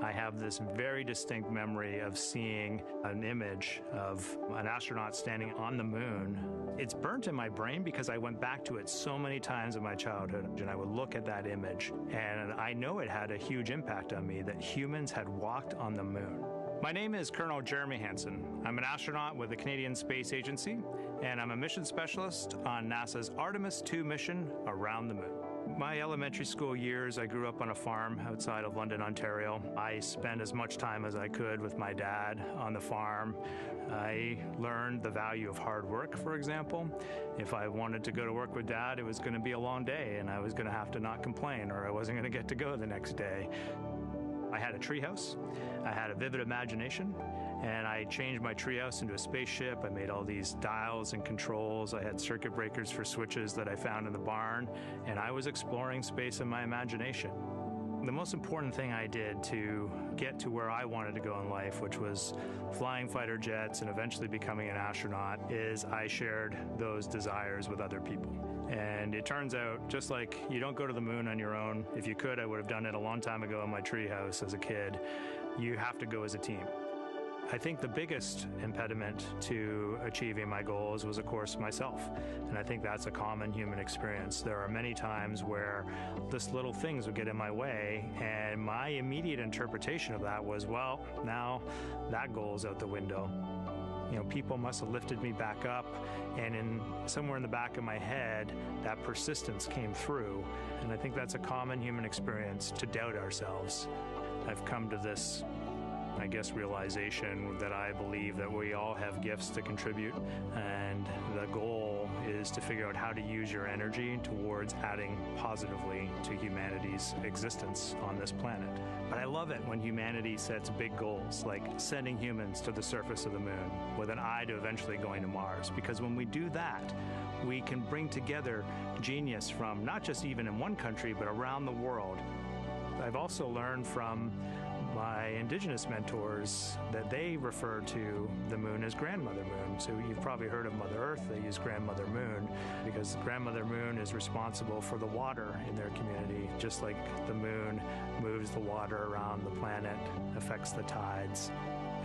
I have this very distinct memory of seeing an image of an astronaut standing on the moon. It's burnt in my brain because I went back to it so many times in my childhood, and I would look at that image, and I know it had a huge impact on me that humans had walked on the moon. My name is Colonel Jeremy Hansen. I'm an astronaut with the Canadian Space Agency, and I'm a mission specialist on NASA's Artemis II mission around the moon. My elementary school years, I grew up on a farm outside of London, Ontario. I spent as much time as I could with my dad on the farm. I learned the value of hard work, for example. If I wanted to go to work with Dad, it was going to be a long day, and I was going to have to not complain, or I wasn't going to get to go the next day. I had a treehouse, I had a vivid imagination, And I changed my treehouse into a spaceship. I made all these dials and controls. I had circuit breakers for switches that I found in the barn. And I was exploring space in my imagination. The most important thing I did to get to where I wanted to go in life, which was flying fighter jets and eventually becoming an astronaut, is I shared those desires with other people. And it turns out, just like you don't go to the moon on your own, if you could, I would have done it a long time ago in my treehouse as a kid, you have to go as a team. I think the biggest impediment to achieving my goals was, of course, myself. And I think that's a common human experience. There are many times where just little things would get in my way, and my immediate interpretation of that was, well, now that goal's out the window. You know, people must have lifted me back up, and somewhere in the back of my head, that persistence came through. And I think that's a common human experience, to doubt ourselves. I've come to this, I guess, realization that I believe that we all have gifts to contribute, and the goal is to figure out how to use your energy towards adding positively to humanity's existence on this planet. But I love it when humanity sets big goals, like sending humans to the surface of the moon with an eye to eventually going to Mars, because when we do that, we can bring together genius from not just even in one country, but around the world. I've also learned from my indigenous mentors that they refer to the moon as Grandmother Moon. So you've probably heard of Mother Earth. They use Grandmother Moon because Grandmother Moon is responsible for the water in their community, just like the moon moves the water around the planet, affects the tides.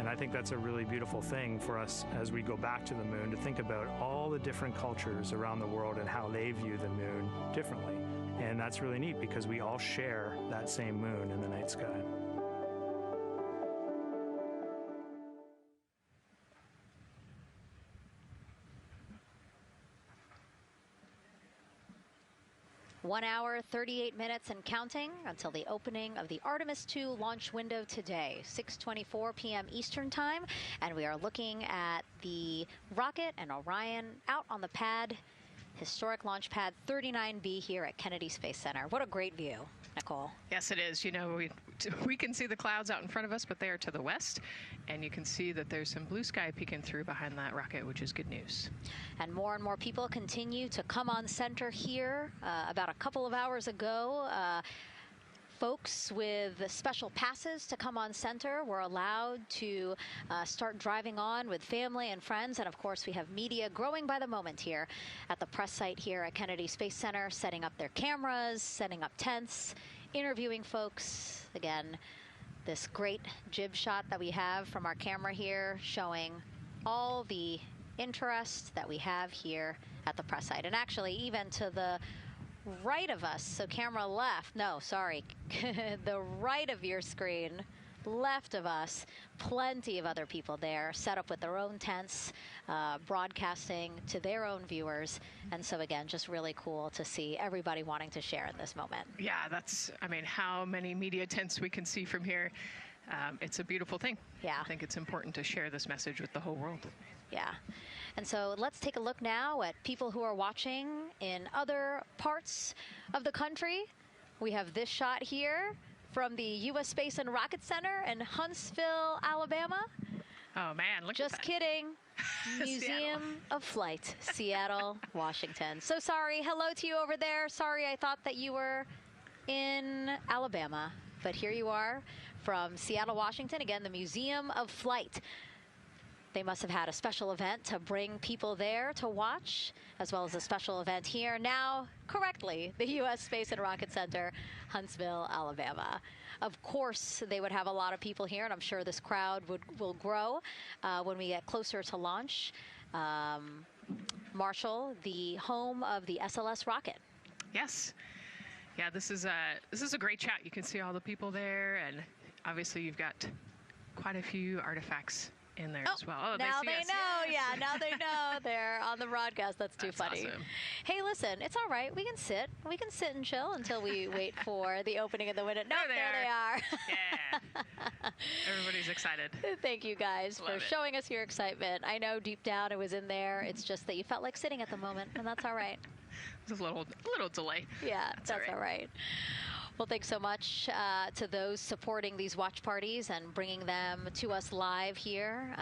And I think that's a really beautiful thing for us as we go back to the moon, to think about all the different cultures around the world and how they view the moon differently. And that's really neat because we all share that same moon in the night sky. One hour, 38 minutes and counting until the opening of the Artemis II launch window today, 6:24 p.m. Eastern Time. And we are looking at the rocket and Orion out on the pad, historic launch pad 39B here at Kennedy Space Center. What a great view, Nicole. Yes, it is. You know, we can see the clouds out in front of us, but they are to the west. And you can see that there's some blue sky peeking through behind that rocket, which is good news. And more people continue to come on center here. About a couple of hours ago, folks with special passes to come on center were allowed to start driving on with family and friends. And of course, we have media growing by the moment here at the press site here at Kennedy Space Center, setting up their cameras, setting up tents, interviewing folks. Again, this great jib shot that we have from our camera here showing all the interest that we have here at the press site. And actually, even to the right of us, so camera left, no, sorry, the right of your screen, left of us, plenty of other people there, set up with their own tents, broadcasting to their own viewers. And so again, just really cool to see everybody wanting to share in this moment. Yeah, that's, I mean, how many media tents we can see from here. It's a beautiful thing. Yeah. I think it's important to share this message with the whole world. Yeah. And so let's take a look now at people who are watching in other parts of the country. We have this shot here from the U.S. Space and Rocket Center in Huntsville, Alabama. Oh, man, look Just at that. kidding. Museum of Flight, Seattle, Washington. So sorry. Hello to you over there. Sorry, I thought that you were in Alabama. But here you are from Seattle, Washington. Again, the Museum of Flight. They must have had a special event to bring people there to watch, as well as a special event here. Now, correctly, the U.S. Space and Rocket Center, Huntsville, Alabama. Of course, they would have a lot of people here, and I'm sure this crowd will grow when we get closer to launch. Marshall, the home of the SLS rocket. Yes. Yeah, this is a great shot. You can see all the people there, and obviously you've got quite a few artifacts in there as well. Oh, now they know. Yes. Yeah, now they know. They're on the broadcast. That's too funny. Awesome. Hey, listen, it's all right. We can sit. We can sit and chill until we wait for the opening of the window. No, there they are. Yeah. Everybody's excited. Thank you guys Love for it. showing us your excitement. I know deep down it was in there. It's just that you felt like sitting at the moment, and that's all right. There's a little delay. Yeah, that's all right. Well, thanks so much to those supporting these watch parties and bringing them to us live here.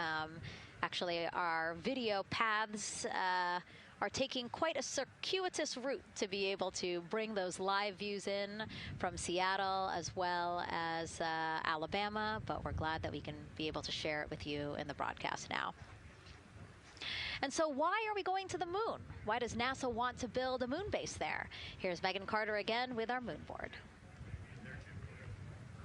Actually, our video paths are taking quite a circuitous route to be able to bring those live views in from Seattle as well as Alabama, but we're glad that we can be able to share it with you in the broadcast now. And so why are we going to the moon? Why does NASA want to build a moon base there? Here's Megan Carter again with our moon board.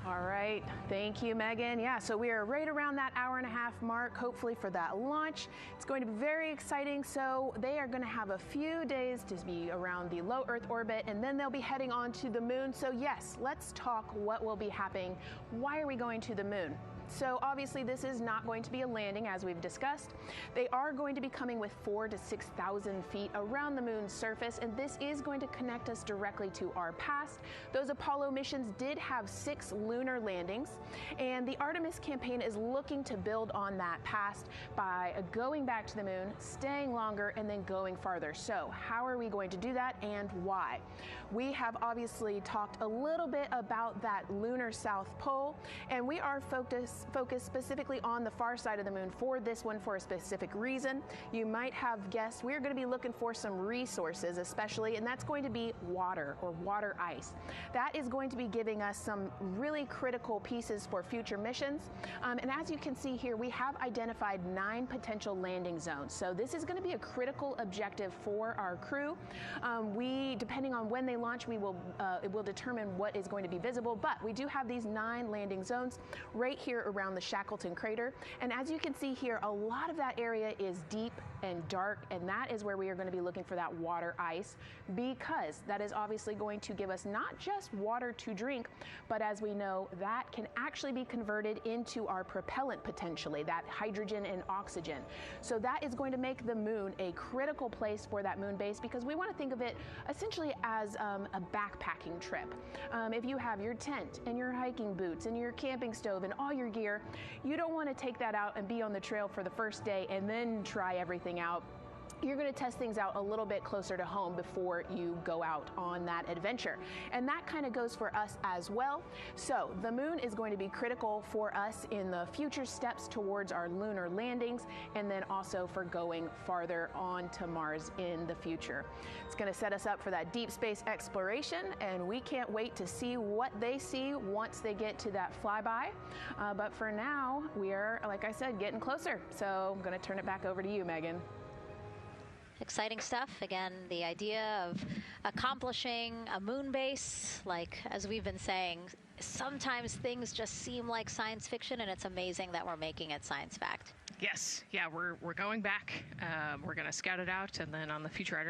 All right, thank you, Megan. Yeah, so we are right around that hour-and-a-half mark, hopefully for that launch. It's going to be very exciting. So they are going to have a few days to be around the low Earth orbit, and then they'll be heading on to the moon. So yes, let's talk what will be happening. Why are we going to the moon? So obviously this is not going to be a landing, as we've discussed. They are going to be coming with 4,000 to 6,000 feet around the moon's surface, and this is going to connect us directly to our past. Those Apollo missions did have 6 lunar landings, and the Artemis campaign is looking to build on that past by going back to the moon, staying longer, and then going farther. So how are we going to do that, and why? We have obviously talked a little bit about that lunar South Pole, and we are focused specifically on the far side of the moon for this one for a specific reason. You might have guessed we're going to be looking for some resources especially, and that's going to be water or water ice. That is going to be giving us some really critical pieces for future missions. And as you can see here, we have identified 9 potential landing zones. So this is going to be a critical objective for our crew. Depending on when they launch, it will determine what is going to be visible, but we do have these 9 landing zones right here around the Shackleton crater. And as you can see here, a lot of that area is deep and dark, and that is where we are going to be looking for that water ice, because that is obviously going to give us not just water to drink, but as we know, that can actually be converted into our propellant potentially, that hydrogen and oxygen. So that is going to make the moon a critical place for that moon base, because we want to think of it essentially as a backpacking trip. If you have your tent and your hiking boots and your camping stove and all your gear, you don't want to take that out and be on the trail for the first day and then try everything out. You're going to test things out a little bit closer to home before you go out on that adventure. And that kind of goes for us as well. So the moon is going to be critical for us in the future steps towards our lunar landings, and then also for going farther on to Mars in the future. It's going to set us up for that deep space exploration, and we can't wait to see what they see once they get to that flyby. But for now, we are, like I said, getting closer. So I'm going to turn it back over to you, Megan. Exciting stuff. Again, the idea of accomplishing a moon base, like as we've been saying, sometimes things just seem like science fiction, and it's amazing that we're making it science fact. Yes, yeah, we're going back. We're going to scout it out, and then on the future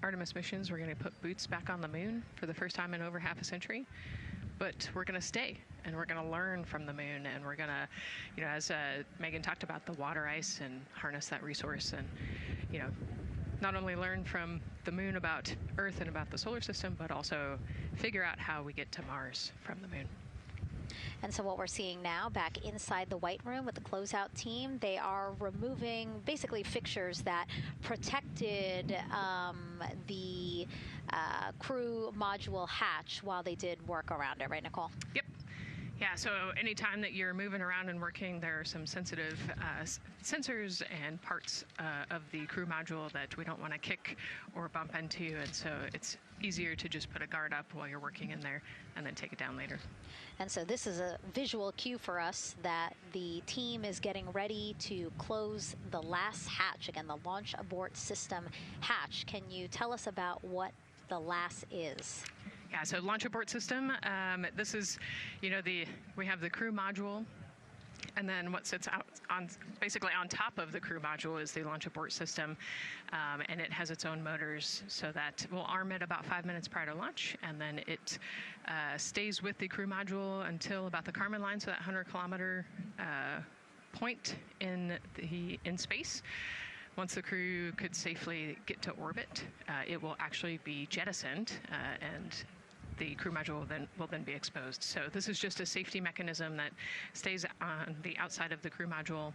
Artemis missions, we're going to put boots back on the moon for the first time in over half a century. But we're going to stay, and we're going to learn from the moon, and we're going to, as Megan talked about, the water ice, and harness that resource, and not only learn from the moon about Earth and about the solar system, but also figure out how we get to Mars from the moon. And so what we're seeing now back inside the White Room with the closeout team, they are removing basically fixtures that protected the crew module hatch while they did work around it, right, Nicole? Yep. Yeah, so anytime that you're moving around and working, there are some sensitive sensors and parts of the crew module that we don't want to kick or bump into, and so it's easier to just put a guard up while you're working in there and then take it down later. And so this is a visual cue for us that the team is getting ready to close the last hatch, again, the launch abort system hatch. Can you tell us about what the LAS is? Yeah, so launch abort system, this is, we have the crew module, and then what sits out basically on top of the crew module is the launch abort system, and it has its own motors, so that we'll arm it about 5 minutes prior to launch, and then it stays with the crew module until about the Kármán line, so that 100-kilometer point in space. Once the crew could safely get to orbit, it will actually be jettisoned and the crew module will then be exposed. So this is just a safety mechanism that stays on the outside of the crew module,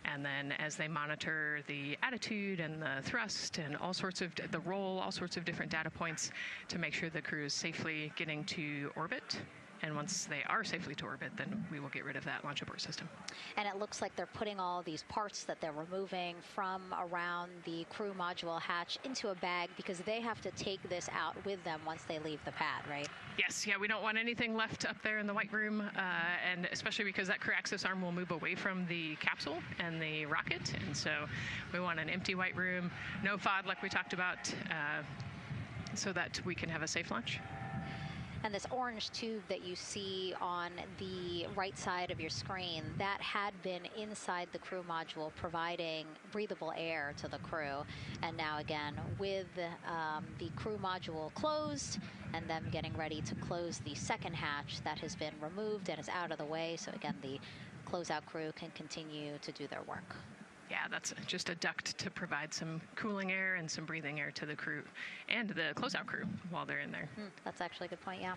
and then as they monitor the attitude and the thrust and all sorts of the roll, all sorts of different data points to make sure the crew is safely getting to orbit. And once they are safely to orbit, then we will get rid of that launch abort system. And it looks like they're putting all these parts that they're removing from around the crew module hatch into a bag because they have to take this out with them once they leave the pad, right? Yes, yeah, we don't want anything left up there in the white room, and especially because that crew access arm will move away from the capsule and the rocket, and so we want an empty white room, no FOD like we talked about, so that we can have a safe launch. And this orange tube that you see on the right side of your screen, that had been inside the crew module providing breathable air to the crew. And now again, with the crew module closed and them getting ready to close the second hatch, that has been removed and is out of the way. So again, the closeout crew can continue to do their work. Yeah, that's just a duct to provide some cooling air and some breathing air to the crew and the closeout crew while they're in there. That's actually a good point, yeah.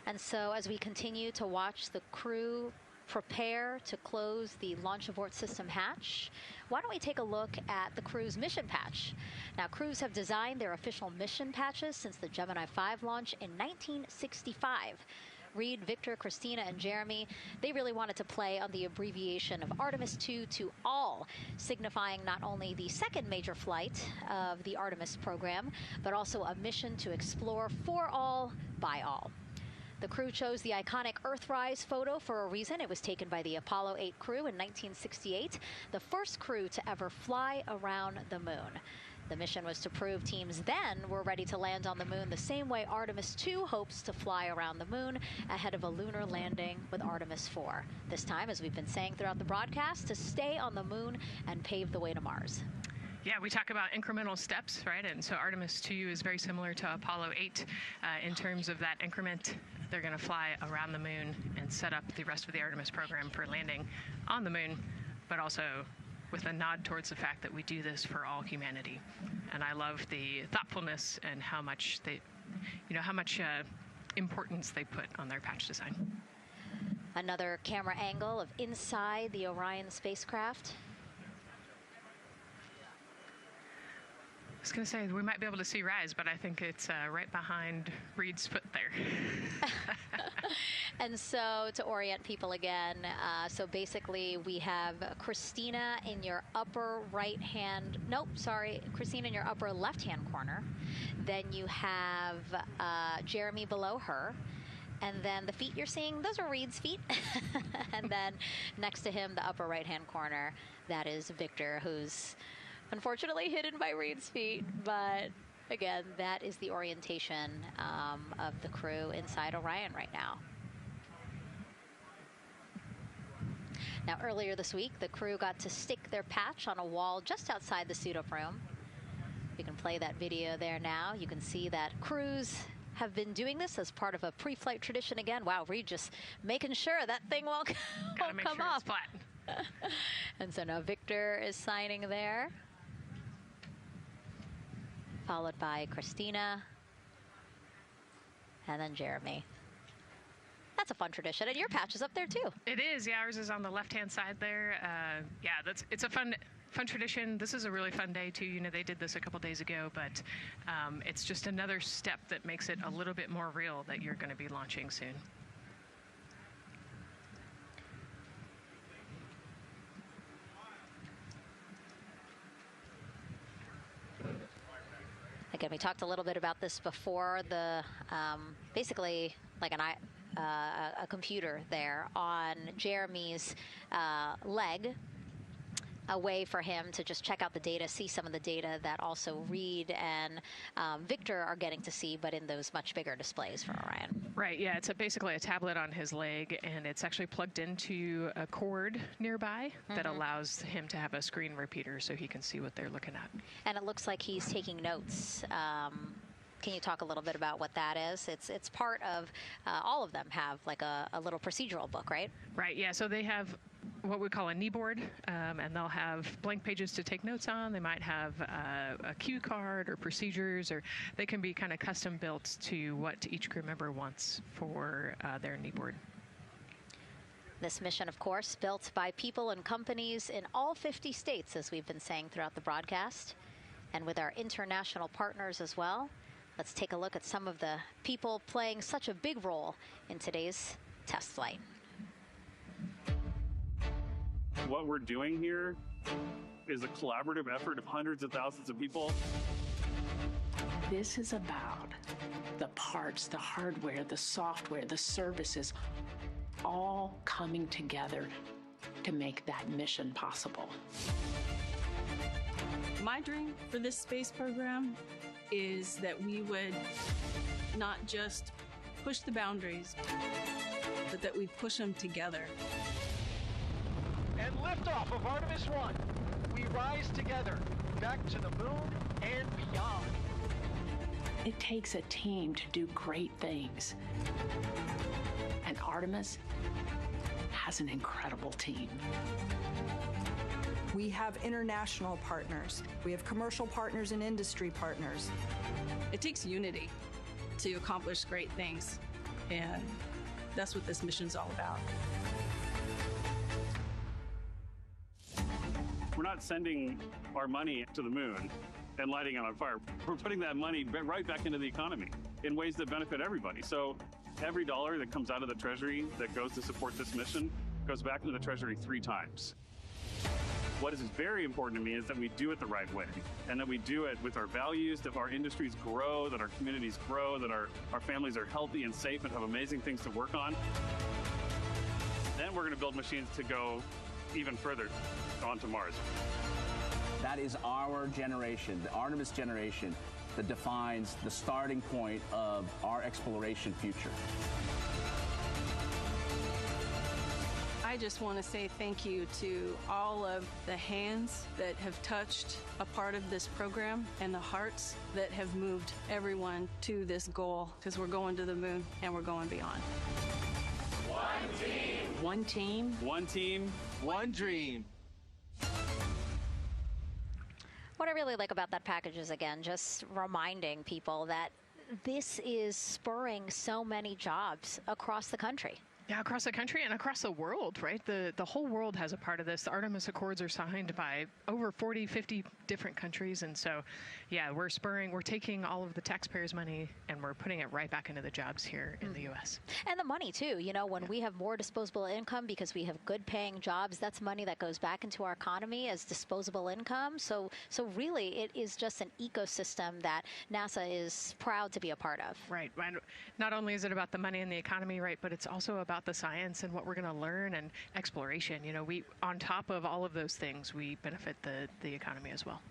And so as we continue to watch the crew prepare to close the launch abort system hatch, why don't we take a look at the crew's mission patch? Now, crews have designed their official mission patches since the Gemini 5 launch in 1965. Reed, Victor, Christina, and Jeremy, they really wanted to play on the abbreviation of Artemis II to all, signifying not only the second major flight of the Artemis program, but also a mission to explore for all, by all. The crew chose the iconic Earthrise photo for a reason. It was taken by the Apollo 8 crew in 1968, the first crew to ever fly around the moon. The mission was to prove teams then were ready to land on the moon the same way Artemis II hopes to fly around the moon ahead of a lunar landing with Artemis IV. This time, as we've been saying throughout the broadcast, to stay on the moon and pave the way to Mars. Yeah, we talk about incremental steps, right? And so Artemis II is very similar to Apollo 8 in terms of that increment. They're going to fly around the moon and set up the rest of the Artemis program for landing on the moon, but also with a nod towards the fact that we do this for all humanity. And I love the thoughtfulness and how much they, how much importance they put on their patch design. Another camera angle of inside the Orion spacecraft. I was going to say, we might be able to see Rise, but I think it's right behind Reed's foot there. And so to orient people again, so basically we have Christina in your upper right hand, Christina in your upper left hand corner. Then you have Jeremy below her. And then the feet you're seeing, those are Reed's feet. And then next to him, the upper right hand corner, that is Victor, who's unfortunately hidden by Reed's feet, but again, that is the orientation of the crew inside Orion right now. Now, earlier this week, the crew got to stick their patch on a wall just outside the suit-up room. We can play that video there now. You can see that crews have been doing this as part of a pre-flight tradition again. Wow, Reed just making sure that thing won't come up. It's flat. And so now Victor is signing there, followed by Christina, and then Jeremy. That's a fun tradition, and your patch is up there too. It is, yeah, ours is on the left-hand side there. Yeah, it's a fun tradition. This is a really fun day too. They did this a couple days ago, but it's just another step that makes it a little bit more real that you're going to be launching soon. Again, we talked a little bit about this before. The basically like a computer there on Jeremy's leg, a way for him to just check out the data, see some of the data that also Reed and Victor are getting to see, but in those much bigger displays for Orion. Right, yeah, it's basically a tablet on his leg, and it's actually plugged into a cord nearby that allows him to have a screen repeater so he can see what they're looking at. And it looks like he's taking notes. Can you talk a little bit about what that is? It's part of, all of them have like a little procedural book, right? Right, yeah, so they have what we call a knee board, and they'll have blank pages to take notes on. They might have a cue card or procedures, or they can be kind of custom built to what each crew member wants for their knee board. This mission, of course, built by people and companies in all 50 states, as we've been saying throughout the broadcast, and with our international partners as well. Let's take a look at some of the people playing such a big role in today's test flight. What we're doing here is a collaborative effort of hundreds of thousands of people. This is about the parts, the hardware, the software, the services, all coming together to make that mission possible. My dream for this space program is that we would not just push the boundaries, but that we push them together. And liftoff of Artemis I. We rise together, back to the moon and beyond. It takes a team to do great things. And Artemis has an incredible team. We have international partners. We have commercial partners and industry partners. It takes unity to accomplish great things, and that's what this mission's all about. We're not sending our money to the moon and lighting it on fire. We're putting that money right back into the economy in ways that benefit everybody. So every dollar that comes out of the Treasury that goes to support this mission goes back into the Treasury 3 times. What is very important to me is that we do it the right way, and that we do it with our values, that our industries grow, that our communities grow, that our families are healthy and safe and have amazing things to work on. Then we're going to build machines to go even further onto Mars. That is our generation, the Artemis generation, that defines the starting point of our exploration future. I just want to say thank you to all of the hands that have touched a part of this program and the hearts that have moved everyone to this goal, because we're going to the moon and we're going beyond. One team. One team. One team. One dream. What I really like about that package is, again, just reminding people that this is spurring so many jobs across the country. Yeah, across the country and across the world, right? The whole world has a part of this. The Artemis Accords are signed by over 40, 50 different countries. And so, yeah, we're taking all of the taxpayers' money and we're putting it right back into the jobs here in the U.S. And the money, too. You know, when we have more disposable income because we have good paying jobs, that's money that goes back into our economy as disposable income. So really, it is just an ecosystem that NASA is proud to be a part of. Right. Not only is it about the money and the economy, right, but it's also about the science and what we're going to learn and exploration. You know, on top of all of those things, we benefit the economy as well.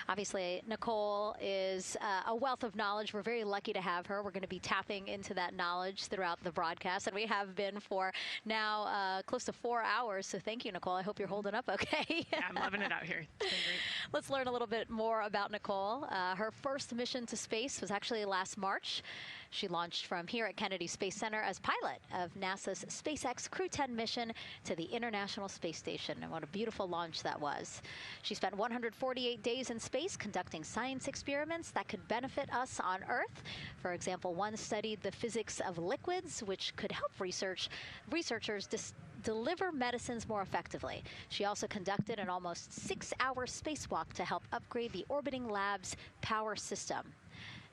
Obviously, Nicole is a wealth of knowledge. We're very lucky to have her. We're going to be tapping into that knowledge throughout the broadcast, and we have been for now close to 4 hours. So thank you, Nicole. I hope you're holding up okay. Yeah, I'm loving it out here. It's been great. Let's learn a little bit more about Nicole. Her first mission to space was actually last March. She launched from here at Kennedy Space Center as pilot of NASA's SpaceX Crew 10 mission to the International Space Station. And what a beautiful launch that was. She spent 148 days in space conducting science experiments that could benefit us on Earth. For example, one studied the physics of liquids, which could help researchers deliver medicines more effectively. She also conducted an almost 6-hour spacewalk to help upgrade the orbiting lab's power system.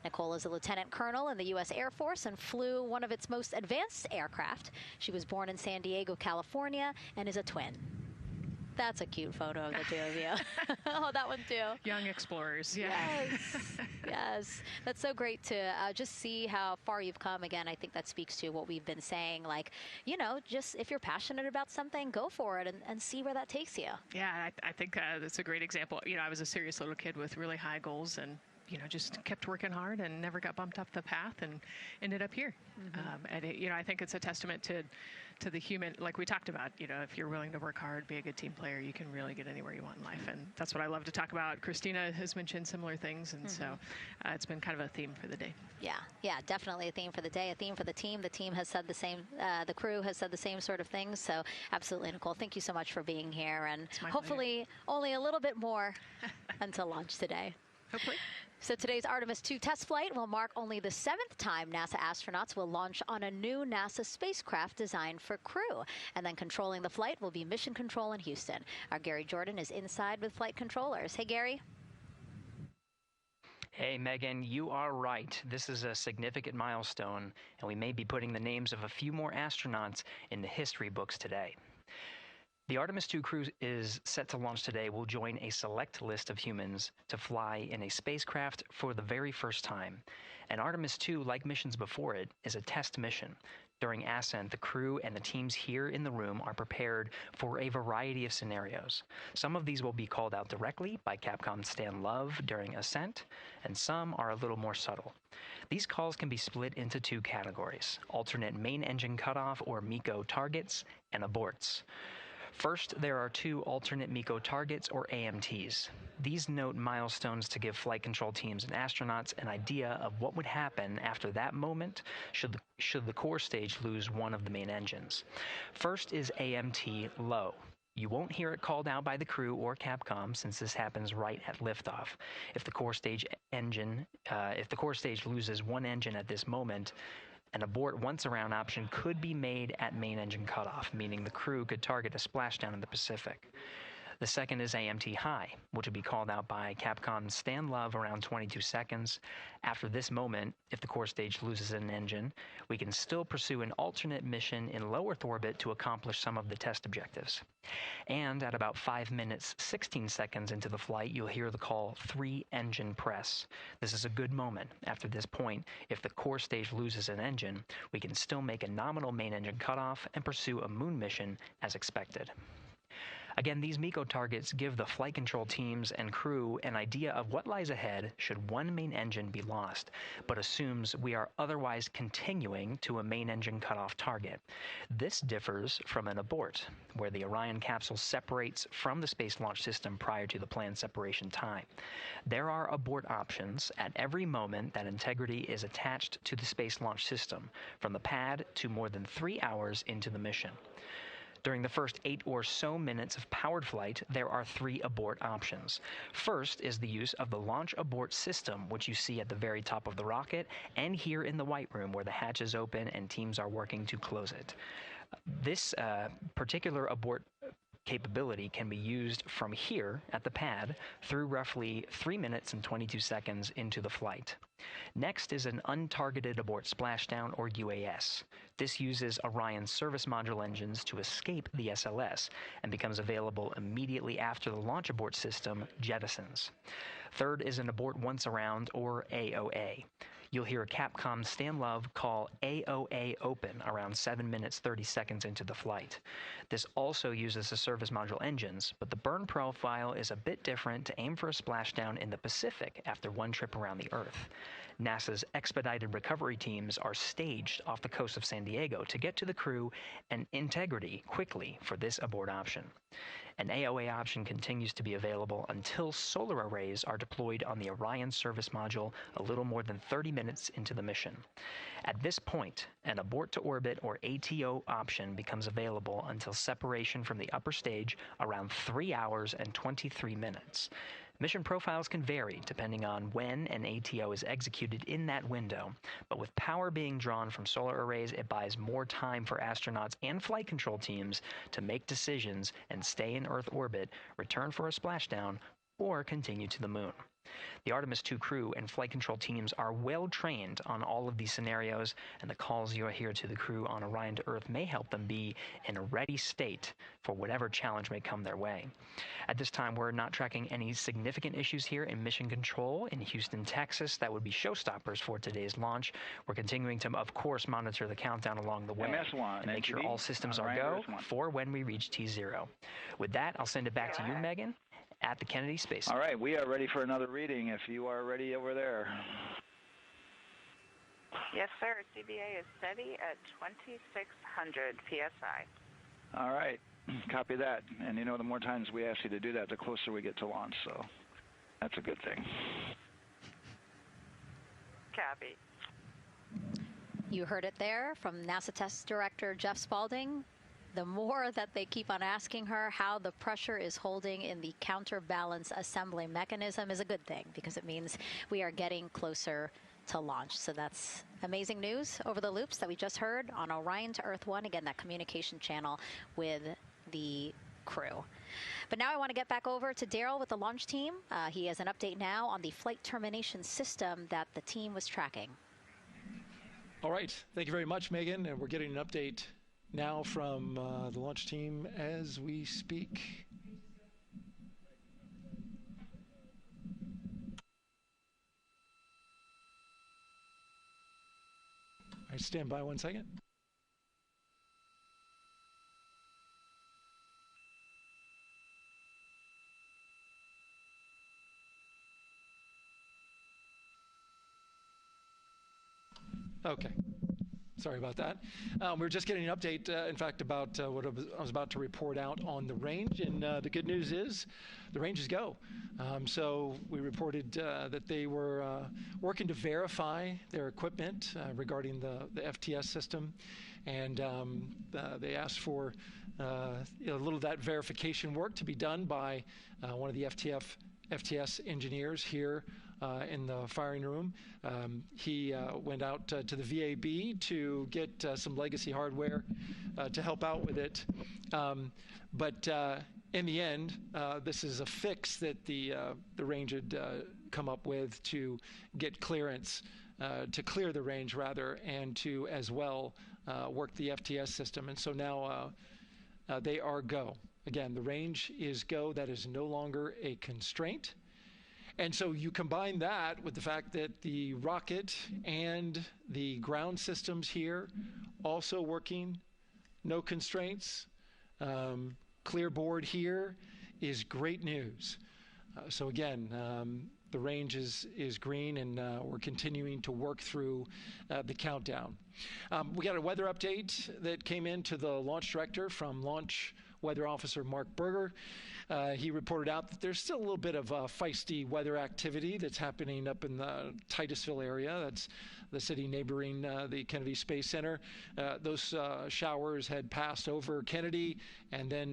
Nicole is a lieutenant colonel in the U.S. Air Force and flew one of its most advanced aircraft. She was born in San Diego, California, and is a twin. That's a cute photo of the two of you. Oh, that one too. Young explorers, yeah. Yes, yes. That's so great to just see how far you've come. Again, I think that speaks to what we've been saying. Like, you know, just if you're passionate about something, go for it and see where that takes you. Yeah, I think that's a great example. You know, I was a serious little kid with really high goals, and just kept working hard and never got bumped off the path and ended up here. I think it's a testament to the human, like we talked about, if you're willing to work hard, be a good team player, you can really get anywhere you want in life. And that's what I love to talk about. Christina has mentioned similar things. And so it's been kind of a theme for the day. Yeah, definitely a theme for the day, a theme for the team. The team has said the same, the crew has said the same sort of things. So absolutely, Nicole, thank you so much for being here. And hopefully only a little bit more until launch today. Hopefully. So today's Artemis II test flight will mark only the 7th time NASA astronauts will launch on a new NASA spacecraft designed for crew. And then controlling the flight will be Mission Control in Houston. Our Gary Jordan is inside with flight controllers. Hey, Gary. Hey, Megan, you are right. This is a significant milestone, and we may be putting the names of a few more astronauts in the history books today. The Artemis II crew is set to launch today will join a select list of humans to fly in a spacecraft for the very first time. And Artemis II, like missions before it, is a test mission. During Ascent, the crew and the teams here in the room are prepared for a variety of scenarios. Some of these will be called out directly by Capcom's Stan Love during Ascent, and some are a little more subtle. These calls can be split into 2 categories: alternate main engine cutoff or MECO targets and aborts. First, there are 2 alternate MECO targets, or AMTs. These note milestones to give flight control teams and astronauts an idea of what would happen after that moment should the core stage lose one of the main engines. First is AMT low. You won't hear it called out by the crew or Capcom since this happens right at liftoff. If the core stage loses one engine at this moment, an abort once around option could be made at main engine cutoff, meaning the crew could target a splashdown in the Pacific. The second is AMT high, which would be called out by Capcom's Stan Love around 22 seconds. After this moment, if the core stage loses an engine, we can still pursue an alternate mission in low Earth orbit to accomplish some of the test objectives. And at about 5 minutes, 16 seconds into the flight, you'll hear the call 3-engine press. This is a good moment. After this point, if the core stage loses an engine, we can still make a nominal main engine cutoff and pursue a moon mission as expected. Again, these MECO targets give the flight control teams and crew an idea of what lies ahead should one main engine be lost, but assumes we are otherwise continuing to a main engine cutoff target. This differs from an abort, where the Orion capsule separates from the Space Launch System prior to the planned separation time. There are abort options at every moment that integrity is attached to the Space Launch System, from the pad to more than 3 hours into the mission. During the first 8 or so minutes of powered flight, there are 3 abort options. First is the use of the launch abort system, which you see at the very top of the rocket and here in the White Room where the hatch is open and teams are working to close it. This particular abort capability can be used from here at the pad through roughly 3 minutes and 22 seconds into the flight. Next is an untargeted abort splashdown, or UAS. This uses Orion's service module engines to escape the SLS and becomes available immediately after the launch abort system jettisons. Third is an abort once around, or AOA. You'll hear Capcom Stan Love call AOA open around 7 minutes 30 seconds into the flight. This also uses the service module engines, but the burn profile is a bit different to aim for a splashdown in the Pacific after one trip around the Earth. NASA's expedited recovery teams are staged off the coast of San Diego to get to the crew and integrity quickly for this abort option. An AOA option continues to be available until solar arrays are deployed on the Orion service module a little more than 30 minutes into the mission. At this point, an abort to orbit, or ATO option, becomes available until separation from the upper stage around 3 hours and 23 minutes. Mission profiles can vary depending on when an ATO is executed in that window, but with power being drawn from solar arrays, it buys more time for astronauts and flight control teams to make decisions and stay in Earth orbit, return for a splashdown, or continue to the moon. The Artemis II crew and flight control teams are well trained on all of these scenarios, and the calls you'll hear to the crew on Orion to Earth may help them be in a ready state for whatever challenge may come their way. At this time, we're not tracking any significant issues here in mission control in Houston, Texas. That would be showstoppers for today's launch. We're continuing to, of course, monitor the countdown along the way and make sure all systems are go for when we reach T0. With that, I'll send it back to you, Megan. at the Kennedy Space All Center. right, we are ready for another reading if you are ready over there. Yes, sir. CBA is steady at 2,600 PSI. All right, copy that. And you know, the more times we ask you to do that, the closer we get to launch, so that's a good thing. Copy. You heard it there from NASA Test Director Jeff Spaulding. The more that they keep on asking her how the pressure is holding in the counterbalance assembly mechanism is a good thing, because it means we are getting closer to launch. So that's amazing news over the loops that we just heard on Orion to Earth 1. Again, that communication channel with the crew. But now I want to get back over to Daryl with the launch team. He has an update now on the flight termination system that the team was tracking. All right. Thank you very much, Megan. And we're getting an update now from the launch team as we speak. All right, stand by 1 second. Okay. Sorry about that. We're just getting an update, in fact, about what I was about to report out on the range. And the good news is the range is go. So we reported that they were working to verify their equipment regarding the FTS system. And they asked for a little of that verification work to be done by one of the FTS engineers here in the firing room. He went out to the VAB to get some legacy hardware to help out with it. But in the end, this is a fix that the range had come up with to get clearance, to clear the range rather, and to as well work the FTS system. And so now they are go. Again, the range is go. That is no longer a constraint. And so you combine that with the fact that the rocket and the ground systems here also working, no constraints, clear board here is great news. So again, the range is green, and we're continuing to work through the countdown. We got a weather update that came in to the launch director from Launch Weather Officer Mark Berger. He reported out that there's still a little bit of feisty weather activity that's happening up in the Titusville area. That's the city neighboring the Kennedy Space Center. Those showers had passed over Kennedy, and then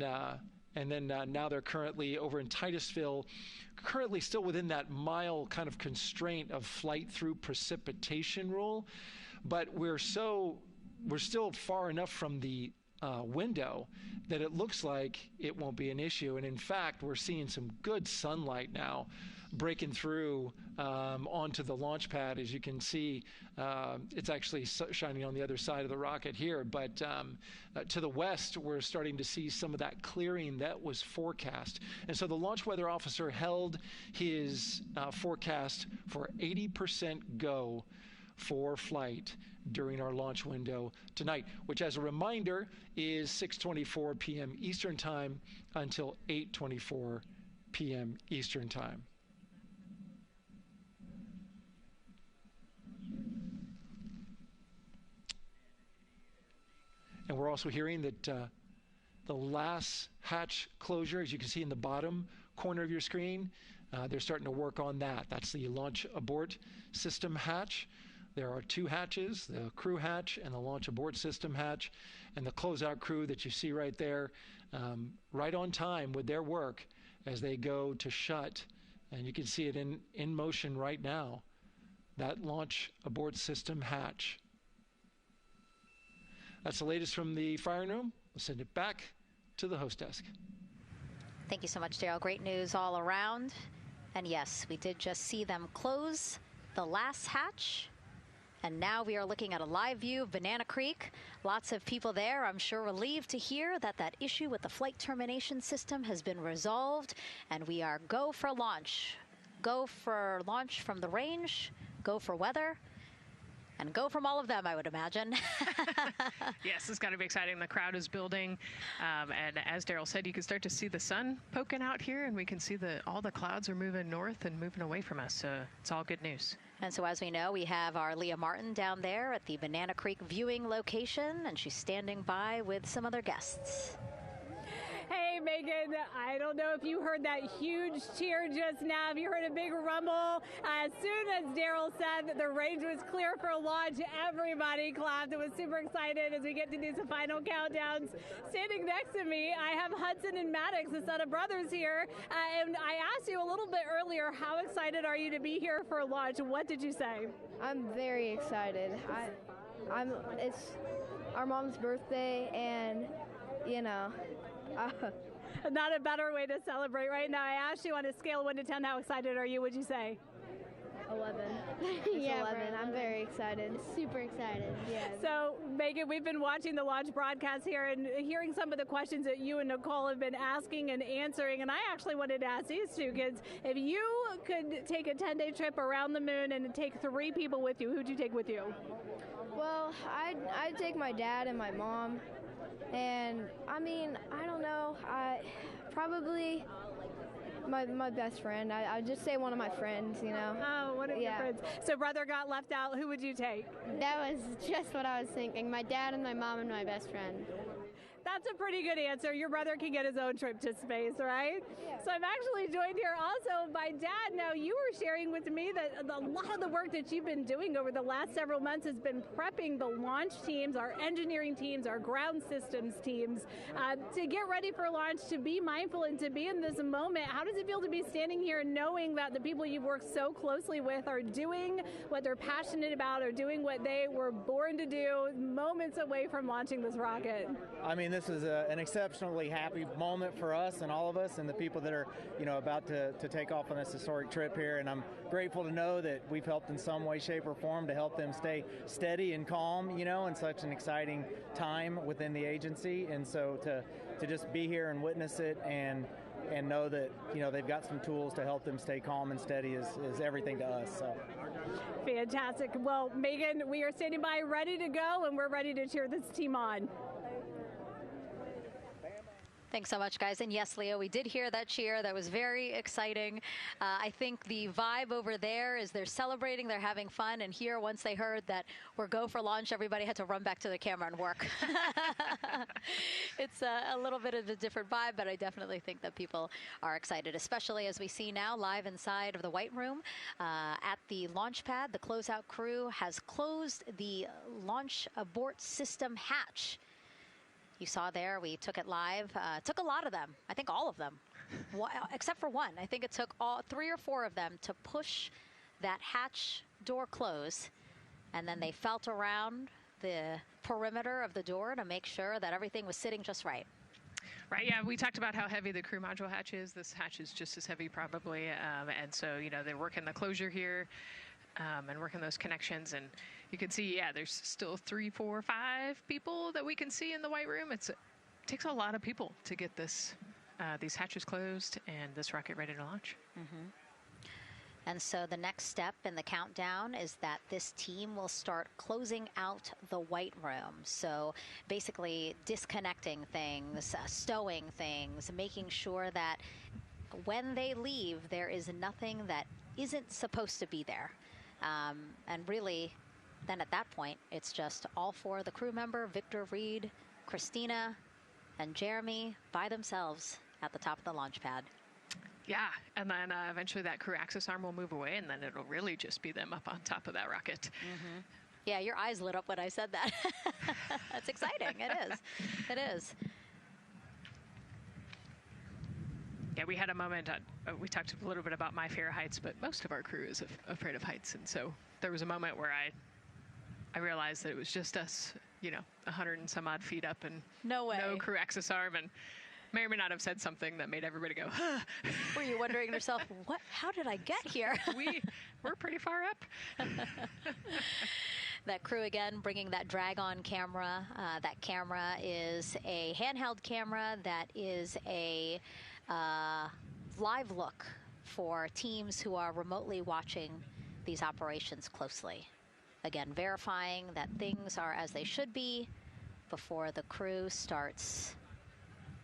now they're currently over in Titusville, currently still within that mile kind of constraint of flight through precipitation rule. But we're still far enough from the window that it looks like it won't be an issue. And in fact, we're seeing some good sunlight now breaking through onto the launch pad. As you can see, it's actually shining on the other side of the rocket here. But to the west, we're starting to see some of that clearing that was forecast. And so the launch weather officer held his forecast for 80% go for flight during our launch window tonight, which, as a reminder, is 6:24 p.m. Eastern Time until 8:24 p.m. Eastern Time. And we're also hearing that the last hatch closure, as you can see in the bottom corner of your screen, they're starting to work on that. That's the launch abort system hatch. There are two hatches, the crew hatch and the launch abort system hatch, and the closeout crew that you see right there, right on time with their work as they go to shut. And you can see it in motion right now, that launch abort system hatch. That's the latest from the firing room. We'll send it back to the host desk. Thank you so much, Daryl. Great news all around. And yes, we did just see them close the last hatch. And now we are looking at a live view of Banana Creek. Lots of people there, I'm sure, relieved to hear that that issue with the flight termination system has been resolved. And we are go for launch. Go for launch from the range. Go for weather. And go from all of them, I would imagine. Yes, it's got to be exciting. The crowd is building. And as Daryl said, you can start to see the sun poking out here, and we can see all the clouds are moving north and moving away from us. So it's all good news. And so as we know, we have our Leah Martin down there at the Banana Creek viewing location, and she's standing by with some other guests. Hey, Megan, I don't know if you heard that huge cheer just now. If you heard a big rumble, as soon as Daryl said that the range was clear for launch, everybody clapped. It was super excited as we get to do some final countdowns. Standing next to me, I have Hudson and Maddox, the son of brothers here. And I asked you a little bit earlier, how excited are you to be here for launch? What did you say? I'm very excited. It's our mom's birthday, and, you know, not a better way to celebrate right now. I asked you on a scale of 1 to 10, how excited are you? Would you say? 11. Yeah, 11. I'm very excited. Super excited. Yeah. So, Megan, we've been watching the launch broadcast here and hearing some of the questions that you and Nicole have been asking and answering. And I actually wanted to ask these two kids, if you could take a 10-day trip around the moon and take 3 people with you, who'd you take with you? Well, I'd take my dad and my mom. And, I mean, I don't know. Probably my best friend. I'd just say one of my friends, you know. Oh, one of your friends. So brother got left out. Who would you take? That was just what I was thinking. My dad and my mom and my best friend. That's a pretty good answer. Your brother can get his own trip to space, right? Yeah. So I'm actually joined here also by Dad. Now, you were sharing with me that a lot of the work that you've been doing over the last several months has been prepping the launch teams, our engineering teams, our ground systems teams to get ready for launch, to be mindful and to be in this moment. How does it feel to be standing here knowing that the people you've worked so closely with are doing what they're passionate about, or doing what they were born to do, moments away from launching this rocket? I mean, this is an exceptionally happy moment for us and all of us and the people that are, you know, about to take off on this historic trip here. And I'm grateful to know that we've helped in some way, shape, or form to help them stay steady and calm, you know, in such an exciting time within the agency. And so to just be here and witness it and know that, you know, they've got some tools to help them stay calm and steady is everything to us. So. Fantastic. Well, Megan, we are standing by ready to go, and we're ready to cheer this team on. Thanks so much, guys. And yes, Leo, we did hear that cheer. That was very exciting. I think the vibe over there is they're celebrating, they're having fun. And here, once they heard that we're go for launch, everybody had to run back to the camera and work. It's a little bit of a different vibe, but I definitely think that people are excited, especially as we see now live inside of the White Room at the launch pad. The closeout crew has closed the launch abort system hatch. You saw there, we took it live. Took a lot of them, I think all of them, except for one. I think it took 3 or 4 of them to push that hatch door close, and then they felt around the perimeter of the door to make sure that everything was sitting just right. Right, yeah, we talked about how heavy the crew module hatch is. This hatch is just as heavy probably, and so, you know, they're working the closure here. And working those connections, and you can see, yeah, there's still 3, 4, 5 people that we can see in the White Room. It takes a lot of people to get this these hatches closed and this rocket ready to launch. Mm-hmm. And so the next step in the countdown is that this team will start closing out the White Room. So basically disconnecting things, stowing things, making sure that when they leave, there is nothing that isn't supposed to be there. And really, then at that point, it's just all 4 of the crew member, Victor, Reed, Christina, and Jeremy by themselves at the top of the launch pad. Yeah, and then eventually that crew access arm will move away, and then it'll really just be them up on top of that rocket. Mm-hmm. Yeah, your eyes lit up when I said that. That's exciting. It is. It is. Yeah, we had a moment, we talked a little bit about my fear of heights, but most of our crew is afraid of heights. And so there was a moment where I realized that it was just us, you know, 100 and some odd feet up and no crew access arm, and may or may not have said something that made everybody go, huh. Were you wondering to yourself, how did I get here? We're pretty far up. That crew again bringing that drag-on camera. That camera is a handheld camera that is a live look for teams who are remotely watching these operations closely. Again, verifying that things are as they should be before the crew starts,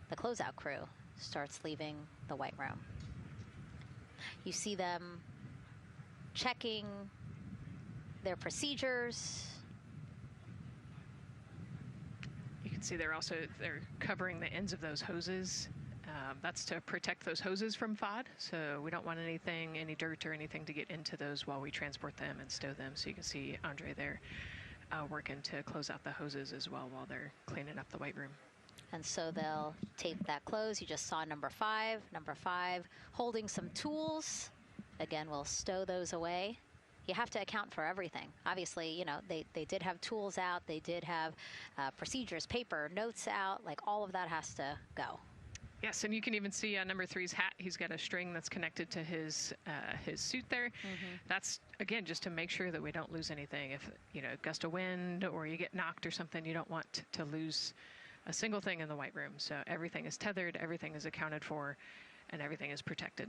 the closeout crew starts leaving the White Room. You see them checking their procedures. You can see they're covering the ends of those hoses. That's to protect those hoses from FOD, so we don't want any dirt or anything to get into those while we transport them and stow them. So you can see Andre there working to close out the hoses as well while they're cleaning up the White Room. And so they'll tape that close. You just saw number 5. Number 5 holding some tools. Again, we'll stow those away. You have to account for everything. Obviously, you know, they did have tools out. They did have procedures, paper, notes out. Like, all of that has to go. Yes, and you can even see on number 3's hat, he's got a string that's connected to his suit there. That's, again, just to make sure that we don't lose anything. If, you know, gust of wind or you get knocked or something, you don't want to lose a single thing in the White Room. So everything is tethered, everything is accounted for, and everything is protected.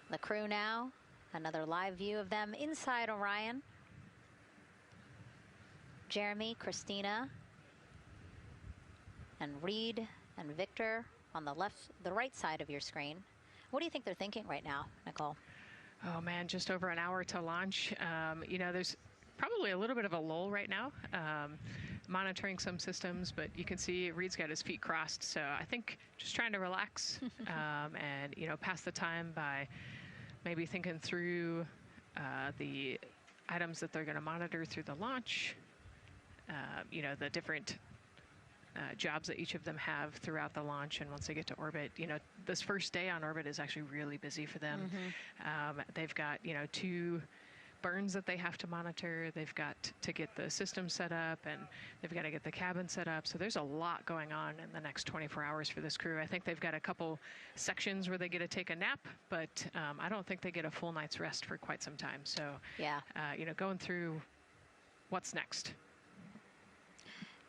The crew now, another live view of them inside Orion. Jeremy, Christina, and Reed and Victor on the right side of your screen. What do you think they're thinking right now, Nicole? Oh man, just over an hour to launch. You know, there's probably a little bit of a lull right now, monitoring some systems, but you can see Reed's got his feet crossed. So I think just trying to relax and, you know, pass the time by maybe thinking through the items that they're going to monitor through the launch, you know, the different jobs that each of them have throughout the launch. And once they get to orbit, you know, this first day on orbit is actually really busy for them. They've got, you know, 2 burns that they have to monitor. They've got to get the system set up, and they've got to get the cabin set up. So there's a lot going on in the next 24 hours for this crew. I think they've got a couple sections where they get to take a nap, but I don't think they get a full night's rest for quite some time. So, yeah, you know, going through what's next.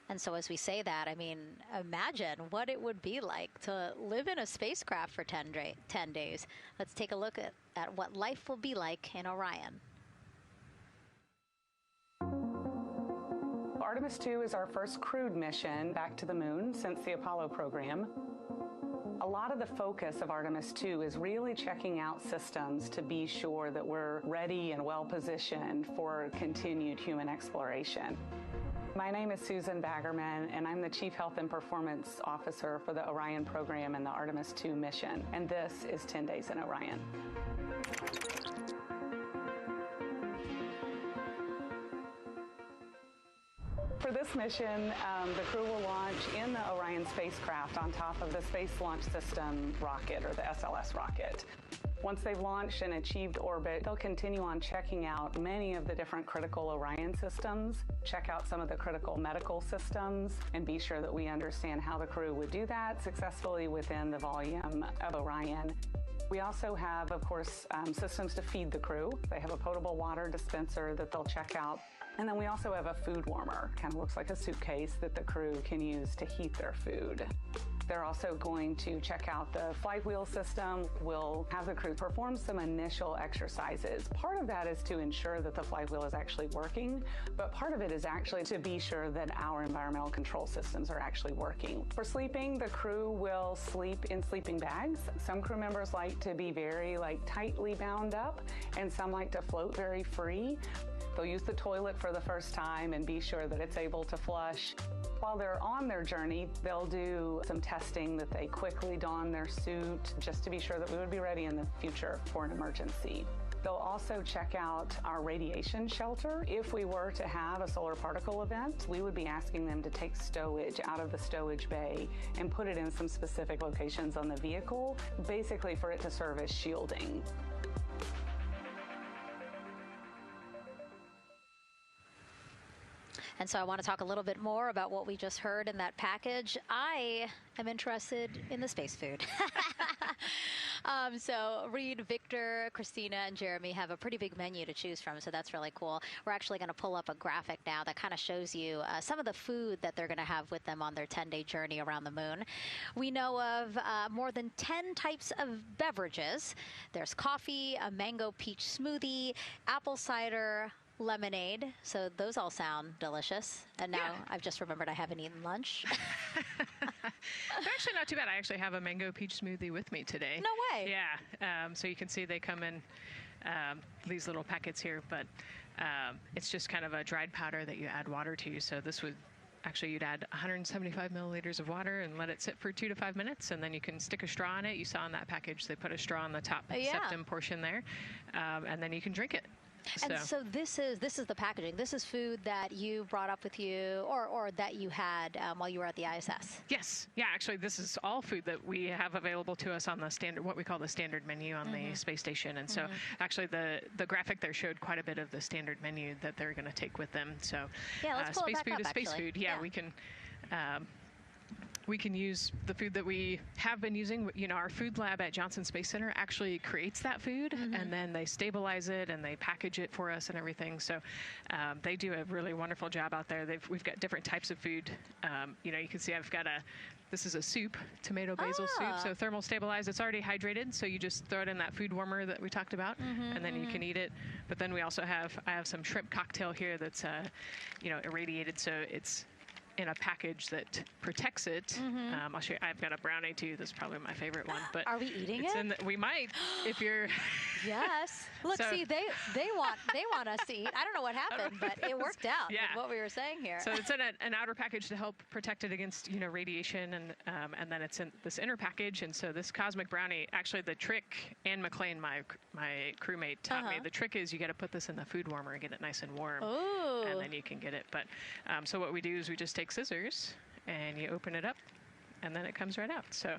And so as we say that, I mean, imagine what it would be like to live in a spacecraft for 10 days. Let's take a look at what life will be like in Orion. Artemis II is our first crewed mission back to the moon since the Apollo program. A lot of the focus of Artemis II is really checking out systems to be sure that we're ready and well positioned for continued human exploration. My name is Susan Baggerman, and I'm the Chief Health and Performance Officer for the Orion program and the Artemis II mission. And this is 10 Days in Orion. For this mission, the crew will launch in the Orion spacecraft on top of the Space Launch System rocket, or the SLS rocket. Once they've launched and achieved orbit, they'll continue on checking out many of the different critical Orion systems, check out some of the critical medical systems, and be sure that we understand how the crew would do that successfully within the volume of Orion. We also have, of course, systems to feed the crew. They have a potable water dispenser that they'll check out. And then we also have a food warmer, kind of looks like a suitcase that the crew can use to heat their food. They're also going to check out the flywheel system. We'll have the crew perform some initial exercises. Part of that is to ensure that the flywheel is actually working, but part of it is actually to be sure that our environmental control systems are actually working. For sleeping, the crew will sleep in sleeping bags. Some crew members like to be very tightly bound up, and some like to float very free. They'll use the toilet for the first time and be sure that it's able to flush. While they're on their journey, they'll do some testing that they quickly don their suit just to be sure that we would be ready in the future for an emergency. They'll also check out our radiation shelter. If we were to have a solar particle event, we would be asking them to take stowage out of the stowage bay and put it in some specific locations on the vehicle, basically for it to serve as shielding. And so I want to talk a little bit more about what we just heard in that package. I am interested in the space food. So Reed, Victor, Christina, and Jeremy have a pretty big menu to choose from, so that's really cool. We're actually going to pull up a graphic now that kind of shows you some of the food that they're going to have with them on their 10-day journey around the moon. We know of more than 10 types of beverages. There's coffee, a mango peach smoothie, apple cider, lemonade. So those all sound delicious. And now I've just remembered I haven't eaten lunch. They're actually not too bad. I actually have a mango peach smoothie with me today. No way. Yeah. So you can see they come in these little packets here, but it's just kind of a dried powder that you add water to. So this would actually, you'd add 175 milliliters of water and let it sit for 2 to 5 minutes, and then you can stick a straw in it. You saw in that package they put a straw on the top septum portion there, and then you can drink it. And so this is the packaging. This is food that you brought up with you, or that you had while you were at the ISS. Yes. Yeah. Actually, this is all food that we have available to us on the standard, what we call the standard menu on the space station. And so, actually, the graphic there showed quite a bit of the standard menu that they're going to take with them. So, yeah, let's pull space it back food up, is space food. Yeah, we can use the food that we have been using. You know, our food lab at Johnson Space Center actually creates that food, and then they stabilize it and they package it for us and everything. So they do a really wonderful job out there. We've got different types of food. You know, you can see I've got this is a soup, tomato basil soup, so thermal stabilized. It's already hydrated, so you just throw it in that food warmer that we talked about, and then you can eat it. But then we also I have some shrimp cocktail here that's, you know, irradiated, so it's in a package that protects it. I'll show you. I've got a brownie too. That's probably my favorite one. But are we eating it? We might, if you're. Yes. Look, see, they want us to eat. I don't know what happened, but it worked out. With what we were saying here. So it's in an outer package to help protect it against, you know, radiation, and then it's in this inner package. And so this cosmic brownie, actually, the trick, Ann McLean, my crewmate, taught me. The trick is you got to put this in the food warmer and get it nice and warm, and then you can get it. But so what we do is we just take scissors and you open it up, and then it comes right out. So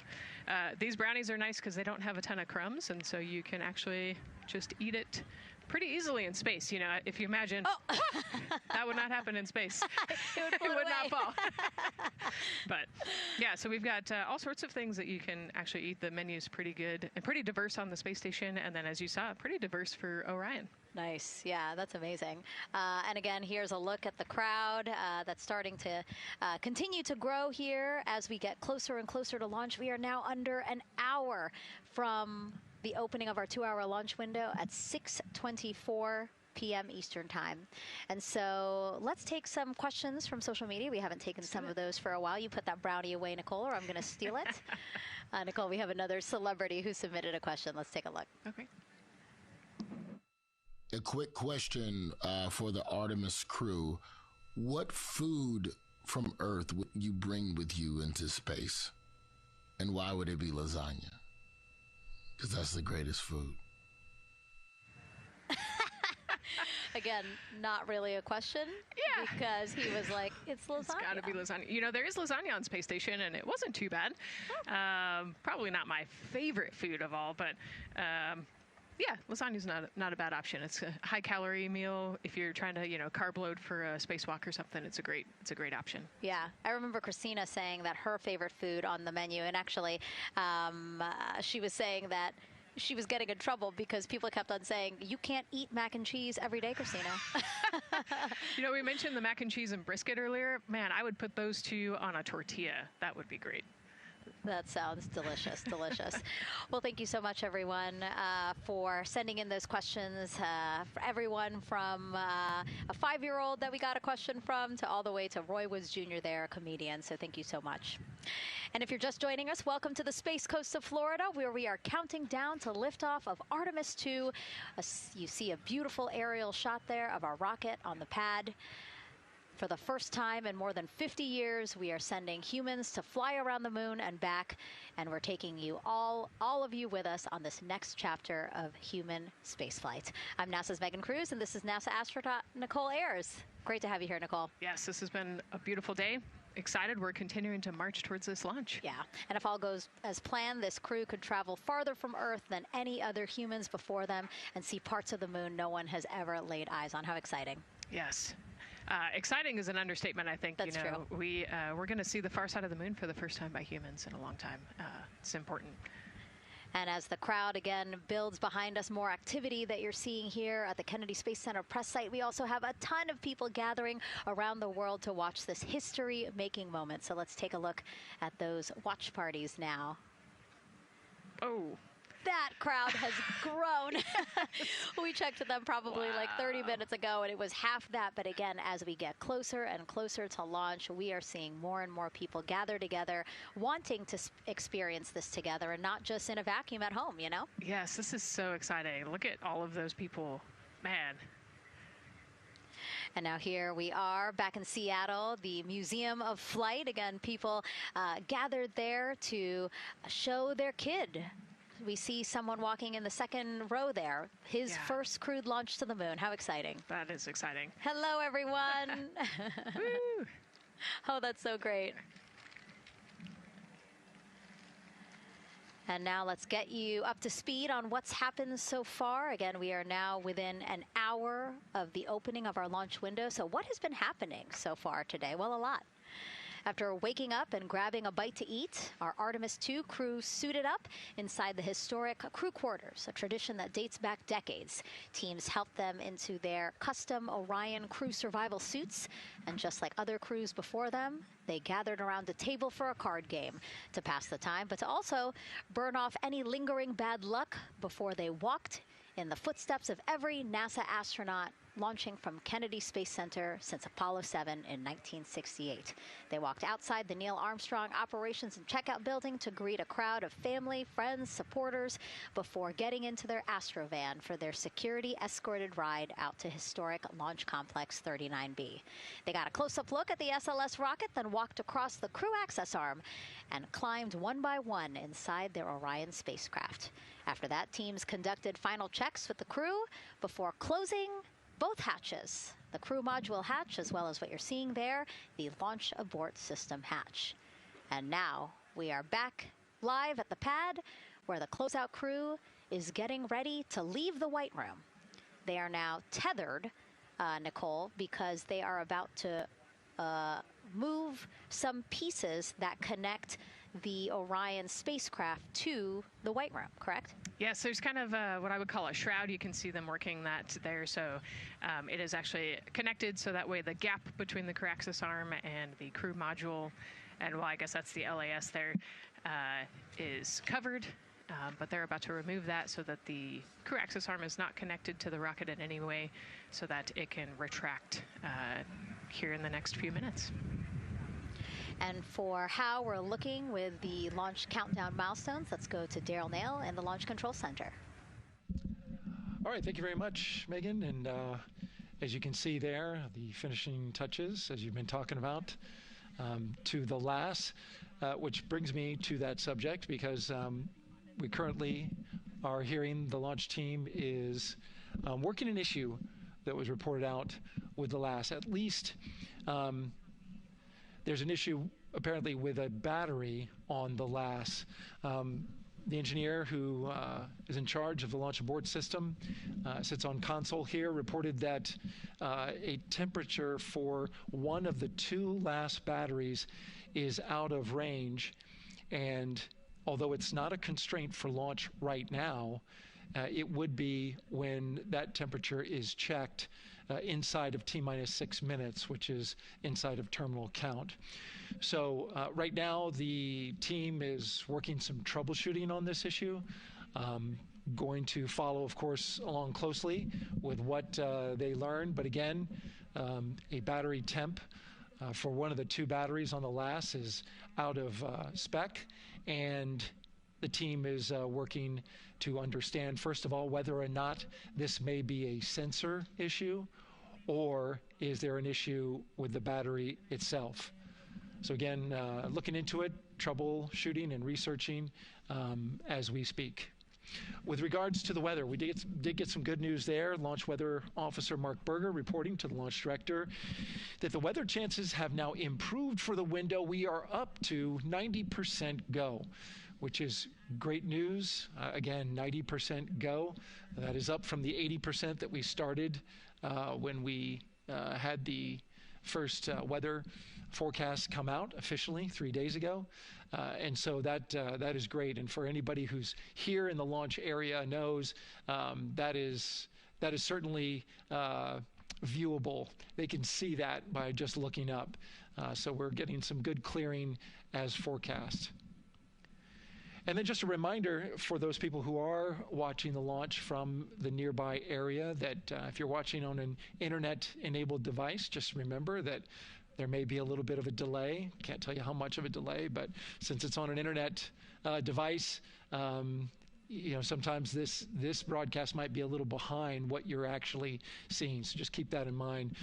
these brownies are nice because they don't have a ton of crumbs, and so you can actually just eat it pretty easily in space. You know, if you imagine, that would not happen in space. It would not fall. But yeah, so we've got all sorts of things that you can actually eat. The menu's pretty good and pretty diverse on the space station, and then as you saw, pretty diverse for Orion. Nice. Yeah, that's amazing. And again, here's a look at the crowd that's starting to continue to grow here as we get closer and closer to launch. We are now under an hour from the opening of our 2-hour launch window at 6:24 p.m. Eastern Time. And so let's take some questions from social media. We haven't taken some of those for a while. You put that brownie away, Nicole, or I'm going to steal it. Nicole, we have another celebrity who submitted a question. Let's take a look. Okay. A quick question for the Artemis crew. What food from Earth would you bring with you into space? And why would it be lasagna? Because that's the greatest food. Again, not really a question. Yeah. Because he was like, it's lasagna. It's got to be lasagna. You know, there is lasagna on Space Station, and it wasn't too bad. Probably not my favorite food of all, but yeah, lasagna's not a bad option. It's a high-calorie meal. If you're trying to, you know, carb load for a spacewalk or something, it's a great option. Yeah, I remember Christina saying that her favorite food on the menu, and actually, she was saying that she was getting in trouble because people kept on saying, you can't eat mac and cheese every day, Christina. You know, we mentioned the mac and cheese and brisket earlier. Man, I would put those two on a tortilla. That would be great. That sounds delicious, delicious. Well, thank you so much, everyone, for sending in those questions. For everyone from a 5-year-old that we got a question from to all the way to Roy Woods Jr. there, a comedian. So thank you so much. And if you're just joining us, welcome to the Space Coast of Florida, where we are counting down to liftoff of Artemis II. You see a beautiful aerial shot there of our rocket on the pad. For the first time in more than 50 years, we are sending humans to fly around the moon and back, and we're taking you all of you with us on this next chapter of human spaceflight. I'm NASA's Megan Cruz, and this is NASA astronaut Nicole Ayers. Great to have you here, Nicole. Yes, this has been a beautiful day. Excited. We're continuing to march towards this launch. Yeah, and if all goes as planned, this crew could travel farther from Earth than any other humans before them and see parts of the moon no one has ever laid eyes on. How exciting. Yes. Exciting is an understatement, I think. That's true. We're going to see the far side of the moon for the first time by humans in a long time. It's important. And as the crowd again builds behind us, more activity that you're seeing here at the Kennedy Space Center press site. We also have a ton of people gathering around the world to watch this history-making moment. So let's take a look at those watch parties now. Oh. That crowd has grown. We checked them probably like 30 minutes ago, and it was half that. But again, as we get closer and closer to launch, we are seeing more and more people gather together, wanting to experience this together and not just in a vacuum at home, you know? Yes, this is so exciting. Look at all of those people. Man. And now here we are back in Seattle, the Museum of Flight. Again, people gathered there to show their kid. We see someone walking in the second row there. His first crewed launch to the moon. How exciting. That is exciting. Hello, everyone. Woo. Oh, that's so great. And now let's get you up to speed on what's happened so far. Again, we are now within an hour of the opening of our launch window. So what has been happening so far today? Well, a lot. After waking up and grabbing a bite to eat, our Artemis II crew suited up inside the historic crew quarters, a tradition that dates back decades. Teams helped them into their custom Orion crew survival suits, and just like other crews before them, they gathered around a table for a card game to pass the time, but to also burn off any lingering bad luck before they walked in the footsteps of every NASA astronaut launching from Kennedy Space Center since Apollo 7 in 1968. They walked outside the Neil Armstrong Operations and Checkout Building to greet a crowd of family, friends, supporters before getting into their Astrovan for their security-escorted ride out to historic Launch Complex 39B. They got a close-up look at the SLS rocket, then walked across the crew access arm and climbed one by one inside their Orion spacecraft. After that, teams conducted final checks with the crew before closing both hatches, the crew module hatch, as well as what you're seeing there, the launch abort system hatch. And now we are back live at the pad where the closeout crew is getting ready to leave the White Room. They are now tethered, Nicole, because they are about to move some pieces that connect the Orion spacecraft to the White Room, correct? Yes, there's kind of what I would call a shroud. You can see them working that there. So it is actually connected, so that way the gap between the crew access arm and the crew module, and well, I guess that's the LAS there, is covered. But they're about to remove that so that the crew access arm is not connected to the rocket in any way, so that it can retract here in the next few minutes. And for how we're looking with the launch countdown milestones, let's go to Daryl Nail in the Launch Control Center. All right, thank you very much, Megan. And as you can see there, the finishing touches, as you've been talking about, to the LAS, which brings me to that subject, because we currently are hearing the launch team is working an issue that was reported out with the LAS. At least there's an issue apparently with a battery on the LAS. The engineer who is in charge of the launch abort system sits on console here, reported that a temperature for one of the two LAS batteries is out of range, and although it's not a constraint for launch right now, it would be when that temperature is checked inside of T-minus 6 minutes, which is inside of terminal count. So right now the team is working some troubleshooting on this issue. Going to follow, of course, along closely with what they learn. But again, a battery temp for one of the two batteries on the LAS is out of spec, and the team is working to understand, first of all, whether or not this may be a sensor issue, or is there an issue with the battery itself. So again, looking into it, troubleshooting and researching as we speak. With regards to the weather, we did get some good news there. Launch Weather Officer Mark Berger reporting to the launch director that the weather chances have now improved for the window. We are up to 90% go, which is great news. Again, 90% go. That is up from the 80% that we started when we had the first weather forecasts come out officially 3 days ago. And so that is great. And for anybody who's here in the launch area knows that is certainly viewable. They can see that by just looking up. So we're getting some good clearing as forecast. And then just a reminder for those people who are watching the launch from the nearby area that if you're watching on an internet-enabled device, just remember that there may be a little bit of a delay. Can't tell you how much of a delay, but since it's on an internet device, sometimes this broadcast might be a little behind what you're actually seeing. So just keep that in mind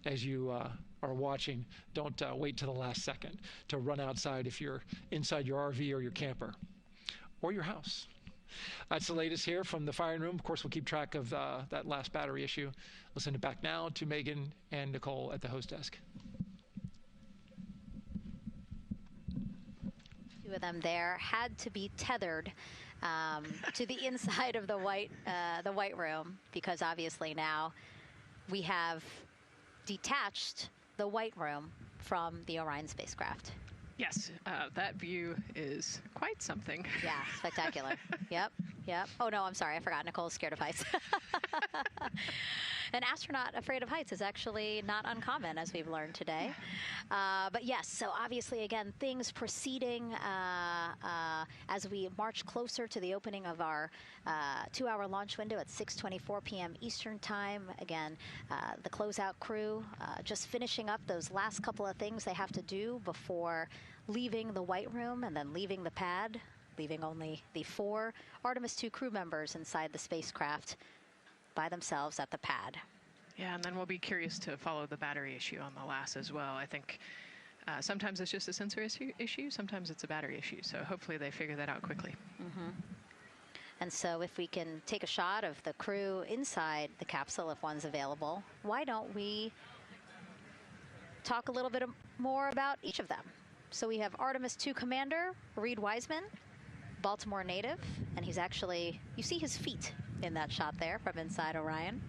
as you are watching. Don't wait till the last second to run outside if you're inside your RV or your camper or your house. That's the latest here from the firing room. Of course, we'll keep track of that last battery issue. We'll send it back now to Megan and Nicole at the host desk. Two of them there had to be tethered to the inside of the white room, because obviously now we have detached the white room from the Orion spacecraft. Yes, that view is quite something. Yeah, spectacular. Yep. Oh, no, I'm sorry. I forgot. Nicole's scared of heights. An astronaut afraid of heights is actually not uncommon, as we've learned today. But yes, so obviously, again, things proceeding as we march closer to the opening of our 2-hour launch window at 6:24 p.m. Eastern Time. Again, the closeout crew just finishing up those last couple of things they have to do before leaving the white room and then leaving the pad, leaving only the 4 Artemis II crew members inside the spacecraft by themselves at the pad. Yeah, and then we'll be curious to follow the battery issue on the LAS as well. I think sometimes it's just a sensor issue, sometimes it's a battery issue. So hopefully they figure that out quickly. Mm-hmm. And so if we can take a shot of the crew inside the capsule, if one's available, why don't we talk a little bit more about each of them? So we have Artemis II Commander Reed Wiseman, Baltimore native, and he's actually, you see his feet in that shot there from inside Orion.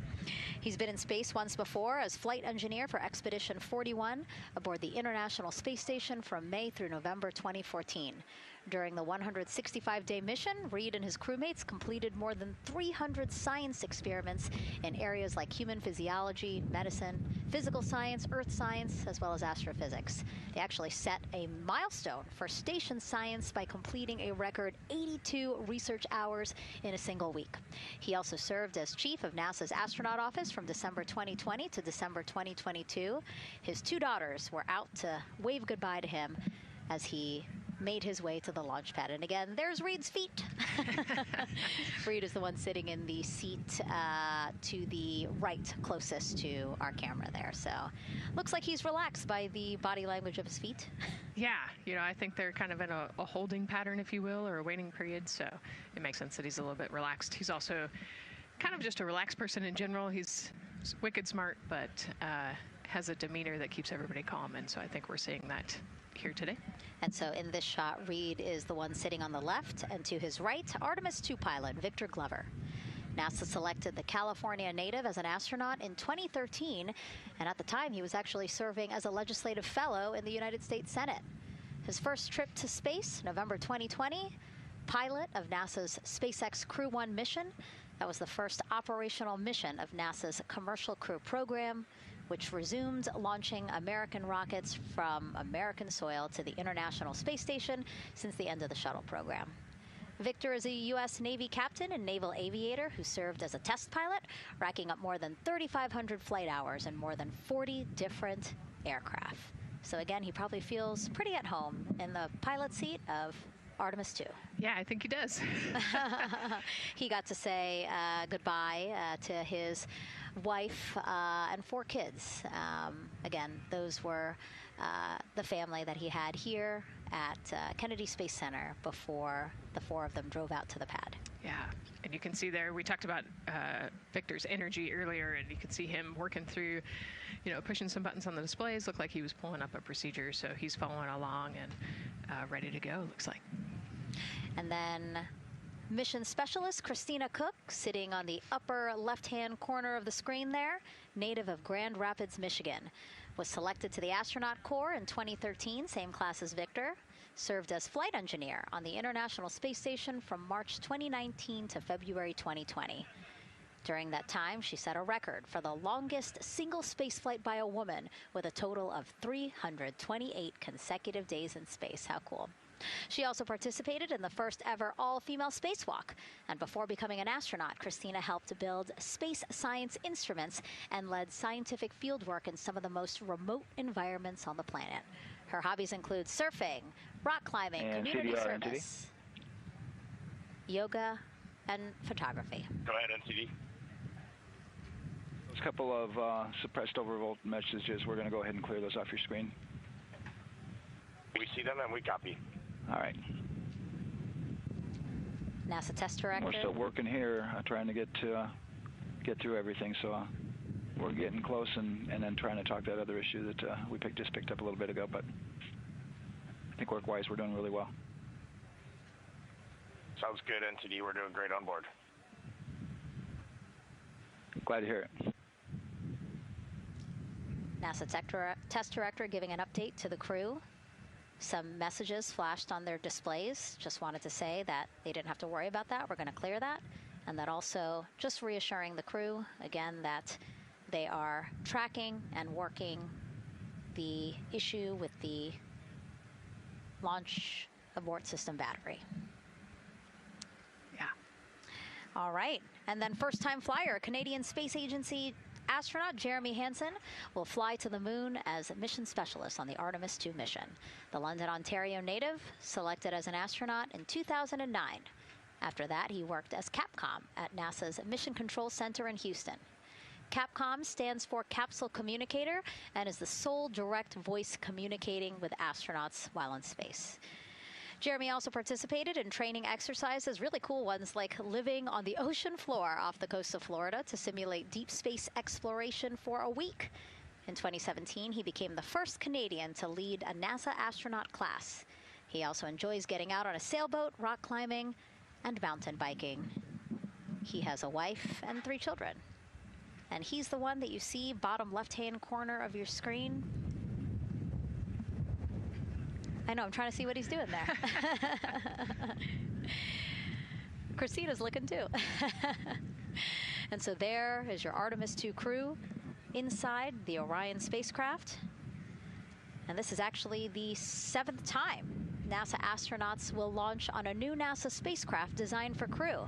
He's been in space once before as flight engineer for Expedition 41 aboard the International Space Station from May through November 2014. During the 165-day mission, Reed and his crewmates completed more than 300 science experiments in areas like human physiology, medicine, physical science, earth science, as well as astrophysics. They actually set a milestone for station science by completing a record 82 research hours in a single week. He also served as chief of NASA's astronaut office from December 2020 to December 2022. His 2 daughters were out to wave goodbye to him as he made his way to the launch pad. And again, there's Reed's feet. Reed is the one sitting in the seat to the right, closest to our camera there. So looks like he's relaxed by the body language of his feet. Yeah, I think they're kind of in a holding pattern, if you will, or a waiting period. So it makes sense that he's a little bit relaxed. He's also kind of just a relaxed person in general. He's wicked smart, but has a demeanor that keeps everybody calm. And so I think we're seeing that here today. And so in this shot, Reed is the one sitting on the left, and to his right, Artemis II pilot Victor Glover. NASA selected the California native as an astronaut in 2013, and at the time he was actually serving as a legislative fellow in the United States Senate. His first trip to space, November 2020, pilot of NASA's SpaceX Crew 1 mission. That was the first operational mission of NASA's Commercial Crew program, which resumed launching American rockets from American soil to the International Space Station since the end of the shuttle program. Victor is a U.S. Navy captain and naval aviator who served as a test pilot, racking up more than 3,500 flight hours in more than 40 different aircraft. So again, he probably feels pretty at home in the pilot seat of Artemis II. Yeah, I think he does. He got to say goodbye to his wife and 4 kids. Again, those were the family that he had here at Kennedy Space Center before the 4 of them drove out to the pad. Yeah, and you can see there, we talked about Victor's energy earlier, and you can see him working through, pushing some buttons on the displays. Looked like he was pulling up a procedure, so he's following along and ready to go, looks like. And then mission specialist Christina Cook, sitting on the upper left-hand corner of the screen there, native of Grand Rapids, Michigan. Was selected to the Astronaut Corps in 2013, same class as Victor. Served as flight engineer on the International Space Station from March 2019 to February 2020. During that time, she set a record for the longest single spaceflight by a woman with a total of 328 consecutive days in space. How cool. She also participated in the first ever all-female spacewalk. And before becoming an astronaut, Christina helped build space science instruments and led scientific fieldwork in some of the most remote environments on the planet. Her hobbies include surfing, rock climbing, and community CDR, service, yoga, and photography. Go ahead, NCD. Those couple of suppressed overvolt messages, we're going to go ahead and clear those off your screen. We see them and we copy. All right. NASA test director. We're still working here, trying to get through everything. So we're getting close, and then trying to talk that other issue that we just picked up a little bit ago. But I think work-wise, we're doing really well. Sounds good, NCD. We're doing great on board. Glad to hear it. NASA test director giving an update to the crew. Some messages flashed on their displays. Just wanted to say that they didn't have to worry about that. We're going to clear that. And that also just reassuring the crew, again, that they are tracking and working the issue with the launch abort system battery. Yeah. All right. And then first-time flyer, Canadian Space Agency astronaut Jeremy Hansen will fly to the moon as a mission specialist on the Artemis II mission. The London, Ontario native selected as an astronaut in 2009. After that, he worked as Capcom at NASA's Mission Control Center in Houston. Capcom stands for Capsule Communicator and is the sole direct voice communicating with astronauts while in space. Jeremy also participated in training exercises, really cool ones like living on the ocean floor off the coast of Florida to simulate deep space exploration for a week. In 2017, he became the first Canadian to lead a NASA astronaut class. He also enjoys getting out on a sailboat, rock climbing, and mountain biking. He has a wife and 3 children. And he's the one that you see bottom left-hand corner of your screen. I know, I'm trying to see what he's doing there. Christina's looking too. And so there is your Artemis II crew inside the Orion spacecraft. And this is actually the 7th time NASA astronauts will launch on a new NASA spacecraft designed for crew.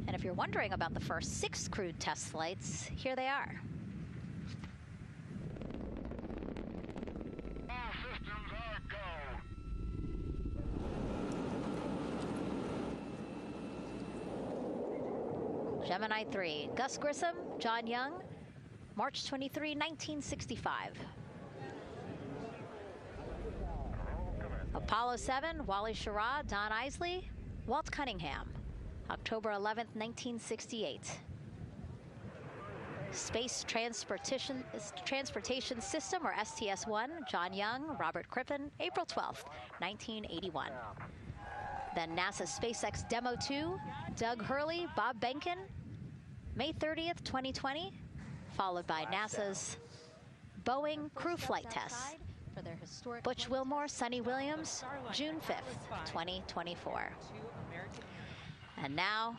And if you're wondering about the first 6 crewed test flights, here they are. Gemini 3, Gus Grissom, John Young, March 23, 1965. Apollo 7, Wally Schirra, Don Isley, Walt Cunningham, October 11, 1968. Space Transportation System, or STS-1, John Young, Robert Crippen, April 12, 1981. Then NASA's SpaceX Demo 2, Doug Hurley, Bob Behnken, May 30th, 2020, followed by NASA's Boeing crew flight tests. Butch Wilmore, Sonny Williams, June 5th, 2024. And now,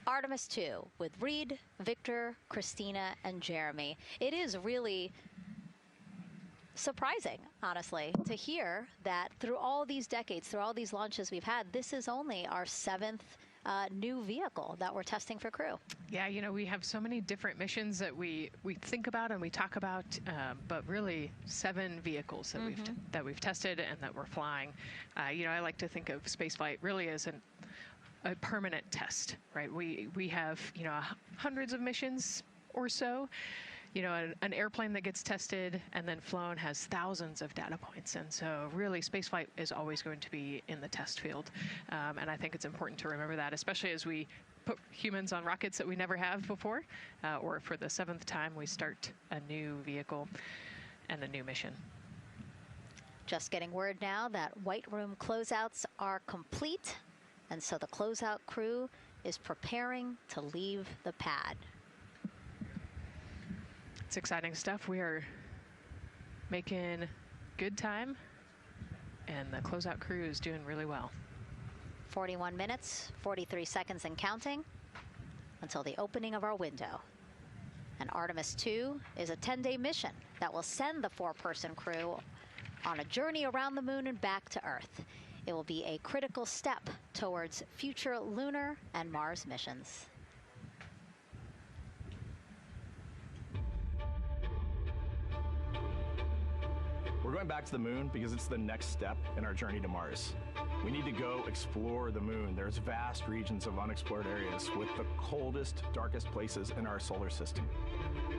Artemis II with Reed, Victor, Christina, and Jeremy. It is really surprising, honestly, to hear that through all these decades, through all these launches we've had, this is only our 7th new vehicle that we're testing for crew. Yeah, you know, we have so many different missions that we think about and we talk about, but really 7 vehicles that we've tested and that we're flying. You know, I like to think of spaceflight really as a permanent test, right? We have, you know, hundreds of missions or so. You know, an airplane that gets tested and then flown has thousands of data points. And so really spaceflight is always going to be in the test field. And I think it's important to remember that, especially as we put humans on rockets that we never have before, or for the 7th time we start a new vehicle and a new mission. Just getting word now that White Room closeouts are complete. And so the closeout crew is preparing to leave the pad. It's exciting stuff. We are making good time, and the closeout crew is doing really well. 41 minutes, 43 seconds and counting until the opening of our window. And Artemis II is a 10-day mission that will send the 4-person crew on a journey around the moon and back to Earth. It will be a critical step towards future lunar and Mars missions. We're going back to the moon because it's the next step in our journey to Mars. We need to go explore the moon. There's vast regions of unexplored areas with the coldest, darkest places in our solar system.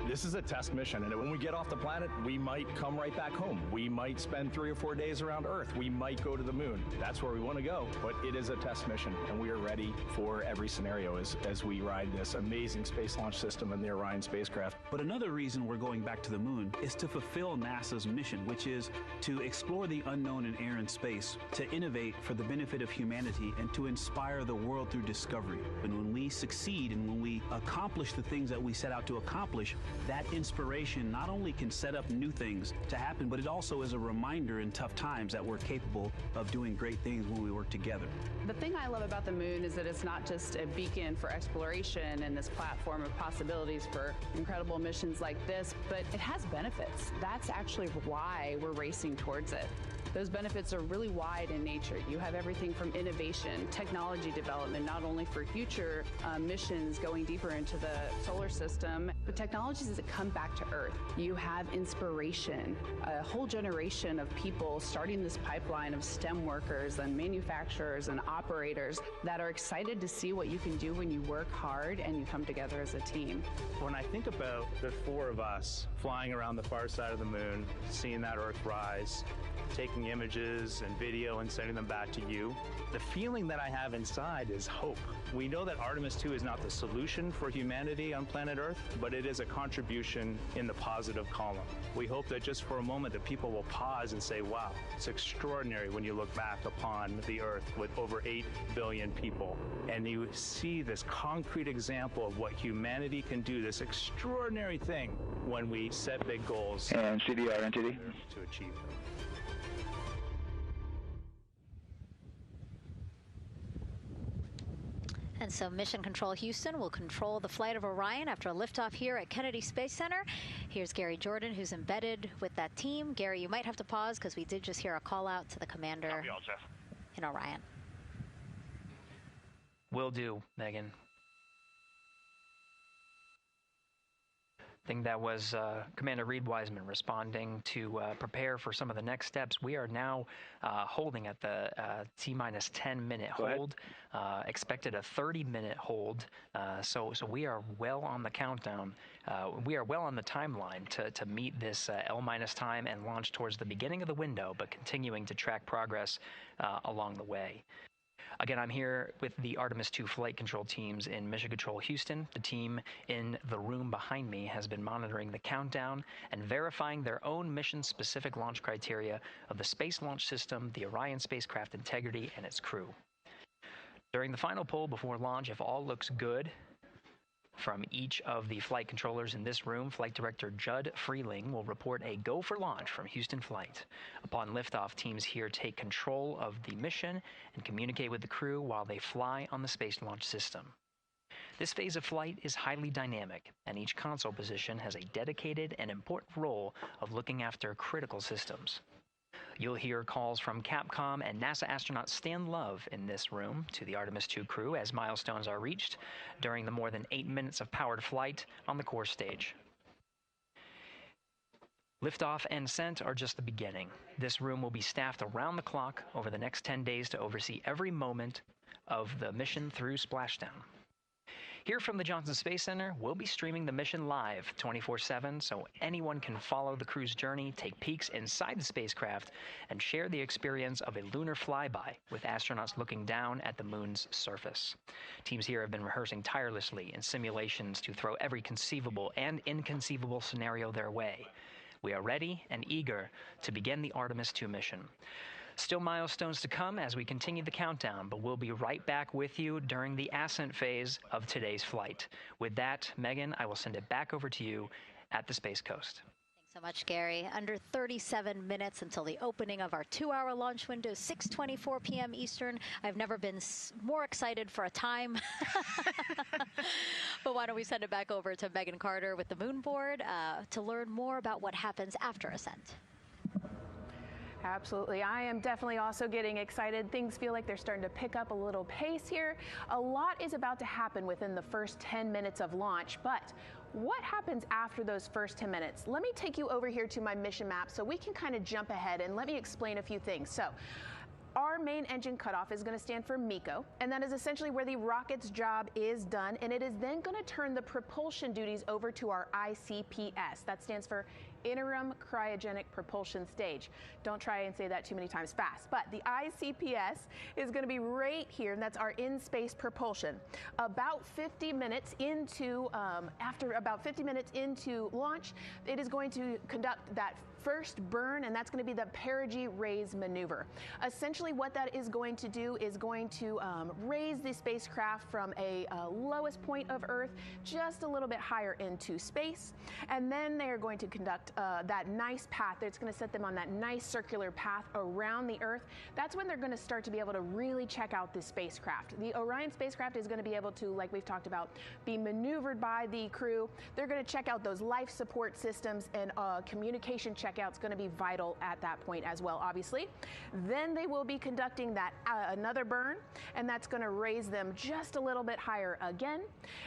This is a test mission, and when we get off the planet, we might come right back home. We might spend 3 or 4 days around Earth. We might go to the moon. That's where we want to go, but it is a test mission, and we are ready for every scenario as we ride this amazing space launch system in the Orion spacecraft. But another reason we're going back to the moon is to fulfill NASA's mission, which is to explore the unknown in air and space, to innovate for the benefit of humanity, and to inspire the world through discovery. And when we succeed and when we accomplish the things that we set out to accomplish, that inspiration not only can set up new things to happen, but it also is a reminder in tough times that we're capable of doing great things when we work together. The thing I love about the moon is that it's not just a beacon for exploration and this platform of possibilities for incredible missions like this, but it has benefits. That's actually why we're racing towards it. Those benefits are really wide in nature. You have everything from innovation, technology development, not only for future missions going deeper into the solar system, but technologies that come back to Earth. You have inspiration, a whole generation of people starting this pipeline of STEM workers and manufacturers and operators that are excited to see what you can do when you work hard and you come together as a team. When I think about the 4 of us flying around the far side of the moon, seeing that Earth rise, taking images and video and sending them back to you, the feeling that I have inside is hope. We know that Artemis II is not the solution for humanity on planet Earth, but it is a contribution in the positive column. We hope that just for a moment that people will pause and say, wow, it's extraordinary when you look back upon the Earth with over 8 billion people, and you see this concrete example of what humanity can do, this extraordinary thing when we set big goals and CDR NTD to achieve them. And so Mission Control Houston will control the flight of Orion after a liftoff here at Kennedy Space Center. Here's Gary Jordan, who's embedded with that team. Gary, you might have to pause because we did just hear a call out to the commander in Orion. Will do, Megan. I think that was Commander Reed Wiseman responding to prepare for some of the next steps. We are now holding at the T-minus 10-minute hold. Expected a 30-minute hold. So we are well on the countdown. We are well on the timeline to meet this L- time and launch towards the beginning of the window, but continuing to track progress along the way. Again, I'm here with the Artemis II flight control teams in Mission Control Houston. The team in the room behind me has been monitoring the countdown and verifying their own mission-specific launch criteria of the Space Launch System, the Orion spacecraft integrity, and its crew. During the final poll before launch, if all looks good from each of the flight controllers in this room, Flight Director Judd Freeling will report a go for launch from Houston Flight. Upon liftoff, teams here take control of the mission and communicate with the crew while they fly on the Space Launch System. This phase of flight is highly dynamic, and each console position has a dedicated and important role of looking after critical systems. You'll hear calls from Capcom and NASA astronaut Stan Love in this room to the Artemis II crew as milestones are reached during the more than 8 minutes of powered flight on the core stage. Liftoff and Ascent are just the beginning. This room will be staffed around the clock over the next 10 days to oversee every moment of the mission through splashdown. Here from the Johnson Space Center, we'll be streaming the mission live 24/7 so anyone can follow the crew's journey, take peeks inside the spacecraft, and share the experience of a lunar flyby with astronauts looking down at the moon's surface. Teams here have been rehearsing tirelessly in simulations to throw every conceivable and inconceivable scenario their way. We are ready and eager to begin the Artemis II mission. Still milestones to come as we continue the countdown, but we'll be right back with you during the Ascent phase of today's flight. With that, Megan, I will send it back over to you at the Space Coast. So much, Gary. Under 37 minutes until the opening of our 2-hour launch window, 6:24 p.m. Eastern. I've never been more excited for a time. But why don't we send it back over to Megan Carter with the Moon Board to learn more about what happens after Ascent. Absolutely. I am definitely also getting excited. Things feel like they're starting to pick up a little pace here. A lot is about to happen within the first 10 minutes of launch, but what happens after those first 10 minutes? Let me take you over here to my mission map so we can kind of jump ahead and let me explain a few things. So, our main engine cutoff is going to stand for MECO, and that is essentially where the rocket's job is done, and it is then going to turn the propulsion duties over to our ICPS. That stands for Interim Cryogenic Propulsion Stage. Don't try and say that too many times fast, but the ICPS is going to be right here, and that's our in-space propulsion. About 50 minutes into, after about 50 minutes into launch, it is going to conduct that first burn, and that's going to be the perigee raise maneuver. Essentially what that is going to do is going to raise the spacecraft from a lowest point of Earth just a little bit higher into space, and then they are going to conduct that nice path. It's going to set them on that nice circular path around the Earth. That's when they're going to start to be able to really check out the spacecraft. The Orion spacecraft is going to be able to, like we've talked about, be maneuvered by the crew. They're going to check out those life support systems, and communication checkout's going to be vital at that point as well, obviously. Then they will be conducting that another burn, and that's going to raise them just a little bit higher again.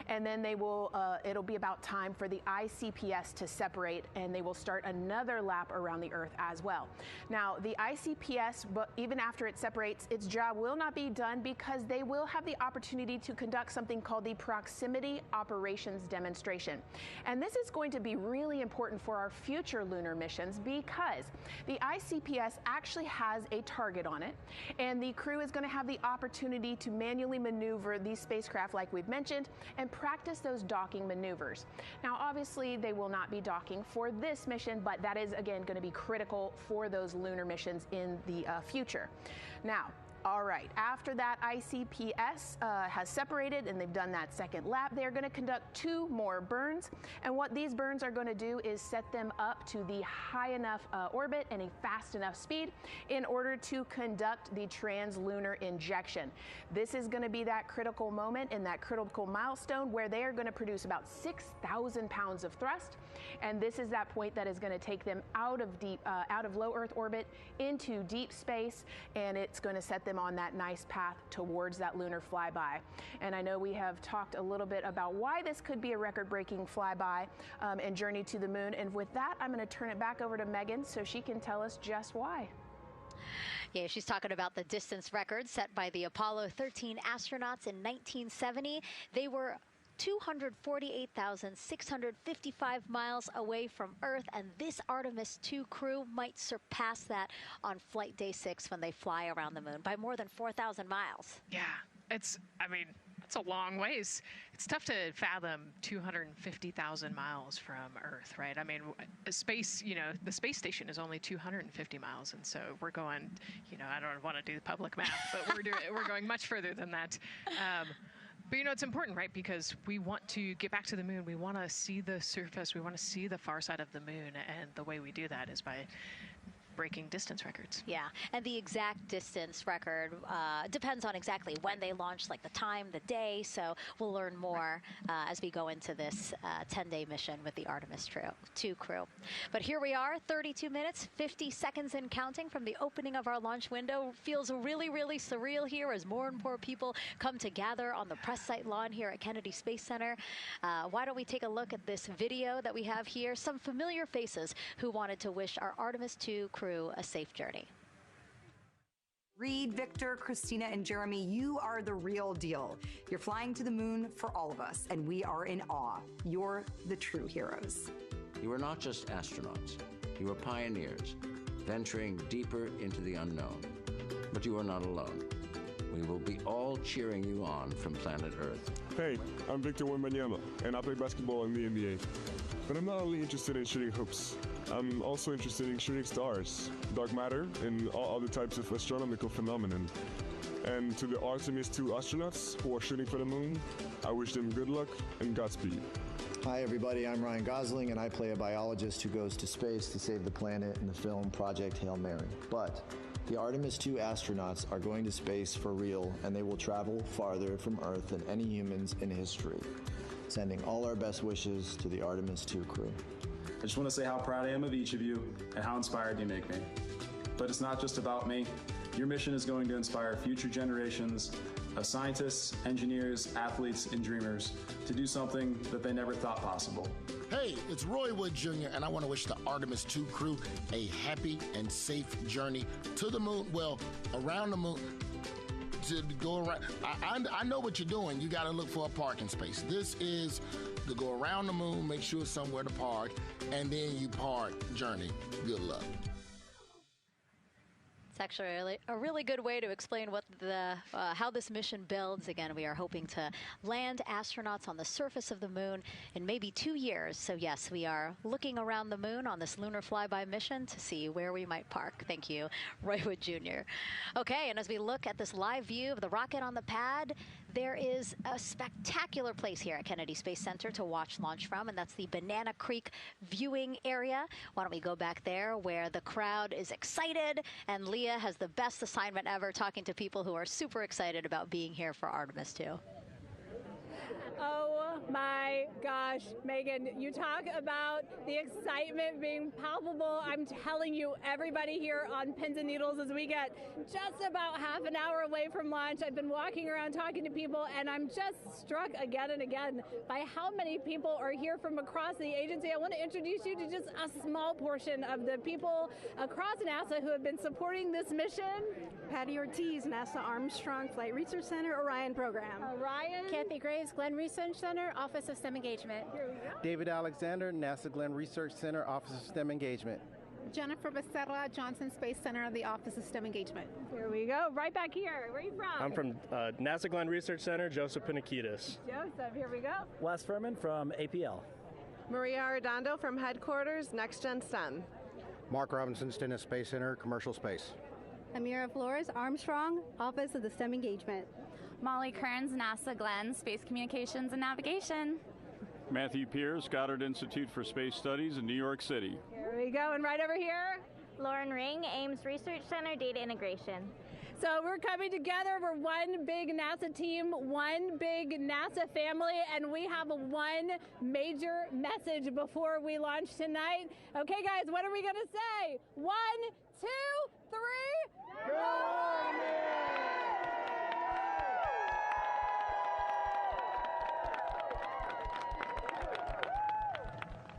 And then they will, it'll be about time for the ICPS to separate, and they will start another lap around the Earth as well. Now, the ICPS, but even after it separates, its job will not be done because they will have the opportunity to conduct something called the Proximity Operations Demonstration. And this is going to be really important for our future lunar missions because the ICPS actually has a target on it, and the crew is going to have the opportunity to manually maneuver these spacecraft like we've mentioned and practice those docking maneuvers. Now, obviously, they will not be docking for this mission, but that is, again, going to be critical for those lunar missions in the future. Now, all right, after that ICPS has separated and they've done that second lap, they're going to conduct 2 more burns. And what these burns are going to do is set them up to the high enough orbit and a fast enough speed in order to conduct the translunar injection. This is going to be that critical moment and that critical milestone where they are going to produce about 6,000 pounds of thrust. And this is that point that is going to take them out of low Earth orbit into deep space, and it's going to set them on that nice path towards that lunar flyby. And I know we have talked a little bit about why this could be a record-breaking flyby and journey to the moon. And with that, I'm going to turn it back over to Megan so she can tell us just why. Yeah, she's talking about the distance record set by the Apollo 13 astronauts in 1970. They were 248,655 miles away from Earth, and this Artemis II crew might surpass that on flight day 6 when they fly around the moon by more than 4,000 miles. Yeah, it's a long ways. It's tough to fathom 250,000 miles from Earth, right? I mean, space, the space station is only 250 miles, and so we're going, I don't want to do the public math, but we're going much further than that. But it's important, right? Because we want to get back to the moon. We want to see the surface. We want to see the far side of the moon. And the way we do that is by breaking distance records. Yeah, and the exact distance record depends on exactly when they launch, like the time, the day. So we'll learn more as we go into this 10-day mission with the Artemis II crew. But here we are, 32 minutes, 50 seconds and counting from the opening of our launch window. Feels really, really surreal here as more and more people come to gather on the press site lawn here at Kennedy Space Center. Why don't we take a look at this video that we have here? Some familiar faces who wanted to wish our Artemis II crew a safe journey. Reed, Victor, Christina, and Jeremy, you are the real deal. You're flying to the moon for all of us, and we are in awe. You're the true heroes. You are not just astronauts. You are pioneers, venturing deeper into the unknown. But you are not alone. We will be all cheering you on from planet Earth. Hey, I'm Victor Wembanyama, and I play basketball in the NBA. But I'm not only interested in shooting hoops. I'm also interested in shooting stars, dark matter, and all other types of astronomical phenomenon. And to the Artemis II astronauts who are shooting for the moon, I wish them good luck and Godspeed. Hi everybody, I'm Ryan Gosling and I play a biologist who goes to space to save the planet in the film Project Hail Mary. But the Artemis II astronauts are going to space for real and they will travel farther from Earth than any humans in history. Sending all our best wishes to the Artemis II crew. I just want to say how proud I am of each of you and how inspired you make me. But it's not just about me. Your mission is going to inspire future generations of scientists, engineers, athletes, and dreamers to do something that they never thought possible. Hey, it's Roy Wood Jr., and I want to wish the Artemis II crew a happy and safe journey to the moon, well, around the moon. To go around, I know what you're doing. You got to look for a parking space. This is to go around the moon, make sure somewhere to park, and then you park journey. Good luck. It's actually a really good way to explain what how this mission builds. Again, we are hoping to land astronauts on the surface of the moon in maybe 2 years. So yes, we are looking around the moon on this lunar flyby mission to see where we might park. Thank you, Roy Wood Jr. Okay, and as we look at this live view of the rocket on the pad, there is a spectacular place here at Kennedy Space Center to watch launch from, and that's the Banana Creek viewing area. Why don't we go back there where the crowd is excited, and Leah has the best assignment ever, talking to people who are super excited about being here for Artemis II. Oh my gosh, Megan, you talk about the excitement being palpable. I'm telling you, everybody here on pins and needles as we get just about half an hour away from launch. I've been walking around talking to people, and I'm just struck again and again by how many people are here from across the agency. I want to introduce you to just a small portion of the people across NASA who have been supporting this mission. Patty Ortiz, NASA Armstrong Flight Research Center, Orion program. Orion. Kathy Graves, Glenn Research Center, Office of STEM Engagement. David Alexander, NASA Glenn Research Center, Office of STEM Engagement. Jennifer Becerra, Johnson Space Center, the Office of STEM Engagement. Here we go, right back here. Where are you from? I'm from NASA Glenn Research Center, Joseph Panakitis. Joseph, here we go. Wes Furman from APL. Maria Arredondo from Headquarters, Next Gen STEM. Mark Robinson, Stennis Space Center, Commercial Space. Amira Flores, Armstrong, Office of the STEM Engagement. Molly Kearns, NASA Glenn, Space Communications and Navigation. Matthew Pierce, Goddard Institute for Space Studies in New York City. Here we go, and right over here. Lauren Ring, Ames Research Center, Data Integration. So we're coming together. We're one big NASA team, one big NASA family, and we have one major message before we launch tonight. Okay, guys, what are we going to say? 1, 2, 3, go Army!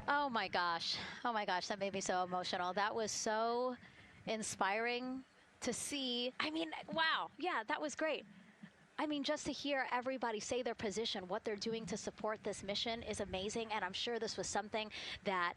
Oh my gosh, that made me so emotional. That was so inspiring to see. I mean, wow, yeah, that was great. I mean, just to hear everybody say their position, what they're doing to support this mission is amazing. And I'm sure this was something that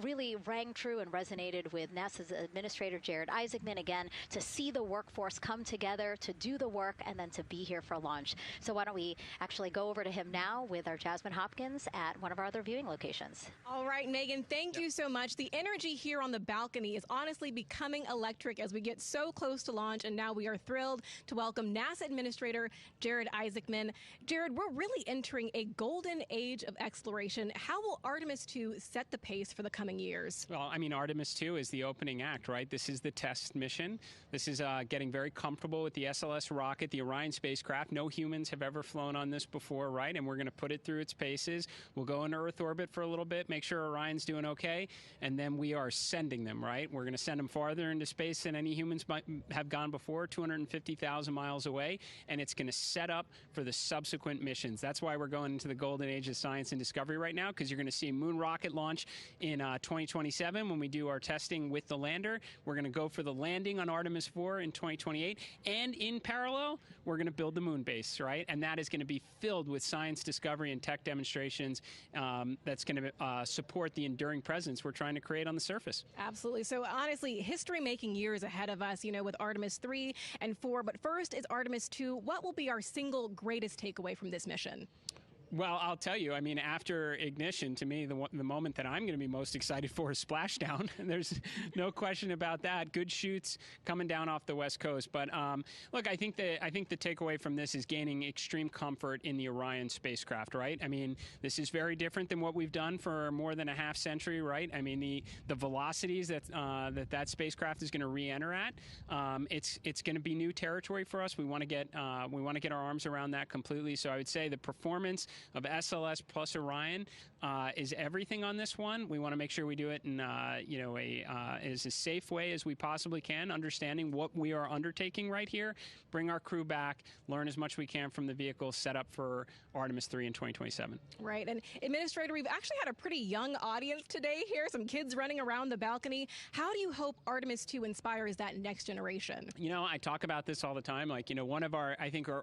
really rang true and resonated with NASA's Administrator Jared Isaacman, again, to see the workforce come together to do the work and then to be here for launch. So why don't we actually go over to him now with our Jasmine Hopkins at one of our other viewing locations. All right, Megan, thank you so much. The energy here on the balcony is honestly becoming electric as we get so close to launch. And now we are thrilled to welcome NASA Administrator Jared Isaacman. Jared, we're really entering a golden age of exploration. How will Artemis II set the pace for the coming years? Well, I mean, Artemis II is the opening act, right? This is the test mission. This is getting very comfortable with the SLS rocket, the Orion spacecraft. No humans have ever flown on this before, right? And we're going to put it through its paces. We'll go into Earth orbit for a little bit, make sure Orion's doing okay, and then we are sending them, right? We're going to send them farther into space than any humans might have gone before, 250,000 miles away, and it's going to set up for the subsequent missions. That's why we're going into the golden age of science and discovery right now, because you're going to see a moon rocket launch in 2027 when we do our testing with the lander. We're going to go for the landing on Artemis IV in 2028, and in parallel, we're going to build the moon base, right? And that is going to be filled with science discovery and tech demonstrations that's going to support the enduring presence we're trying to create on the surface. Absolutely. So honestly, history-making years ahead of us, you know, with Artemis 3 and 4. But first is Artemis 2. What will be our single greatest takeaway from this mission? Well, I'll tell you, I mean, after ignition, to me, the moment that I'm going to be most excited for is splashdown. There's no question about that. Good shoots coming down off the West Coast. But look, I think the takeaway from this is gaining extreme comfort in the Orion spacecraft, right? I mean, this is very different than what we've done for more than a half century, right? I mean, the velocities that spacecraft is going to re-enter at, it's going to be new territory for us. We want to get our arms around that completely. So I would say the performance of SLS plus Orion is everything on this one. We want to make sure we do it in as a safe way as we possibly can, understanding what we are undertaking right here, bring our crew back, learn as much we can from the vehicle, set up for Artemis III in 2027. Right. And Administrator, we've actually had a pretty young audience today here, some kids running around the balcony. How do you hope Artemis II inspires that next generation? You know, I talk about this all the time. Like, you know, one of our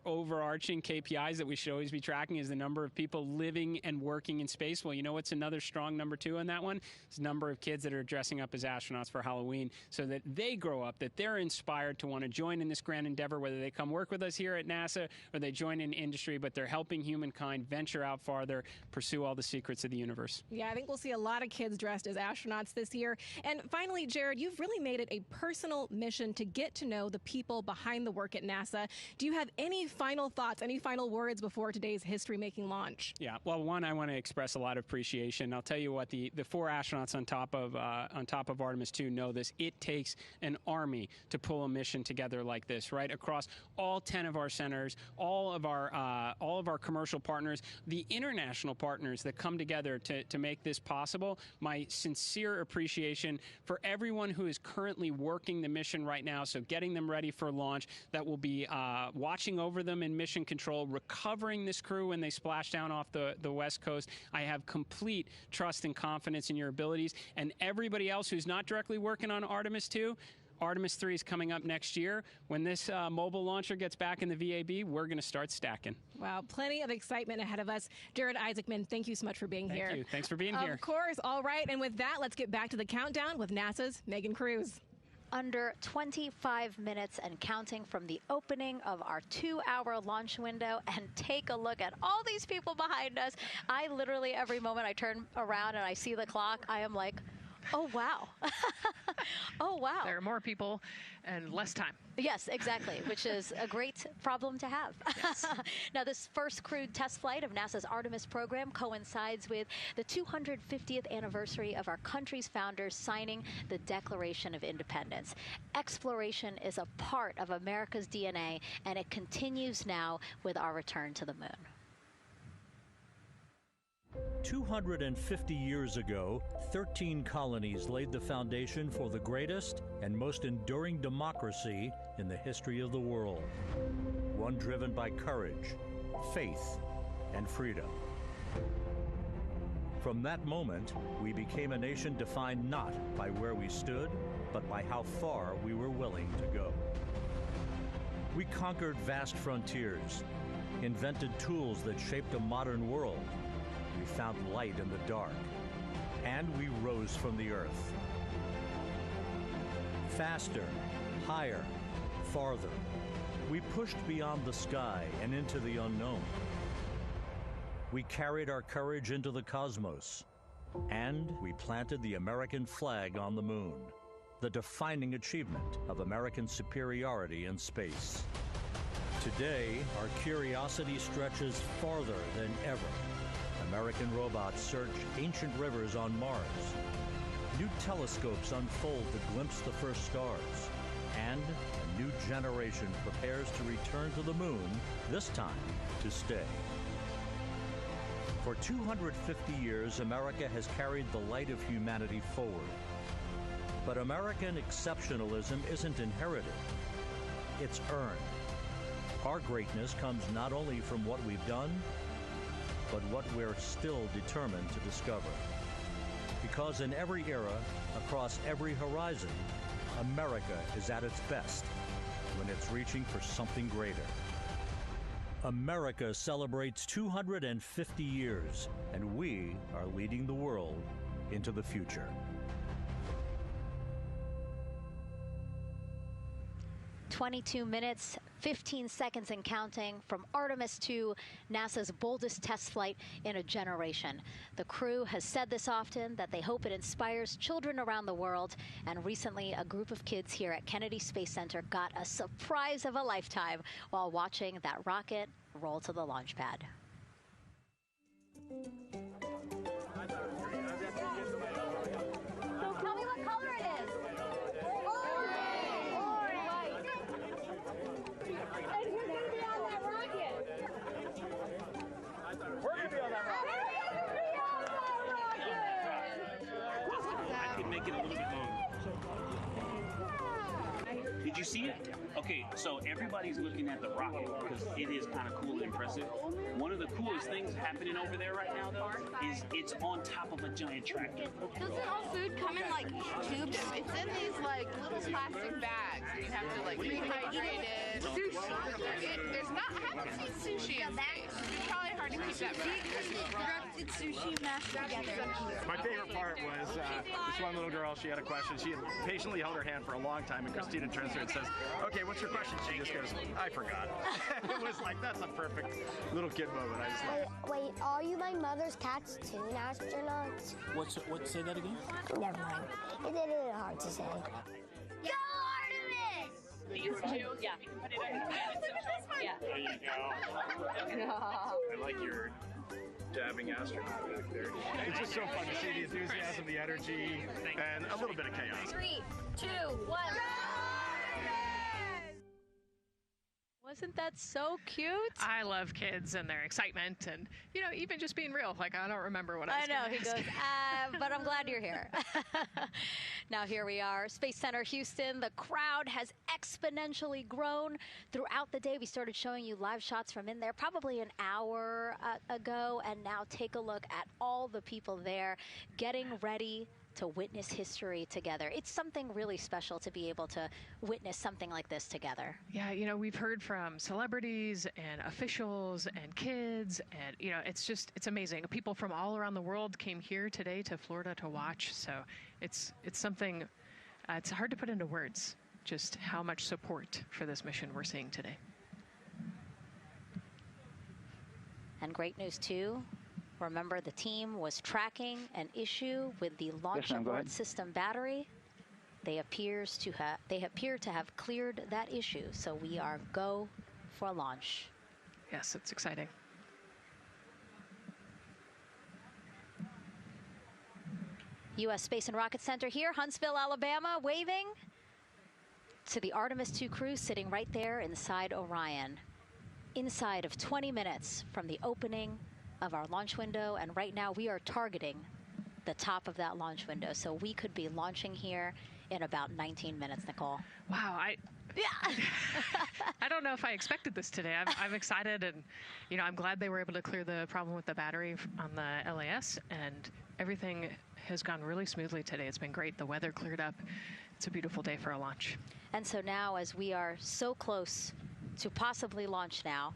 overarching KPIs that we should always be tracking is the number of people living and working in space. Well, you know what's another strong number 2 on that one? It's the number of kids that are dressing up as astronauts for Halloween, so that they grow up, that they're inspired to want to join in this grand endeavor, whether they come work with us here at NASA or they join in industry, but they're helping humankind venture out farther, pursue all the secrets of the universe. Yeah, I think we'll see a lot of kids dressed as astronauts this year. And finally, Jared, you've really made it a personal mission to get to know the people behind the work at NASA. Do you have any final thoughts, any final words before today's history-making launch? Yeah, well, one, I want to express a lot of appreciation. I'll tell you what, the 4 astronauts on top of Artemis II know this. It takes an army to pull a mission together like this, right? Across all 10 of our centers, all of our commercial partners, the international partners that come together to make this possible. My sincere appreciation for everyone who is currently working the mission right now, so getting them ready for launch, that will be watching over them in mission control, recovering this crew when they splash down off the West Coast. I have complete trust and confidence in your abilities, and everybody else who's not directly working on Artemis II. Artemis III is coming up next year. When this mobile launcher gets back in the VAB, we're going to start stacking. Wow, plenty of excitement ahead of us. Jared Isaacman, thank you so much for being here. Thank you. Thanks for being here. Of course. All right. And with that, let's get back to the countdown with NASA's Megan Cruz. Under 25 minutes and counting from the opening of our 2-hour launch window, and take a look at all these people behind us. I literally, every moment I turn around and I see the clock, I am like, oh, wow. Oh, wow. There are more people and less time. Yes, exactly, which is a great problem to have. Yes. Now, this first crewed test flight of NASA's Artemis program coincides with the 250th anniversary of our country's founders signing the Declaration of Independence. Exploration is a part of America's DNA, and it continues now with our return to the moon. 250 years ago, 13 colonies laid the foundation for the greatest and most enduring democracy in the history of the world. One driven by courage, faith, and freedom. From that moment, we became a nation defined not by where we stood, but by how far we were willing to go. We conquered vast frontiers, invented tools that shaped a modern world. We found light in the dark, and we rose from the earth. Faster, higher, farther. We pushed beyond the sky and into the unknown. We carried our courage into the cosmos, and we planted the American flag on the moon, the defining achievement of American superiority in space. Today, our curiosity stretches farther than ever. American robots search ancient rivers on Mars. New telescopes unfold to glimpse the first stars. And a new generation prepares to return to the moon, this time to stay. For 250 years, America has carried the light of humanity forward. But American exceptionalism isn't inherited, it's earned. Our greatness comes not only from what we've done, but what we're still determined to discover. Because in every era, across every horizon, America is at its best when it's reaching for something greater. America celebrates 250 years, and we are leading the world into the future. 22 minutes, 15 seconds and counting from Artemis II, NASA's boldest test flight in a generation. The crew has said this often, that they hope it inspires children around the world. And recently, a group of kids here at Kennedy Space Center got a surprise of a lifetime while watching that rocket roll to the launch pad. So tell me what color it is. And who's going to be on that rocket? We're going to be on that rocket. I could make it a little bit longer. Did you see it? Okay, so everybody's looking at the rocket because it is kind of cool and impressive. One of the coolest things happening over there right now, though, is it's on top of a giant tractor. Doesn't all food come in like tubes? It's in these like little plastic bags. You have to like rehydrate it. Sushi. There's not. I haven't seen sushi in space. It's probably hard to keep that directed sushi mashed together. My favorite part was this one little girl. She had a question. She had patiently held her hand for a long time, and Christina turns to her and says, "Okay, what's your question?" She just goes, "I forgot." It was like, that's a perfect little kid moment. I just wait, are you my mother's cartoon astronauts? What? Say that again? Never mind. It's a little hard to say. Go Artemis! These two, yeah. Put it on. Yeah. There you go. I like your dabbing astronaut back there. It's just so fun to see the enthusiasm, the energy, and a little bit of chaos. 3, 2, 1. Wasn't that so cute? I love kids and their excitement and, you know, even just being real. Like, I don't remember what I was know, he ask. goes, but I'm glad you're here. Now here we are, Space Center Houston. The crowd has exponentially grown throughout the day. We started showing you live shots from in there probably an hour ago. And now take a look at all the people there getting ready to witness history together. It's something really special to be able to witness something like this together. Yeah, you know, we've heard from celebrities and officials and kids, and, you know, it's amazing. People from all around the world came here today to Florida to watch, so it's something, it's hard to put into words, just how much support for this mission we're seeing today. And great news, too. Remember, the team was tracking an issue with the launch abort system battery. They appear to have cleared that issue, so we are go for launch. Yes, it's exciting. U.S. Space and Rocket Center here, Huntsville, Alabama, waving to the Artemis II crew sitting right there inside Orion. Inside of 20 minutes from the opening of our launch window, and right now we are targeting the top of that launch window, so we could be launching here in about 19 minutes, Nicole. Wow, I don't know if I expected this today. I'm excited, and, you know, I'm glad they were able to clear the problem with the battery on the LAS, and everything has gone really smoothly today. It's been great. The weather cleared up. It's a beautiful day for a launch. And so now, as we are so close to possibly launch now,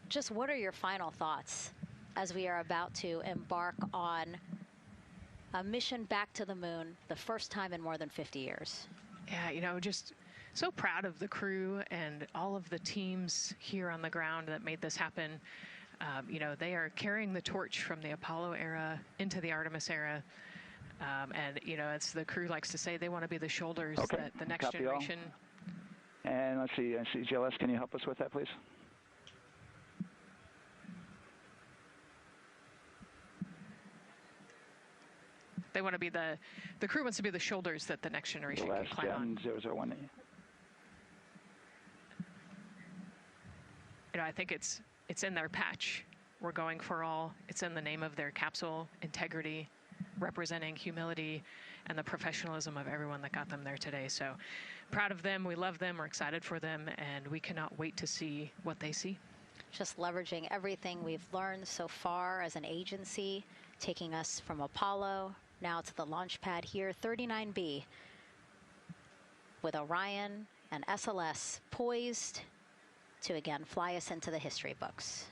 just what are your final thoughts as we are about to embark on a mission back to the moon, the first time in more than 50 years? Yeah, you know, just so proud of the crew and all of the teams here on the ground that made this happen. You know, they are carrying the torch from the Apollo era into the Artemis era. And, you know, as the crew likes to say, they want to be the shoulders that the next generation. And let's see, GLS, can you help us with that, please? They want to be the crew wants to be the shoulders that the next generation can climb on. 001. You know, I think it's in their patch. We're going for all. It's in the name of their capsule, integrity, representing humility and the professionalism of everyone that got them there today. So proud of them. We love them. We're excited for them, and we cannot wait to see what they see. Just leveraging everything we've learned so far as an agency, taking us from Apollo now to the launch pad here, 39B, with Orion and SLS poised to again fly us into the history books.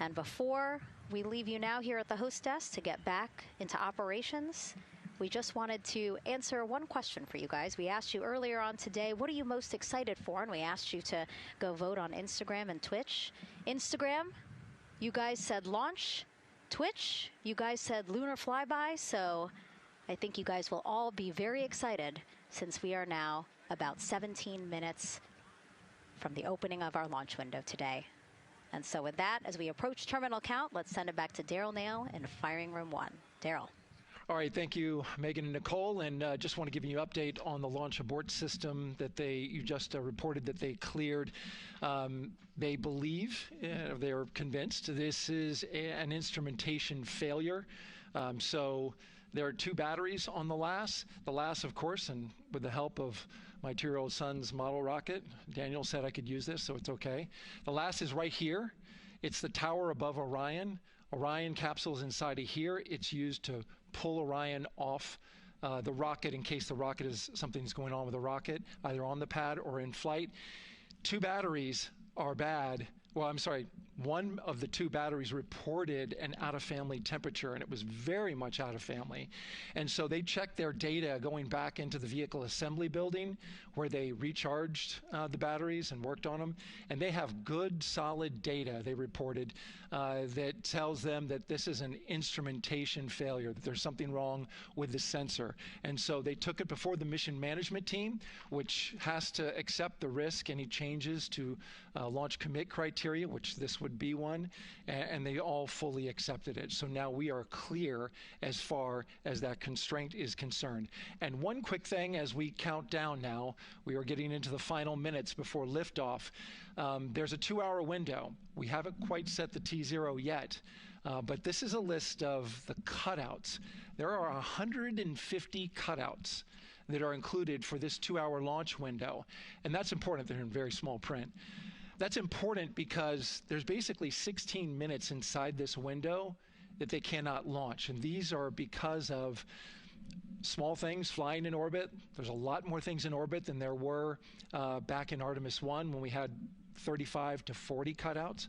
And before we leave you now here at the host desk to get back into operations, we just wanted to answer one question for you guys. We asked you earlier on today, what are you most excited for? And we asked you to go vote on Instagram and Twitch. Instagram, you guys said launch. Twitch, you guys said lunar flyby. So I think you guys will all be very excited since we are now about 17 minutes from the opening of our launch window today. And so with that, as we approach terminal count, let's send it back to Daryl Nail in Firing Room 1. Daryl. All right, thank you, Megan and Nicole, and just want to give you an update on the launch abort system that you just reported that they cleared. They believe, they're convinced, this is an instrumentation failure. So there are 2 batteries on the LAS. The LAS, of course, and with the help of my 2-year-old son's model rocket, Daniel said I could use this, so it's okay. The LAS is right here. It's the tower above Orion. Orion capsule is inside of here. It's used to pull Orion off the rocket in case the rocket something's going on with the rocket, either on the pad or in flight. 2 batteries are bad. Well, I'm sorry, one of the 2 batteries reported an out-of-family temperature, and it was very much out of family. And so they checked their data going back into the vehicle assembly building where they recharged the batteries and worked on them. And they have good, solid data, they reported, that tells them that this is an instrumentation failure, that there's something wrong with the sensor. And so they took it before the mission management team, which has to accept the risk, any changes to launch commit criteria, which this would be one, and they all fully accepted it. So now we are clear as far as that constraint is concerned. And one quick thing as we count down now, we are getting into the final minutes before liftoff. There's a 2-hour window. We haven't quite set the T0 yet, but this is a list of the cutouts. There are 150 cutouts that are included for this 2-hour launch window, and that's important. They're in very small print. That's important because there's basically 16 minutes inside this window that they cannot launch. And these are because of small things flying in orbit. There's a lot more things in orbit than there were back in Artemis I when we had 35 to 40 cutouts.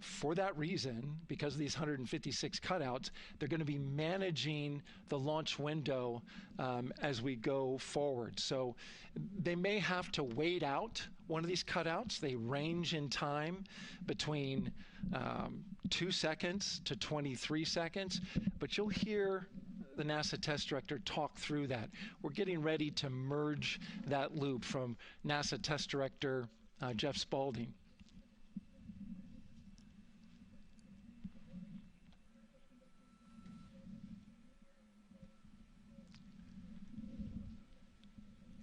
For that reason, because of these 156 cutouts, they're going to be managing the launch window as we go forward. So they may have to wait out one of these cutouts. They range in time between 2 seconds to 23 seconds, but you'll hear the NASA test director talk through that. We're getting ready to merge that loop from NASA test director Jeff Spaulding.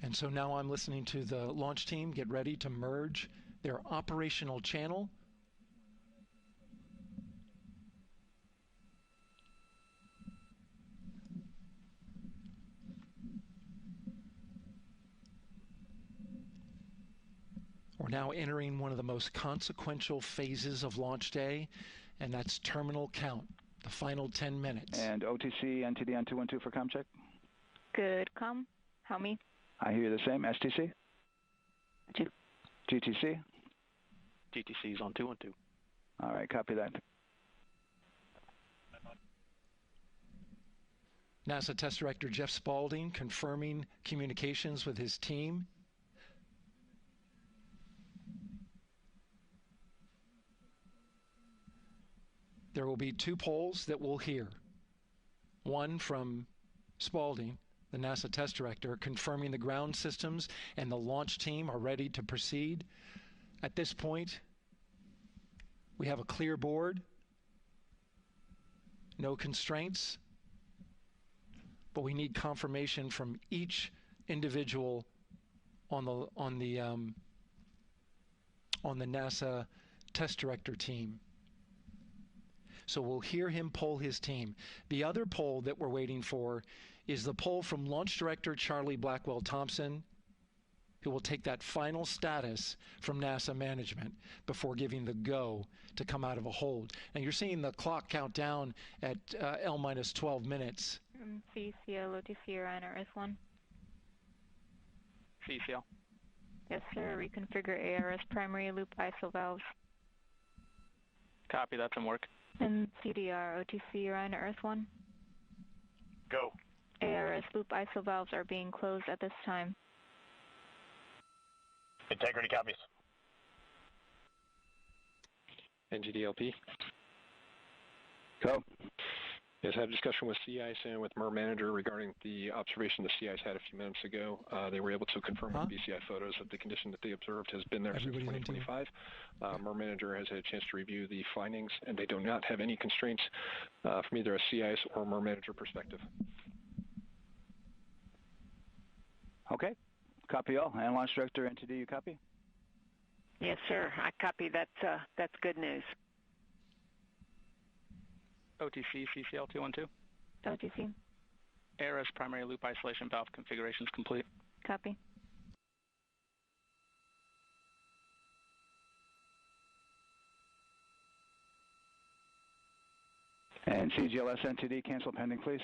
And so now I'm listening to the launch team get ready to merge their operational channel. We're now entering one of the most consequential phases of launch day, and that's terminal count, the final 10 minutes. And OTC, NTD on 212 for comm check. Good, comm. How me? I hear you the same. STC? 2. GTC? GTC is on 212. All right, copy that. NASA Test Director Jeff Spaulding confirming communications with his team. There will be 2 polls that we'll hear. One from Spaulding, the NASA test director, confirming the ground systems and the launch team are ready to proceed. At this point, we have a clear board, no constraints, but we need confirmation from each individual on the NASA test director team. So we'll hear him poll his team. The other poll that we're waiting for is the poll from Launch Director Charlie Blackwell Thompson, who will take that final status from NASA management before giving the go to come out of a hold. And you're seeing the clock count down at L minus 12 minutes. CCL, OTC, Orion, RS1. CCL. Yes, sir. Reconfigure ARS primary loop ISO valves. Copy, that's in work. And CDR, OTC, Orion to Earth 1. Go. ARS loop ISO valves are being closed at this time. Integrity copies. NGDLP. Go. Yes, I had a discussion with Sea Ice and with MER Manager regarding the observation the Sea Ice had a few minutes ago. They were able to confirm with BCI photos that the condition that they observed has been there since 2025. MER Manager has had a chance to review the findings, and they do not have any constraints from either a Sea Ice or MER Manager perspective. Okay. Copy all. And Launch Director, NTD, you copy? Yes, sir. I copy. That's good news. OTC, CCL 212. OTC. ARS primary loop isolation valve configuration is complete. Copy. And CGLS NTD, cancel pending, please.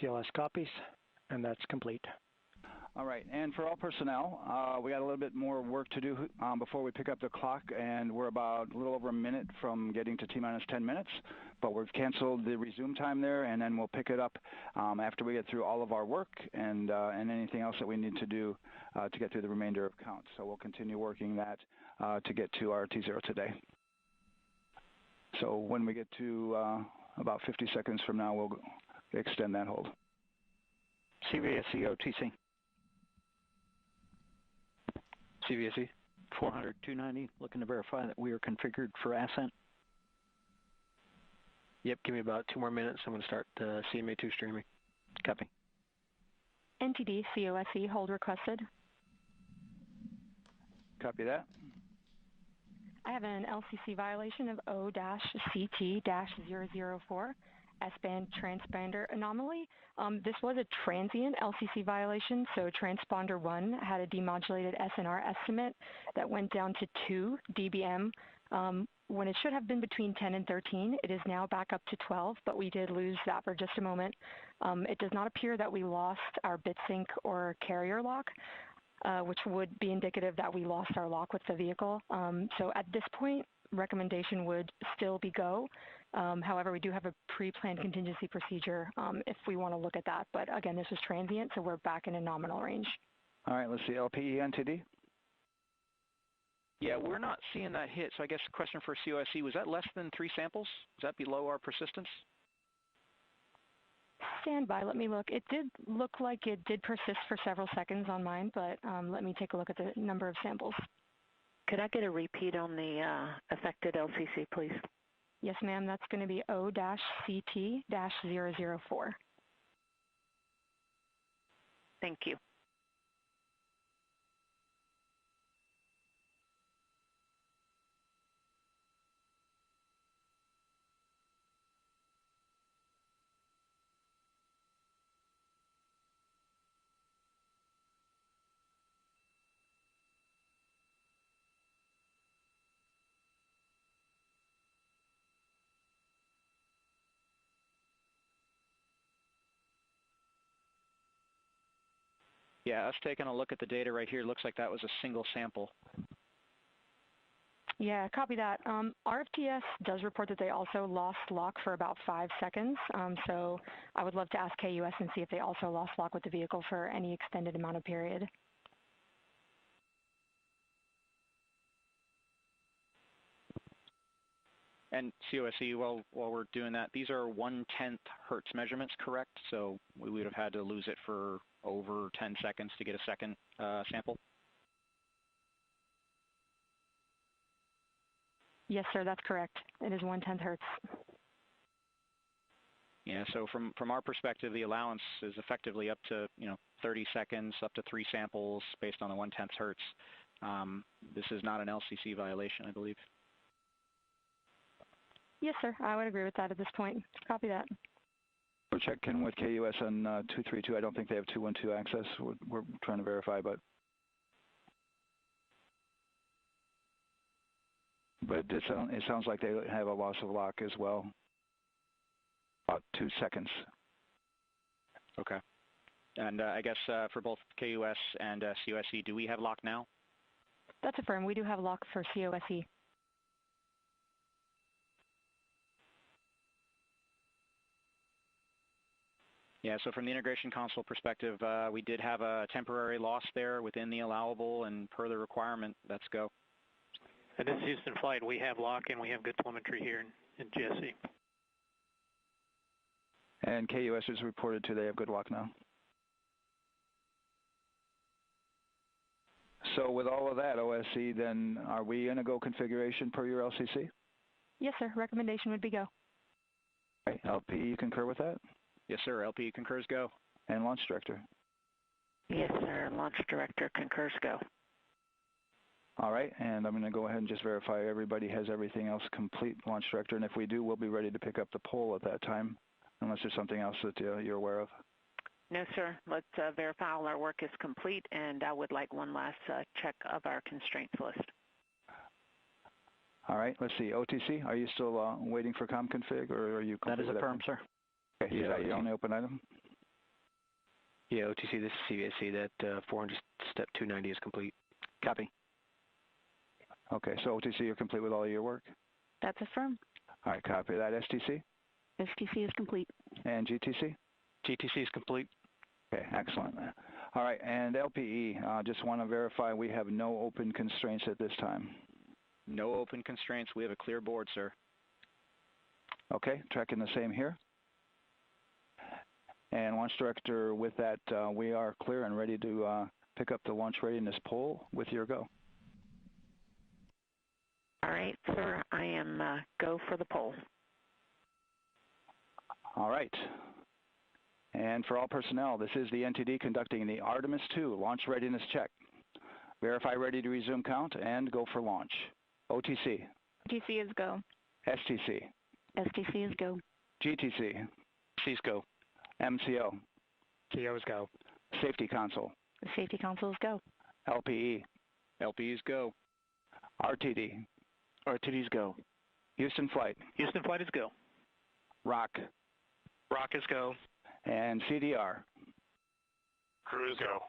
GLS copies, and that's complete. All right, and for all personnel, we got a little bit more work to do before we pick up the clock, and we're about a little over a minute from getting to T-minus 10 minutes, but we've canceled the resume time there, and then we'll pick it up after we get through all of our work and anything else that we need to do to get through the remainder of count. So we'll continue working that to get to our T0 today. So when we get to about 50 seconds from now, we'll extend that hold. CVSE OTC. CVSE 400-290, looking to verify that we are configured for Ascent. Yep, give me about 2 more minutes. I'm going to start CMA2 streaming. Copy. NTD, COSE, hold requested. Copy that. I have an LCC violation of O-CT-004, S-band transponder anomaly. This was a transient LCC violation, so transponder 1 had a demodulated SNR estimate that went down to 2 dBm when it should have been between 10 and 13. It is now back up to 12, but we did lose that for just a moment. It does not appear that we lost our bit sync or carrier lock, which would be indicative that we lost our lock with the vehicle. So at this point, recommendation would still be go. However, we do have a pre-planned contingency procedure if we want to look at that. But again, this is transient, so we're back in a nominal range. All right, let's see, LPE NTD. Yeah, we're not seeing that hit. So I guess the question for COSE, was that less than 3 samples? Is that below our persistence? Stand by, let me look. It did look like it did persist for several seconds on mine, but let me take a look at the number of samples. Could I get a repeat on the affected LCC, please? Yes, ma'am. That's going to be O-CT-004. Thank you. Yeah, us taking a look at the data right here, looks like that was a single sample. Yeah, copy that. RFTS does report that they also lost lock for about 5 seconds. So I would love to ask KUS and see if they also lost lock with the vehicle for any extended amount of period. And COSE, while we're doing that, these are 1/10 hertz measurements, correct? So we would have had to lose it for over 10 seconds to get a second sample? Yes, sir, that's correct. It is 1/10 hertz. Yeah, so from our perspective, the allowance is effectively up to 30 seconds, up to 3 samples based on the 1/10 hertz. This is not an LCC violation, I believe. Yes, sir. I would agree with that at this point. Copy that. We're checking with KUS on 232. I don't think they have 212 access. We're trying to verify, but it sounds like they have a loss of lock as well. About 2 seconds. Okay. And I guess for both KUS and COSE, do we have lock now? That's affirmed. We do have lock for COSE. Yeah, so from the integration console perspective, we did have a temporary loss there within the allowable, and per the requirement, let's go. And this is Houston Flight. We have lock and we have good telemetry here in GSC. And KUS has reported too, they have good lock now. So with all of that, OSC, then are we in a go configuration per your LCC? Yes, sir. Recommendation would be go. Okay. LPE, you concur with that? Yes, sir. LPE concurs go. And Launch Director? Yes, sir. Launch Director concurs go. All right, and I'm going to go ahead and just verify everybody has everything else complete, Launch Director, and if we do, we'll be ready to pick up the poll at that time, unless there's something else that you're aware of. No, sir. Let's verify all our work is complete, and I would like one last check of our constraints list. All right, let's see. OTC, are you still waiting for ComConfig, or are you complete? That is affirmed, sir. Okay, is that your only open item? Yeah, OTC, this is CVSC. That 400 step 290 is complete. Copy. Okay, so OTC, you're complete with all of your work? That's affirmed. All right, copy that. STC? STC is complete. And GTC? GTC is complete. Okay, excellent. All right, and LPE, just want to verify we have no open constraints at this time. No open constraints. We have a clear board, sir. Okay, tracking the same here. And Launch Director, with that, we are clear and ready to pick up the launch readiness poll with your go. All right, sir. I am go for the poll. All right. And for all personnel, this is the NTD conducting the Artemis II launch readiness check. Verify ready to resume count and go for launch. OTC. GTC is go. STC. STC is go. GTC. C's go. MCO. TO's go. Safety Console. The Safety Console is go. LPE. LPE's go. RTD. RTD's go. Houston Flight. Houston Flight is go. ROC. ROC is go. And CDR. Crew is go.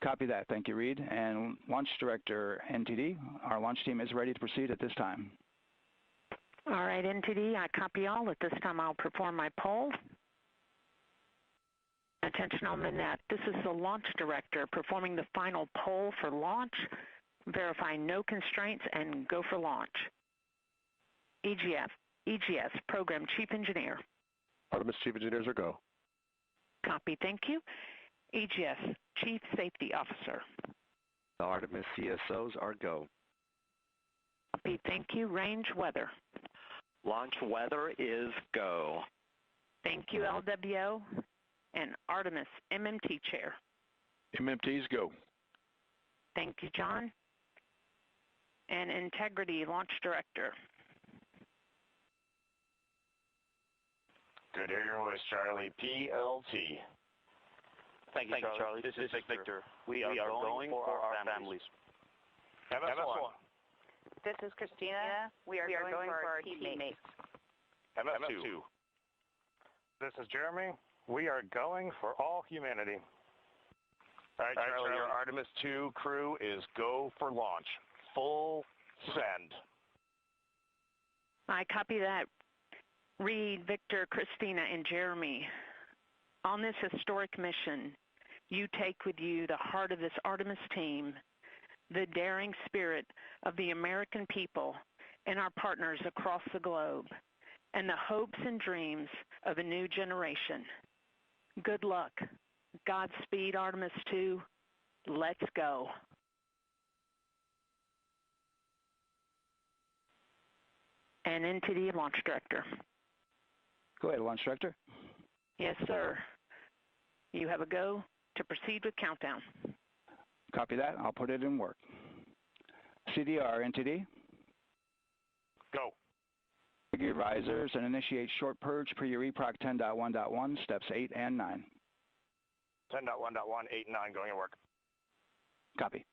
Copy that. Thank you, Reed. And Launch Director, NTD, our launch team is ready to proceed at this time. All right, NTD, I copy all. At this time, I'll perform my poll. Attention on the net. This is the Launch Director performing the final poll for launch, verifying no constraints, and go for launch. EGS, Program Chief Engineer. Artemis Chief Engineers are go. Copy, thank you. EGS, Chief Safety Officer. The Artemis CSOs are go. Copy, thank you. Range Weather. Launch weather is go. Thank you, LWO. And Artemis MMT Chair. MMT's go. Thank you, John. And Integrity Launch Director. Good Air Airways, Charlie, PLT. Thank you, Charlie. This is Victor. We are going for our families. MS1. This is Christina. We are going for our teammates. MS2. This is Jeremy. We are going for all humanity. All right, Charlie, your Artemis II crew is go for launch. Full send. I copy that. Reed, Victor, Christina, and Jeremy. On this historic mission, you take with you the heart of this Artemis team, the daring spirit of the American people and our partners across the globe, and the hopes and dreams of a new generation. Good luck. Godspeed, Artemis II. Let's go. And NTD Launch Director. Go ahead, Launch Director. Yes, sir. You have a go to proceed with countdown. Copy that. I'll put it in work. CDR, NTD. Go. Figure risers and initiate short purge per your EPROC 10.1.1, steps 8 and 9. 10.1.1, 8 and 9 going to work. Copy.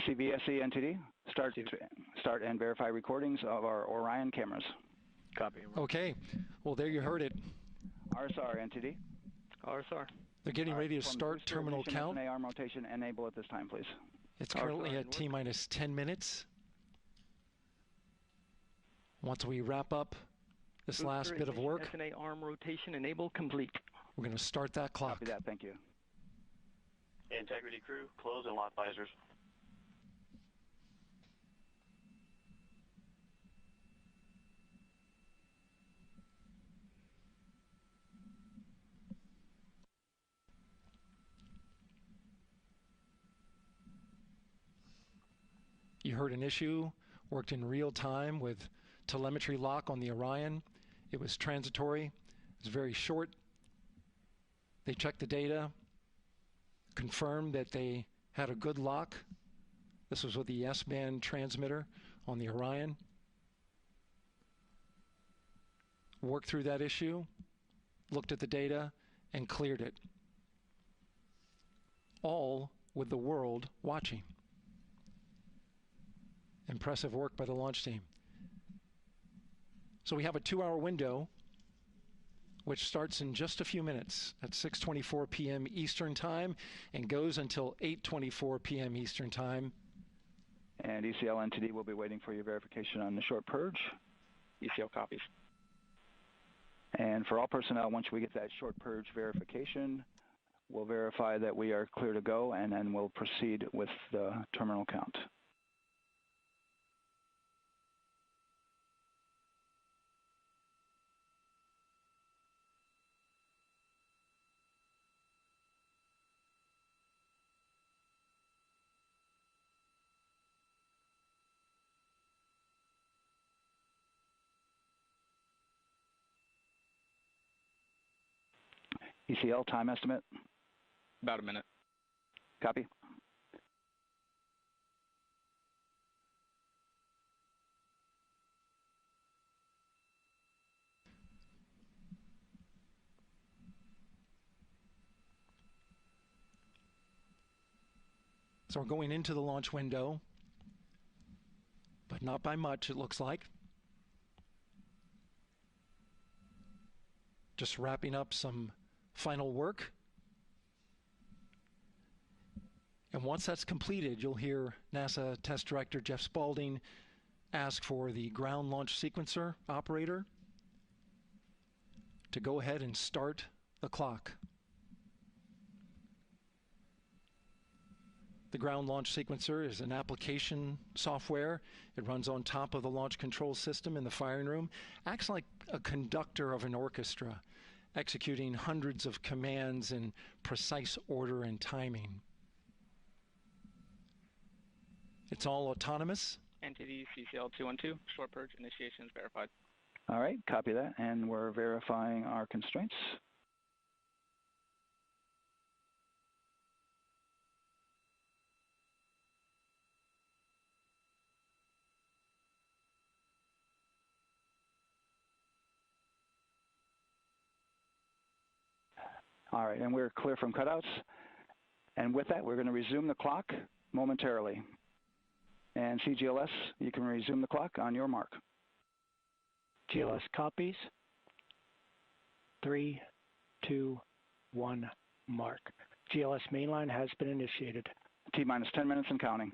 CVSC, NTD. Start and verify recordings of our Orion cameras. Copy. Okay. Well, there you heard it. RSR, NTD. RSR. They're getting ready to start terminal count. AR rotation enable at this time, please. It's currently at T-minus 10 minutes. Once we wrap up this last bit of work. SNA arm rotation enabled complete. We're going to start that clock. Copy that. Thank you. Integrity crew, close and lock visors. You heard an issue, worked in real time with telemetry lock on the Orion. It was transitory. It was very short. They checked the data, confirmed that they had a good lock. This was with the S-band transmitter on the Orion. Worked through that issue, looked at the data, and cleared it. All with the world watching. Impressive work by the launch team. So we have a 2-hour window, which starts in just a few minutes at 6:24 p.m. Eastern Time and goes until 8:24 p.m. Eastern Time. And ECL NTD will be waiting for your verification on the short purge. ECL copies. And for all personnel, once we get that short purge verification, we'll verify that we are clear to go, and then we'll proceed with the terminal count. ECL time estimate? About a minute. Copy. So we're going into the launch window, but not by much, it looks like. Just wrapping up some final work. And once that's completed, you'll hear NASA Test Director Jeff Spaulding ask for the ground launch sequencer operator to go ahead and start the clock. The ground launch sequencer is an application software. It runs on top of the launch control system in the firing room, acts like a conductor of an orchestra, executing hundreds of commands in precise order and timing. It's all autonomous. NTD CCL 212, short purge initiation is verified. All right, copy that, and we're verifying our constraints. All right, and we're clear from cutouts. And with that, we're going to resume the clock momentarily. And CGLS, you can resume the clock on your mark. GLS copies. 3, 2, 1, mark. GLS mainline has been initiated. T-minus 10 minutes and counting.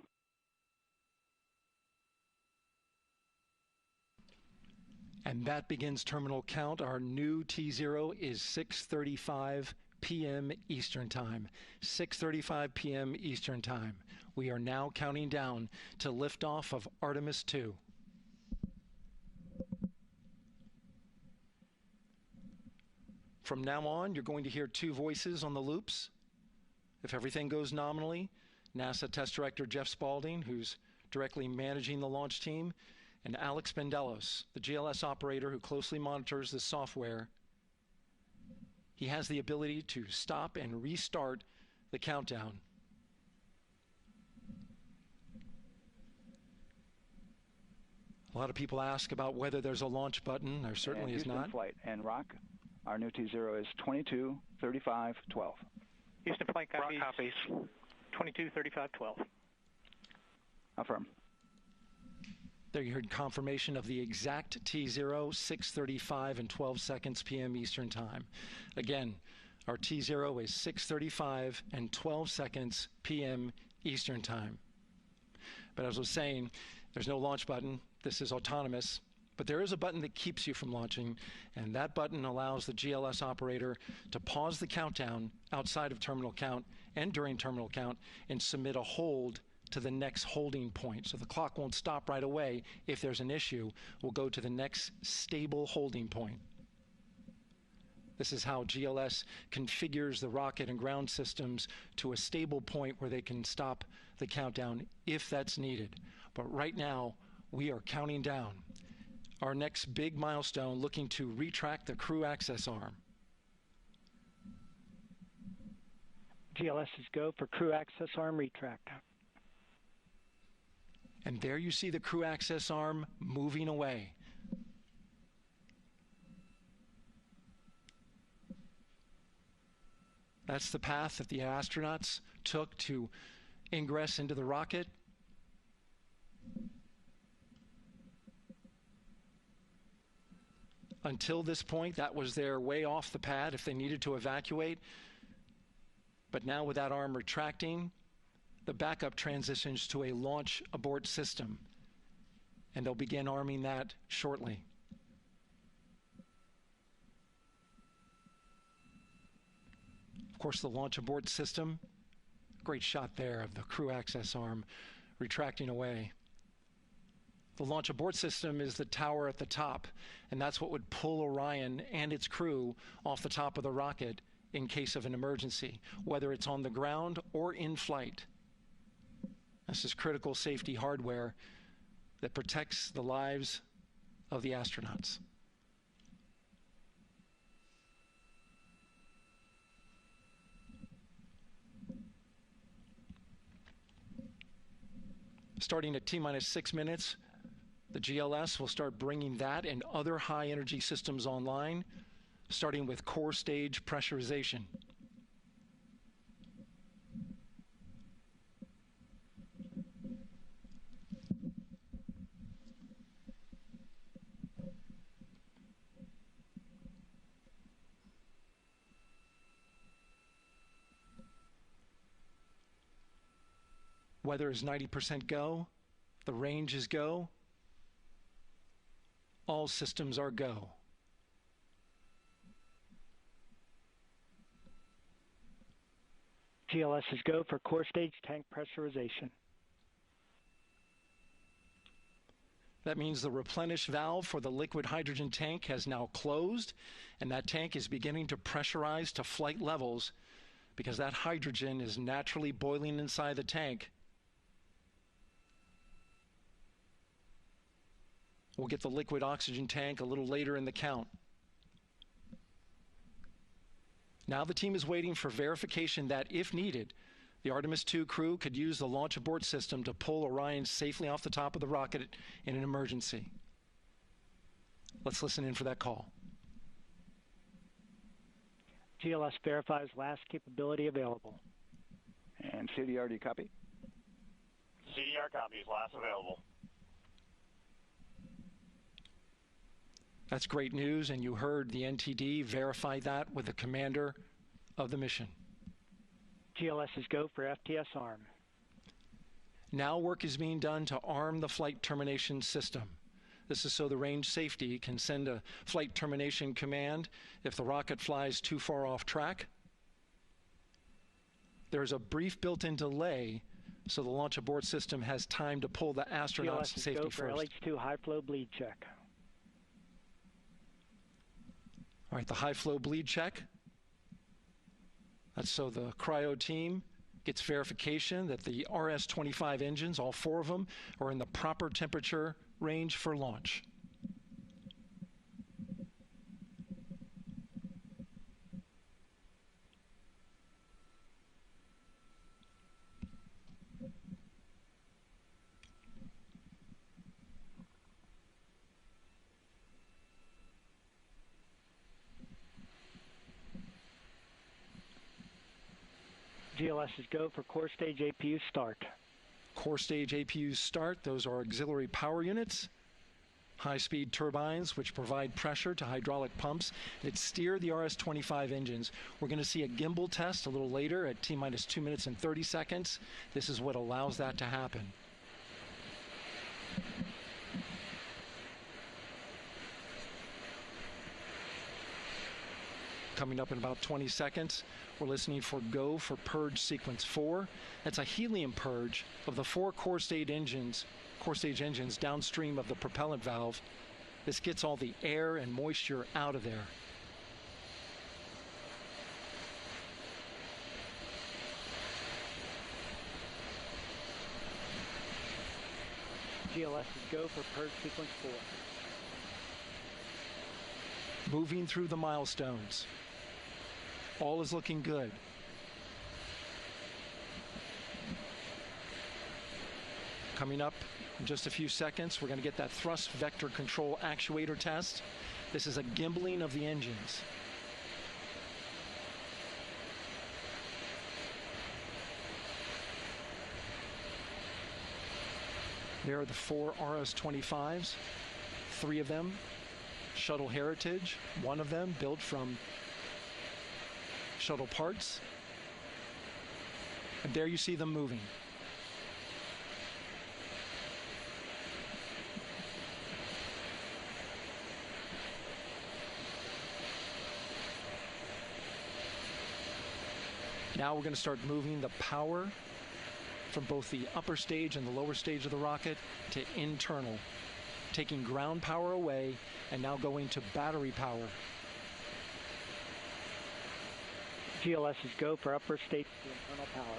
And that begins terminal count. Our new T0 is 6:35 p.m. Eastern Time. 6:35 p.m. Eastern Time. We are now counting down to liftoff of Artemis II. From now on, you're going to hear two voices on the loops. If everything goes nominally, NASA Test Director Jeff Spaulding, who's directly managing the launch team, and Alex Bendelos, the GLS operator who closely monitors the software. He has the ability to stop and restart the countdown. A lot of people ask about whether there's a launch button. There certainly is not. Flight and Rock, our new T0 is 22:35:12. Houston flight copies. Rock copies. 22:35:12. Affirm. There you heard confirmation of the exact T0, 6:35 and 12 seconds p.m. Eastern Time. Again, our T0 is 6:35 and 12 seconds p.m. Eastern Time. But as I was saying, there's no launch button. This is autonomous. But there is a button that keeps you from launching, and that button allows the GLS operator to pause the countdown outside of terminal count and during terminal count and submit a hold to the next holding point. So the clock won't stop right away. If there's an issue, we'll go to the next stable holding point. This is how GLS configures the rocket and ground systems to a stable point where they can stop the countdown if that's needed. But right now, we are counting down. Our next big milestone, looking to retract the crew access arm. GLS is go for crew access arm retract. And there you see the crew access arm moving away. That's the path that the astronauts took to ingress into the rocket. Until this point, that was their way off the pad if they needed to evacuate. But now with that arm retracting, the backup transitions to a launch abort system. And they'll begin arming that shortly. Of course, the launch abort system, great shot there of the crew access arm retracting away. The launch abort system is the tower at the top, and that's what would pull Orion and its crew off the top of the rocket in case of an emergency, whether it's on the ground or in flight. This is critical safety hardware that protects the lives of the astronauts. Starting at T-minus 6 minutes, the GLS will start bringing that and other high-energy systems online, starting with core stage pressurization. Weather is 90% go. The range is go. All systems are go. GLS is go for core stage tank pressurization. That means the replenish valve for the liquid hydrogen tank has now closed, and that tank is beginning to pressurize to flight levels because that hydrogen is naturally boiling inside the tank. We'll get the liquid oxygen tank a little later in the count. Now the team is waiting for verification that, if needed, the Artemis II crew could use the launch abort system to pull Orion safely off the top of the rocket in an emergency. Let's listen in for that call. GLS verifies last capability available. And CDR, do you copy? CDR copies, last available. That's great news, and you heard the NTD verify that with the commander of the mission. GLS is go for FTS arm. Now work is being done to arm the flight termination system. This is so the range safety can send a flight termination command if the rocket flies too far off track. There's a brief built-in delay so the launch abort system has time to pull the astronauts to safety first. GLS is go for LH2 high flow bleed check. All right, the high flow bleed check. That's so the cryo team gets verification that the RS-25 engines, all 4 of them, are in the proper temperature range for launch. GLS is go for core stage APU start. Core stage APUs start. Those are auxiliary power units, high-speed turbines which provide pressure to hydraulic pumps that steer the RS-25 engines. We're going to see a gimbal test a little later at T-minus 2 minutes and 30 seconds. This is what allows that to happen. Coming up in about 20 seconds, we're listening for go for purge sequence 4. That's a helium purge of the 4 core stage engines downstream of the propellant valve. This gets all the air and moisture out of there. GLS is go for purge sequence 4. Moving through the milestones. All is looking good. Coming up in just a few seconds, we're going to get that thrust vector control actuator test. This is a gimbaling of the engines. There are the 4 RS-25s, 3 of them Shuttle Heritage, 1 of them built from shuttle parts. And there you see them moving. Now we're going to start moving the power from both the upper stage and the lower stage of the rocket to internal, taking ground power away and now going to battery power. GLS is go for upper stage to internal power.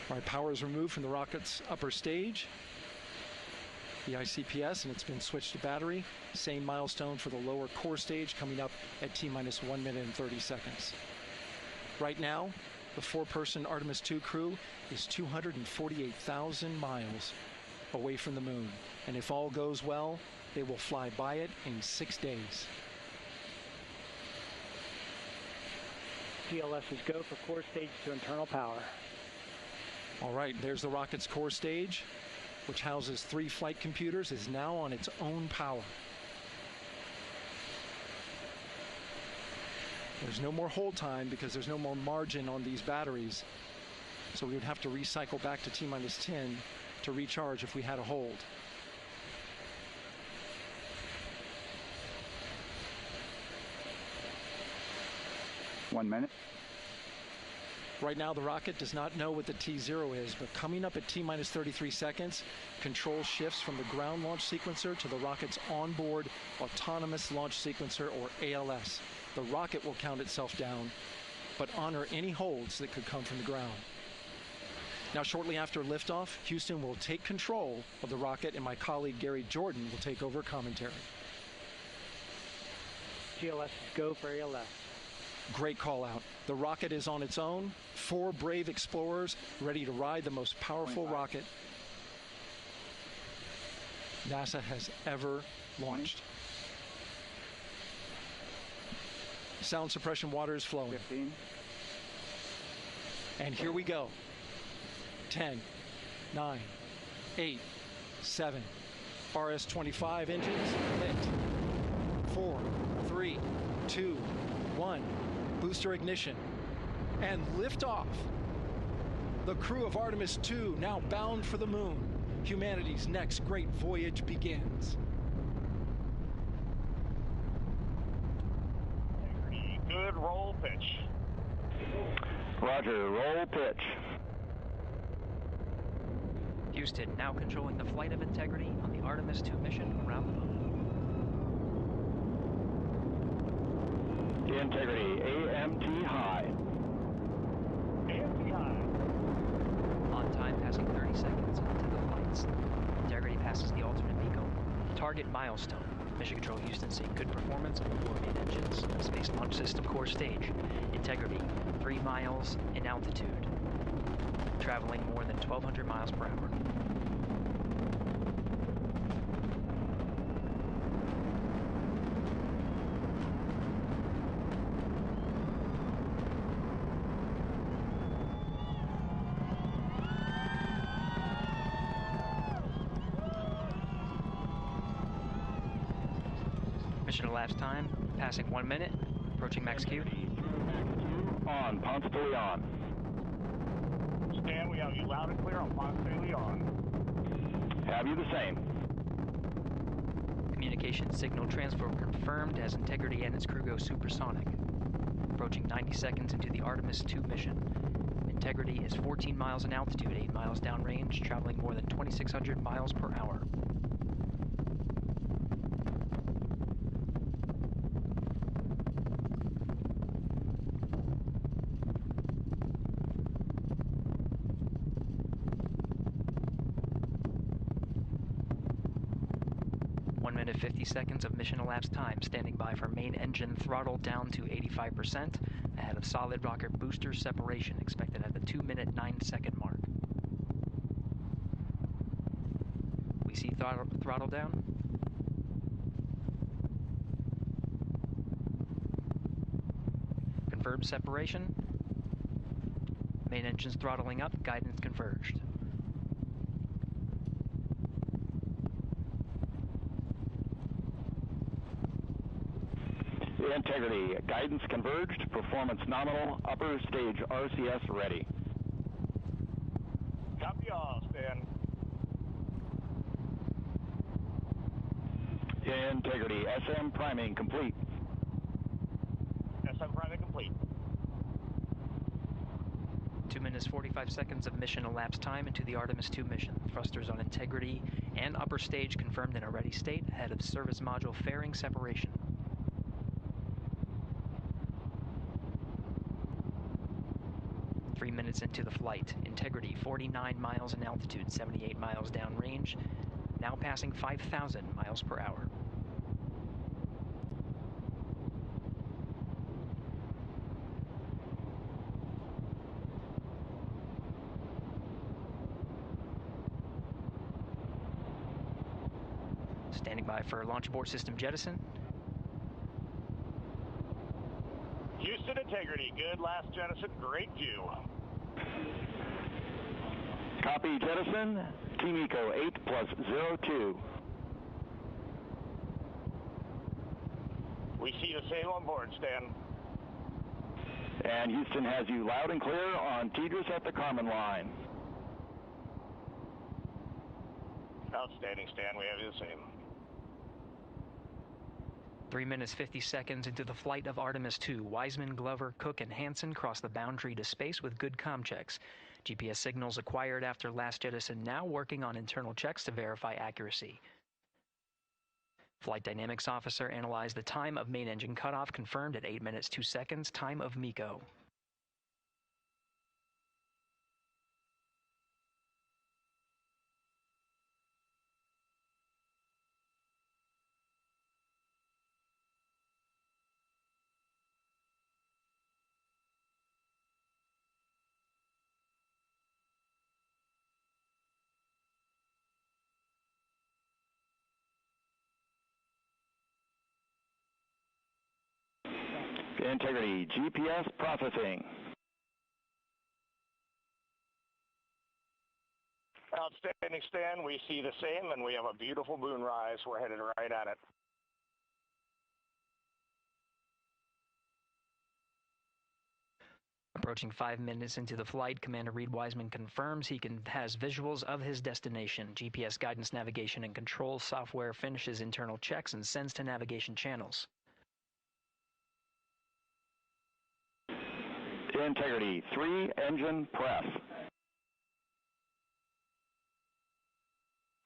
All right, power is removed from the rocket's upper stage, the ICPS, and it's been switched to battery. Same milestone for the lower core stage coming up at T-minus 1 minute and 30 seconds. Right now, the 4-person Artemis II crew is 248,000 miles away from the moon. And if all goes well, they will fly by it in 6 days. GLS is go for core stage to internal power. All right, there's the rocket's core stage, which houses 3 flight computers, is now on its own power. There's no more hold time because there's no more margin on these batteries. So we would have to recycle back to T-minus 10 to recharge if we had a hold. One minute. Right now, the rocket does not know what the T0 is, but coming up at T-minus 33 seconds, control shifts from the ground launch sequencer to the rocket's onboard autonomous launch sequencer, or ALS. The rocket will count itself down, but honor any holds that could come from the ground. Now, shortly after liftoff, Houston will take control of the rocket, and my colleague Gary Jordan will take over commentary. GLS is go for ALS. Great call out. The rocket is on its own. 4 brave explorers ready to ride the most powerful rocket NASA has ever launched. Sound suppression water is flowing. 15. And here we go. 10, 9, 8, 7. RS-25 engines lit. 4, 3, 2, 1. Booster ignition. And liftoff. The crew of Artemis II now bound for the moon. Humanity's next great voyage begins. Good roll pitch. Roger, roll pitch. Houston now controlling the flight of Integrity on the Artemis II mission around the moon. Integrity, AMT high. AMT high. On time passing 30 seconds into the flights. Integrity passes the alternate beacon. Target milestone. Mission Control Houston seeing good performance on the 4 main engines and Space Launch System core stage. Integrity, 3 miles in altitude. Traveling more than 1,200 miles per hour. Mission elapsed time, passing 1 minute, approaching max Q. On, Ponce de Leon. Stan, we have you loud and clear on Ponce de Leon. Have you the same? Communication signal transfer confirmed as Integrity and its crew go supersonic. Approaching 90 seconds into the Artemis II mission. Integrity is 14 miles in altitude, 8 miles downrange, traveling more than 2,600 miles per hour. Minute 50 seconds of mission elapsed time, standing by for main engine throttle down to 85%, ahead of solid rocket booster separation, expected at the 2-minute 9-second mark. We see throttle down. Confirmed separation. Main engines throttling up, guidance converged. Integrity, guidance converged, performance nominal, upper stage RCS ready. Copy all, Stan. Integrity, SM priming complete. SM priming complete. 2 minutes 45 seconds of mission elapsed time into the Artemis II mission. Thrusters on Integrity and upper stage confirmed in a ready state, ahead of service module fairing separation. 3 minutes into the flight. Integrity, 49 miles in altitude, 78 miles downrange, now passing 5,000 miles per hour. Standing by for launch abort system jettison. Houston Integrity, good last jettison, great view. Copy jettison, Team Eco 8+02. We see the same on board, Stan. And Houston has you loud and clear on TDRS at the Kármán line. Outstanding, Stan, we have you the same. 3 minutes 50 seconds into the flight of Artemis II, Wiseman, Glover, Cook, and Hansen cross the boundary to space with good comm checks. GPS signals acquired after last jettison now working on internal checks to verify accuracy. Flight Dynamics Officer analyzed the time of main engine cutoff, confirmed at 8 minutes 2 seconds, time of MECO. Integrity, GPS processing. Outstanding, Stan. We see the same, and we have a beautiful moonrise. We're headed right at it. Approaching 5 minutes into the flight, Commander Reed Wiseman confirms he has visuals of his destination. GPS guidance, navigation, and control software finishes internal checks and sends to navigation channels. Integrity, 3 engine press.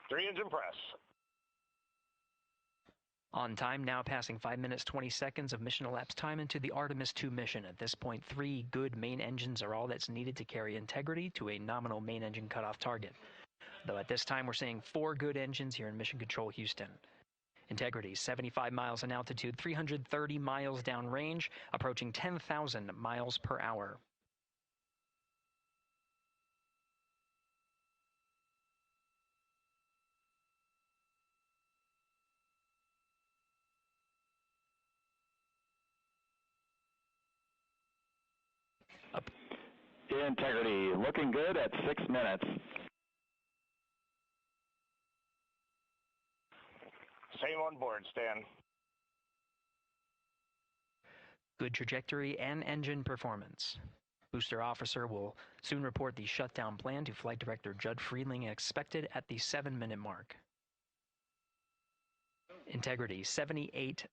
3 engine press. On time, now passing 5 minutes 20 seconds of mission elapsed time into the Artemis II mission. At this point, 3 good main engines are all that's needed to carry Integrity to a nominal main engine cutoff target. Though at this time, we're seeing 4 good engines here in Mission Control Houston. Integrity, 75 miles in altitude, 330 miles downrange, approaching 10,000 miles per hour. Integrity, looking good at 6 minutes. Same on board, Stan. Good trajectory and engine performance. Booster officer will soon report the shutdown plan to Flight Director Judd Friedling, expected at the 7-minute mark. Integrity, 78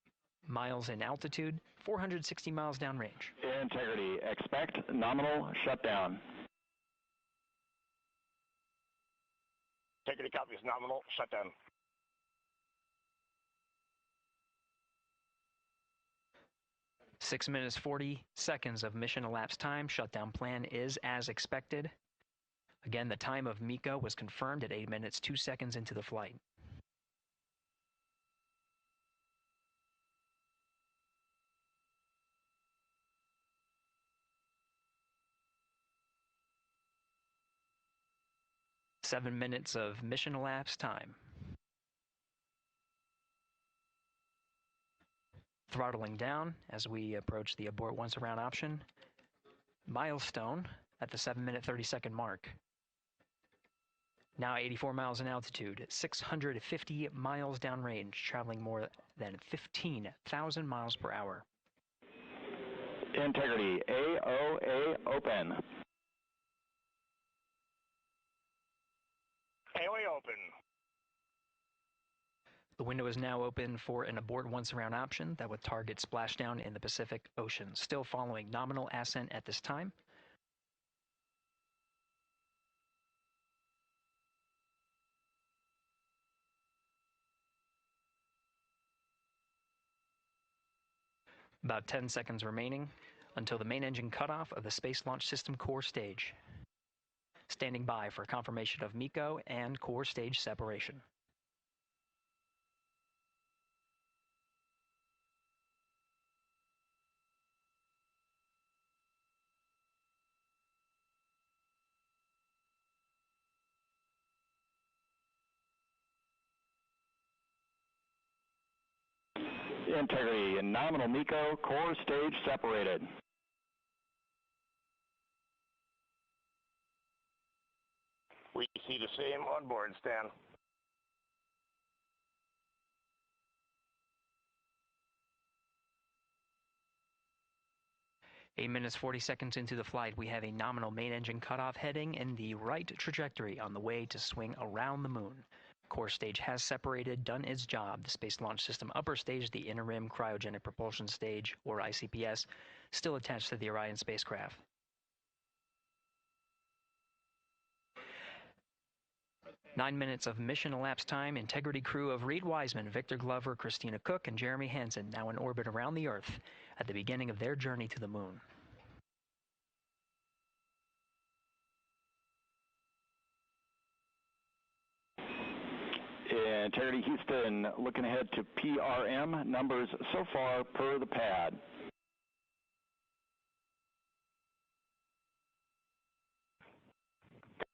miles in altitude, 460 miles downrange. Integrity, expect nominal shutdown. Integrity copies nominal shutdown. Six minutes, 40 seconds of mission elapsed time. Shutdown plan is as expected. Again, the time of MECO was confirmed at 8 minutes, 2 seconds into the flight. Seven minutes of mission elapsed time. Throttling down as we approach the abort once around option. Milestone at the 7-minute 30-second mark. Now 84 miles in altitude, 650 miles downrange, traveling more than 15,000 miles per hour. Integrity, AOA open. AOA open. The window is now open for an abort once around option that would target splashdown in the Pacific Ocean. Still following nominal ascent at this time. About 10 seconds remaining until the main engine cutoff of the Space Launch System core stage. Standing by for confirmation of MECO and core stage separation. Integrity and nominal MECO, core stage separated. We see the same on board, Stan. Eight minutes, 40 seconds into the flight, we have a nominal main engine cutoff heading in the right trajectory on the way to swing around the moon. Core stage has separated, done its job. The Space Launch System upper stage, the Inner Rim Cryogenic Propulsion Stage, or ICPS, still attached to the Orion spacecraft. Nine minutes of mission elapsed time. Integrity crew of Reed Wiseman, Victor Glover, Christina Cook, and Jeremy Hansen now in orbit around the Earth at the beginning of their journey to the moon. Integrity Houston, looking ahead to PRM numbers so far per the pad.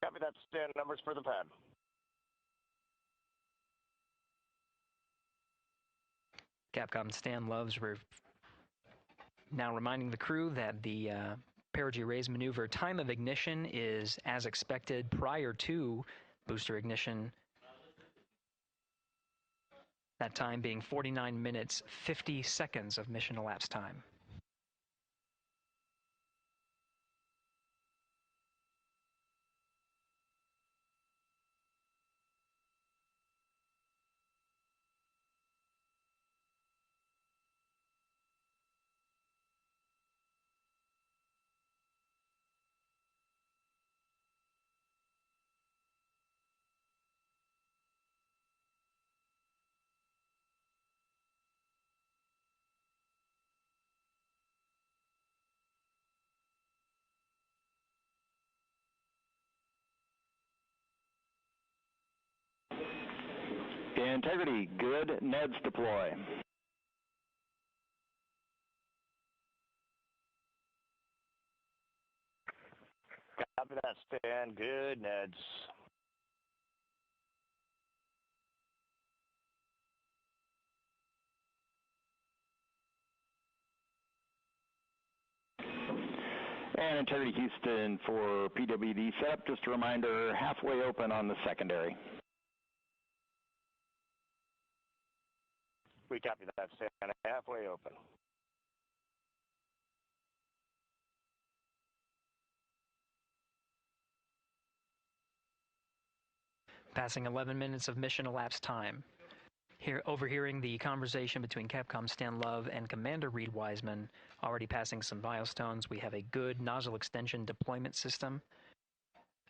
Copy that, Stan. Numbers for the pad. Capcom Stan Loves now reminding the crew that the perigee raise maneuver time of ignition is as expected prior to booster ignition. That time being 49 minutes, 50 seconds of mission elapsed time. Integrity, good. NEDS deploy. Copy that, Stan. Good, Neds. And Integrity Houston for PWD setup. Just a reminder, halfway open on the secondary. We copy that, Stan. Halfway open. Passing 11 minutes of mission elapsed time. overhearing the conversation between Capcom Stan Love and Commander Reed Wiseman, already passing some milestones. We have a good nozzle extension deployment system.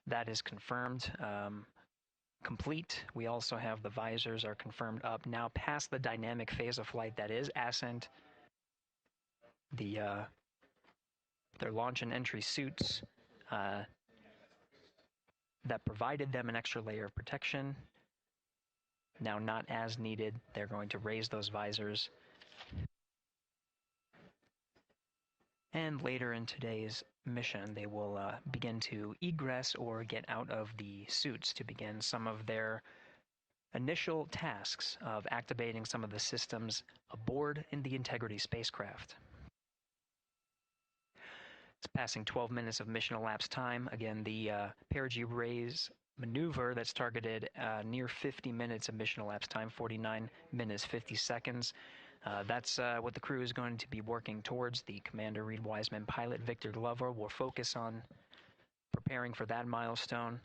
That is confirmed, complete. We also have the visors are confirmed up, now past the dynamic phase of flight that is Ascent. Their launch and entry suits that provided them an extra layer of protection. Now not as needed. They're going to raise those visors. And later in today's mission, they will begin to egress or get out of the suits to begin some of their initial tasks of activating some of the systems aboard in the Integrity spacecraft. It's passing 12 minutes of mission elapsed time. Again, the perigee raise maneuver that's targeted near 50 minutes of mission elapsed time, 49 minutes, 50 seconds. That's what the crew is going to be working towards. The Commander Reed Wiseman, pilot Victor Glover will focus on preparing for that milestone.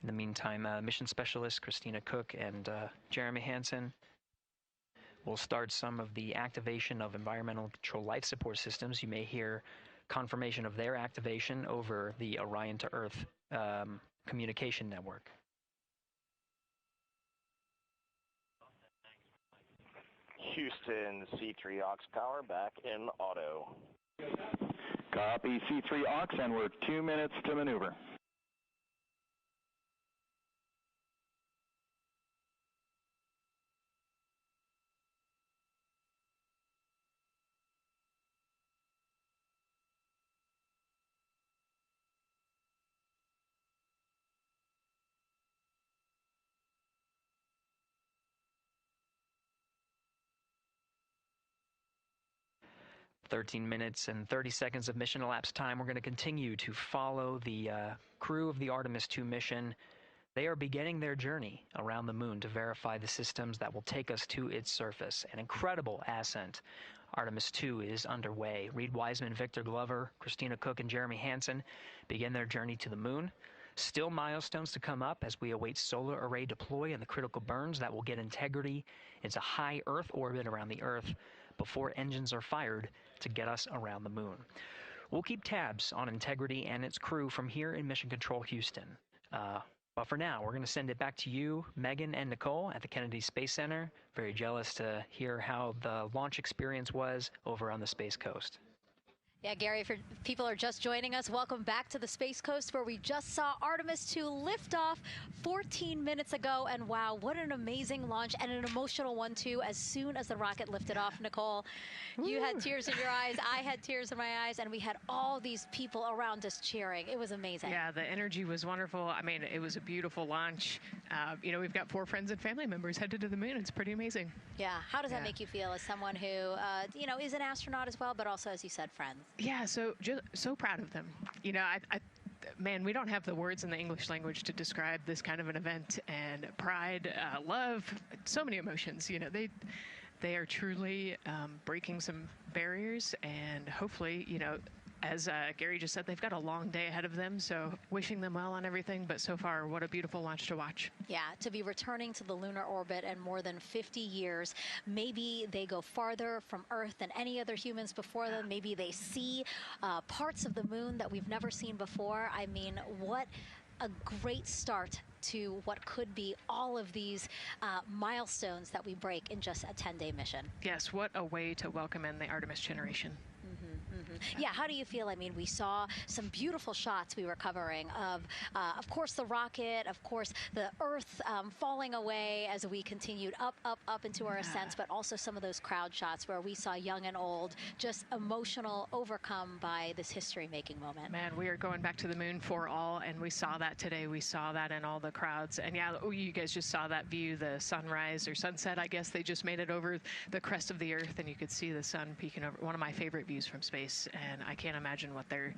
In the meantime, mission specialists Christina Cook and Jeremy Hansen will start some of the activation of environmental control life support systems. You may hear confirmation of their activation over the Orion to Earth communication network. Houston, C3 aux power back in auto. Copy C3 aux, and we're 2 minutes to maneuver. "13 minutes and 30 seconds of mission elapsed time. We're going to continue to follow the crew of the Artemis II mission. They are beginning their journey around the moon to verify the systems that will take us to its surface. An incredible ascent. Artemis II is underway. Reed Wiseman, Victor Glover, Christina Cook, and Jeremy Hansen begin their journey to the moon. Still milestones to come up as we await solar array deploy and the critical burns that will get Integrity into high Earth orbit around the Earth before engines are fired to get us around the moon. We'll keep tabs on Integrity and its crew from here in Mission Control Houston. But for now, we're going to send it back to you, Megan and Nicole at the Kennedy Space Center. Very jealous to hear how the launch experience was over on the Space Coast. Yeah, Gary, if people are just joining us, welcome back to the Space Coast, where we just saw Artemis II lift off 14 minutes ago. And wow, what an amazing launch, and an emotional one, too. As soon as the rocket lifted off, Nicole, you had tears in your eyes, I had tears in my eyes, and we had all these people around us cheering. It was amazing. Yeah, the energy was wonderful. I mean, it was a beautiful launch. You know, we've got 4 friends and family members headed to the moon. It's pretty amazing. Yeah, how does that make you feel as someone who, you know, is an astronaut as well, but also, as you said, friends? Yeah, so proud of them. You know, man, we don't have the words in the English language to describe this kind of an event, and pride, love, so many emotions. You know, they are truly breaking some barriers, and hopefully, you know, as Gary just said, they've got a long day ahead of them, so wishing them well on everything. But so far, what a beautiful launch to watch. Yeah, to be returning to the lunar orbit in more than 50 years. Maybe they go farther from Earth than any other humans before them. Maybe they see parts of the moon that we've never seen before. I mean, what a great start to what could be all of these milestones that we break in just a 10-day mission. Yes, what a way to welcome in the Artemis generation. Yeah, how do you feel? I mean, we saw some beautiful shots we were covering of course, the rocket, of course, the Earth falling away as we continued up into our ascents, but also some of those crowd shots where we saw young and old just emotional, overcome by this history-making moment. Man, we are going back to the moon for all, and we saw that today. We saw that in all the crowds. And yeah, you guys just saw that view, the sunrise or sunset, I guess. They just made it over the crest of the Earth, and you could see the sun peeking over. One of my favorite views from space. And I can't imagine what they're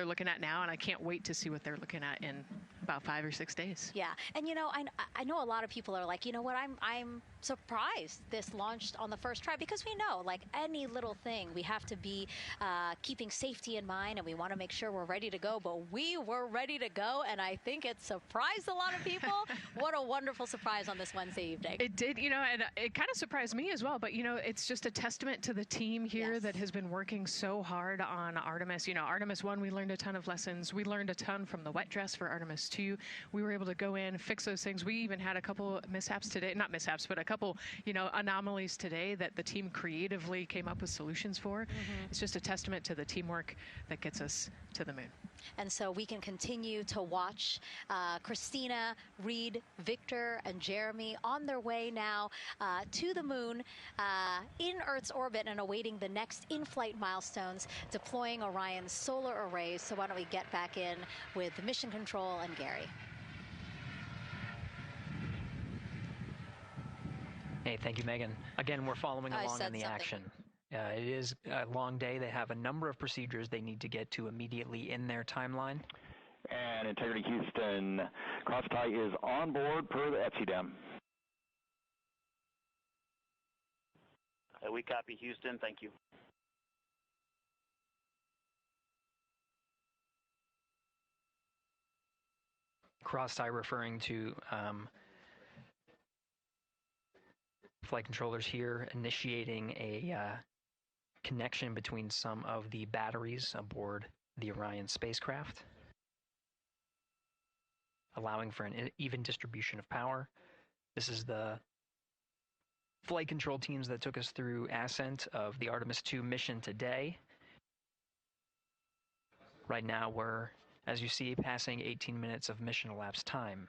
looking at now, and I can't wait to see what they're looking at in about 5 or 6 days. Yeah, and you know, I know a lot of people are like, you know what, I'm surprised this launched on the first try, because we know, like any little thing, we have to be keeping safety in mind, and we want to make sure we're ready to go. But we were ready to go, and I think it surprised a lot of people. What a wonderful surprise on this Wednesday evening. It did, and it kind of surprised me as well. But, it's just a testament to the team here that has been working so hard on Artemis. Artemis 1, we learned a ton of lessons. We learned a ton from the wet dress for Artemis 2. We were able to go in, fix those things. We even had a couple mishaps today, not mishaps, but a couple, anomalies today that the team creatively came up with solutions for. It's just a testament to the teamwork that gets us to the moon. And so we can continue to watch Christina, Reed, Victor, and Jeremy on their way now to the moon in Earth's orbit and awaiting the next in-flight milestones, deploying Orion's solar arrays. So why don't we get back in with Mission Control and Gary. Hey, thank you, Megan. Again, we're following along in the action. It is a long day. They have a number of procedures they need to get to immediately in their timeline. And Integrity Houston, crosstie is on board per the ETSI-DEM. We copy Houston. Thank you. Crosstie referring to flight controllers here initiating a connection between some of the batteries aboard the Orion spacecraft, allowing for an even distribution of power. This is the flight control teams that took us through Ascent of the Artemis II mission today. Right now we're, as you see, passing 18 minutes of mission elapsed time.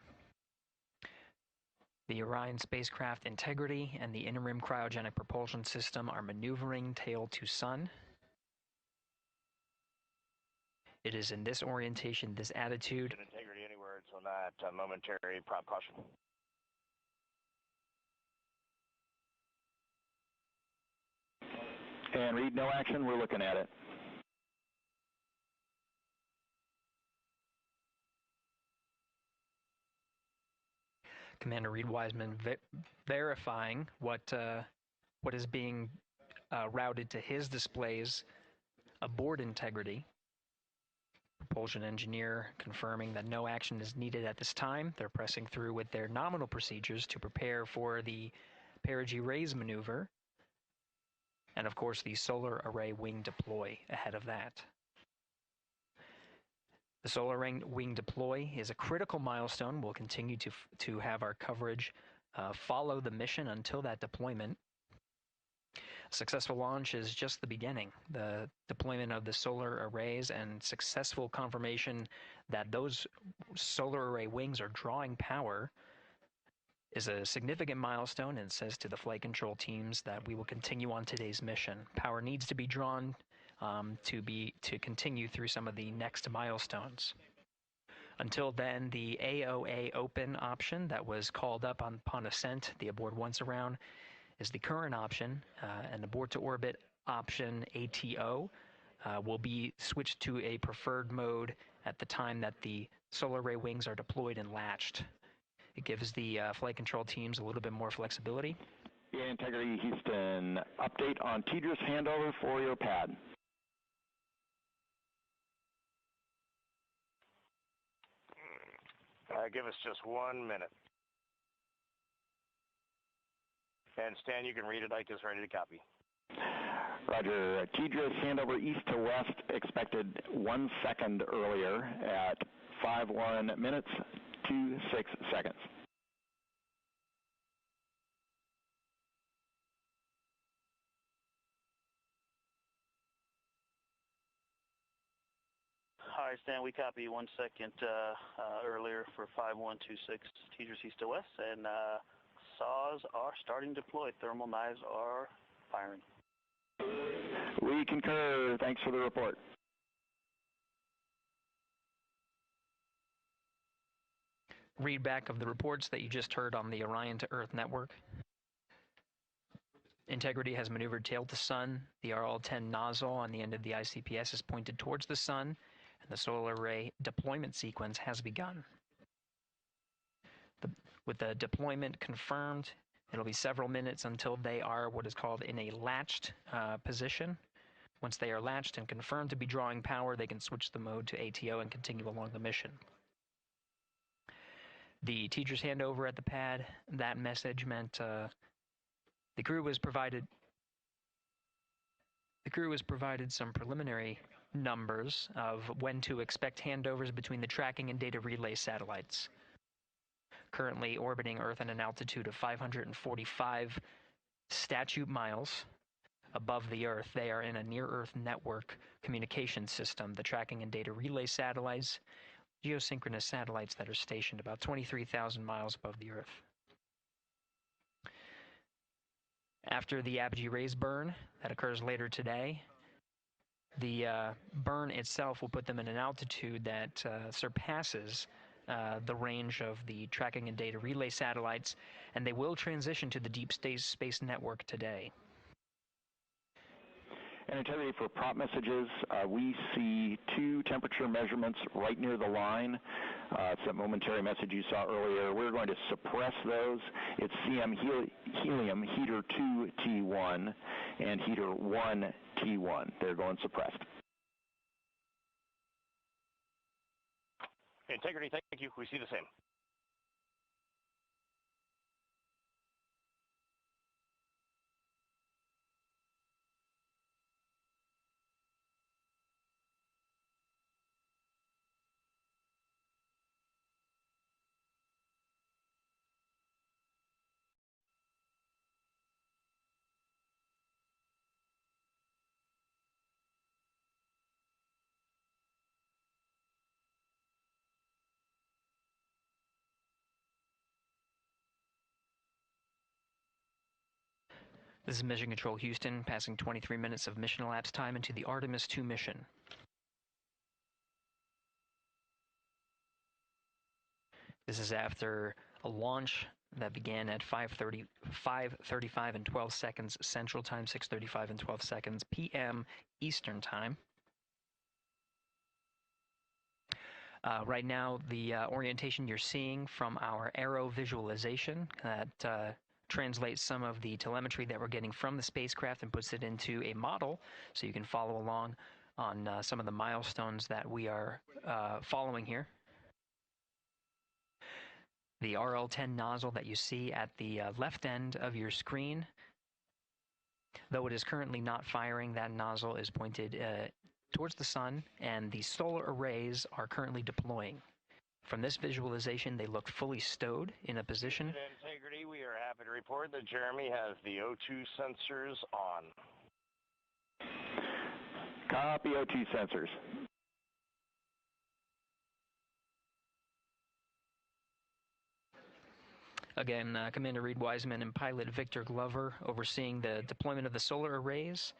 The Orion spacecraft integrity and the interim cryogenic propulsion system are maneuvering tail to sun. It is in this orientation, this attitude. Integrity, any words on that momentary prop caution? And Reed, no action. We're looking at it. Commander Reed Wiseman verifying what is being routed to his displays aboard integrity. Propulsion engineer confirming that no action is needed at this time. They're pressing through with their nominal procedures to prepare for the perigee raise maneuver. And of course the solar array wing deploy ahead of that. The solar wing deploy is a critical milestone. We'll continue to have our coverage follow the mission until that deployment. Successful launch is just the beginning. The deployment of the solar arrays and successful confirmation that those solar array wings are drawing power is a significant milestone, and says to the flight control teams that we will continue on today's mission. Power needs to be drawn to continue through some of the next milestones. Until then, the AOA open option that was called up upon Ascent, the Abort once around, is the current option, and Abort to orbit option ATO will be switched to a preferred mode at the time that the solar array wings are deployed and latched. It gives the flight control teams a little bit more flexibility. Yeah, Integrity Houston, update on TDRS handover for your pad. Give us just 1 minute. And Stan, you can read it. Ike is ready to copy. Roger. TDRS handover east to west expected 1 second earlier at 5:1 minutes 26 seconds. All right, Stan, we copy 1 second earlier for 5126 TDRS east to west, and saws are starting to deploy. Thermal knives are firing. We concur. Thanks for the report. Read back of the reports that you just heard on the Orion to Earth network. Integrity has maneuvered tail to sun. The RL-10 nozzle on the end of the ICPS is pointed towards the sun, and the solar array deployment sequence has begun. With the deployment confirmed It'll be several minutes until they are what is called in a latched position. Once they are latched and confirmed to be drawing power, they can switch the mode to ATO and continue along the mission. The teacher's handover at the pad, that message meant the crew was provided some preliminary numbers of when to expect handovers between the tracking and data relay satellites. Currently orbiting Earth at an altitude of 545 statute miles above the Earth, they are in a near-Earth network communication system. The tracking and data relay satellites, geosynchronous satellites that are stationed about 23,000 miles above the Earth. After the apogee rays burn, that occurs later today, the burn itself will put them in an altitude that surpasses the range of the tracking and data relay satellites, and they will transition to the deep space network today. And integrity for prop messages, we see 2 temperature measurements right near the line. It's that momentary message you saw earlier. We're going to suppress those. It's CM helium heater 2 T1 and heater 1 T1. They're going suppressed. Integrity, thank you. We see the same. This is Mission Control Houston, passing 23 minutes of mission elapsed time into the Artemis II mission. This is after a launch that began at 5:35 and 12 seconds Central Time, 6:35 and 12 seconds p.m. Eastern Time. Right now, the orientation you're seeing from our arrow visualization that translates some of the telemetry that we're getting from the spacecraft and puts it into a model so you can follow along on some of the milestones that we are following here. The RL-10 nozzle that you see at the left end of your screen, though it is currently not firing, that nozzle is pointed towards the sun, and the solar arrays are currently deploying. From this visualization, they look fully stowed in a position. Integrity, we are happy to report that Jeremy has the O2 sensors on. Copy O2 sensors. Again, Commander Reed Wiseman and pilot Victor Glover overseeing the deployment of the solar arrays.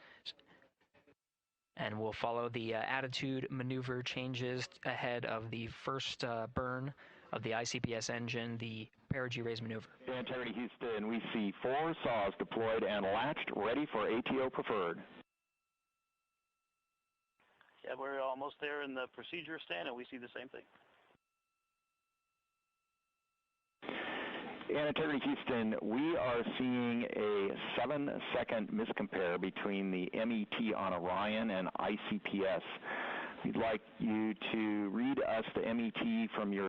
And we'll follow the attitude maneuver changes ahead of the first burn of the ICPS engine, the perigee raise maneuver. Integrity Houston, we see 4 saws deployed and latched, ready for ATO preferred. Yeah, we're almost there in the procedure stand, and we see the same thing. And Integrity Houston, we are seeing a 7-second miscompare between the MET on Orion and ICPS. We'd like you to read us the MET from your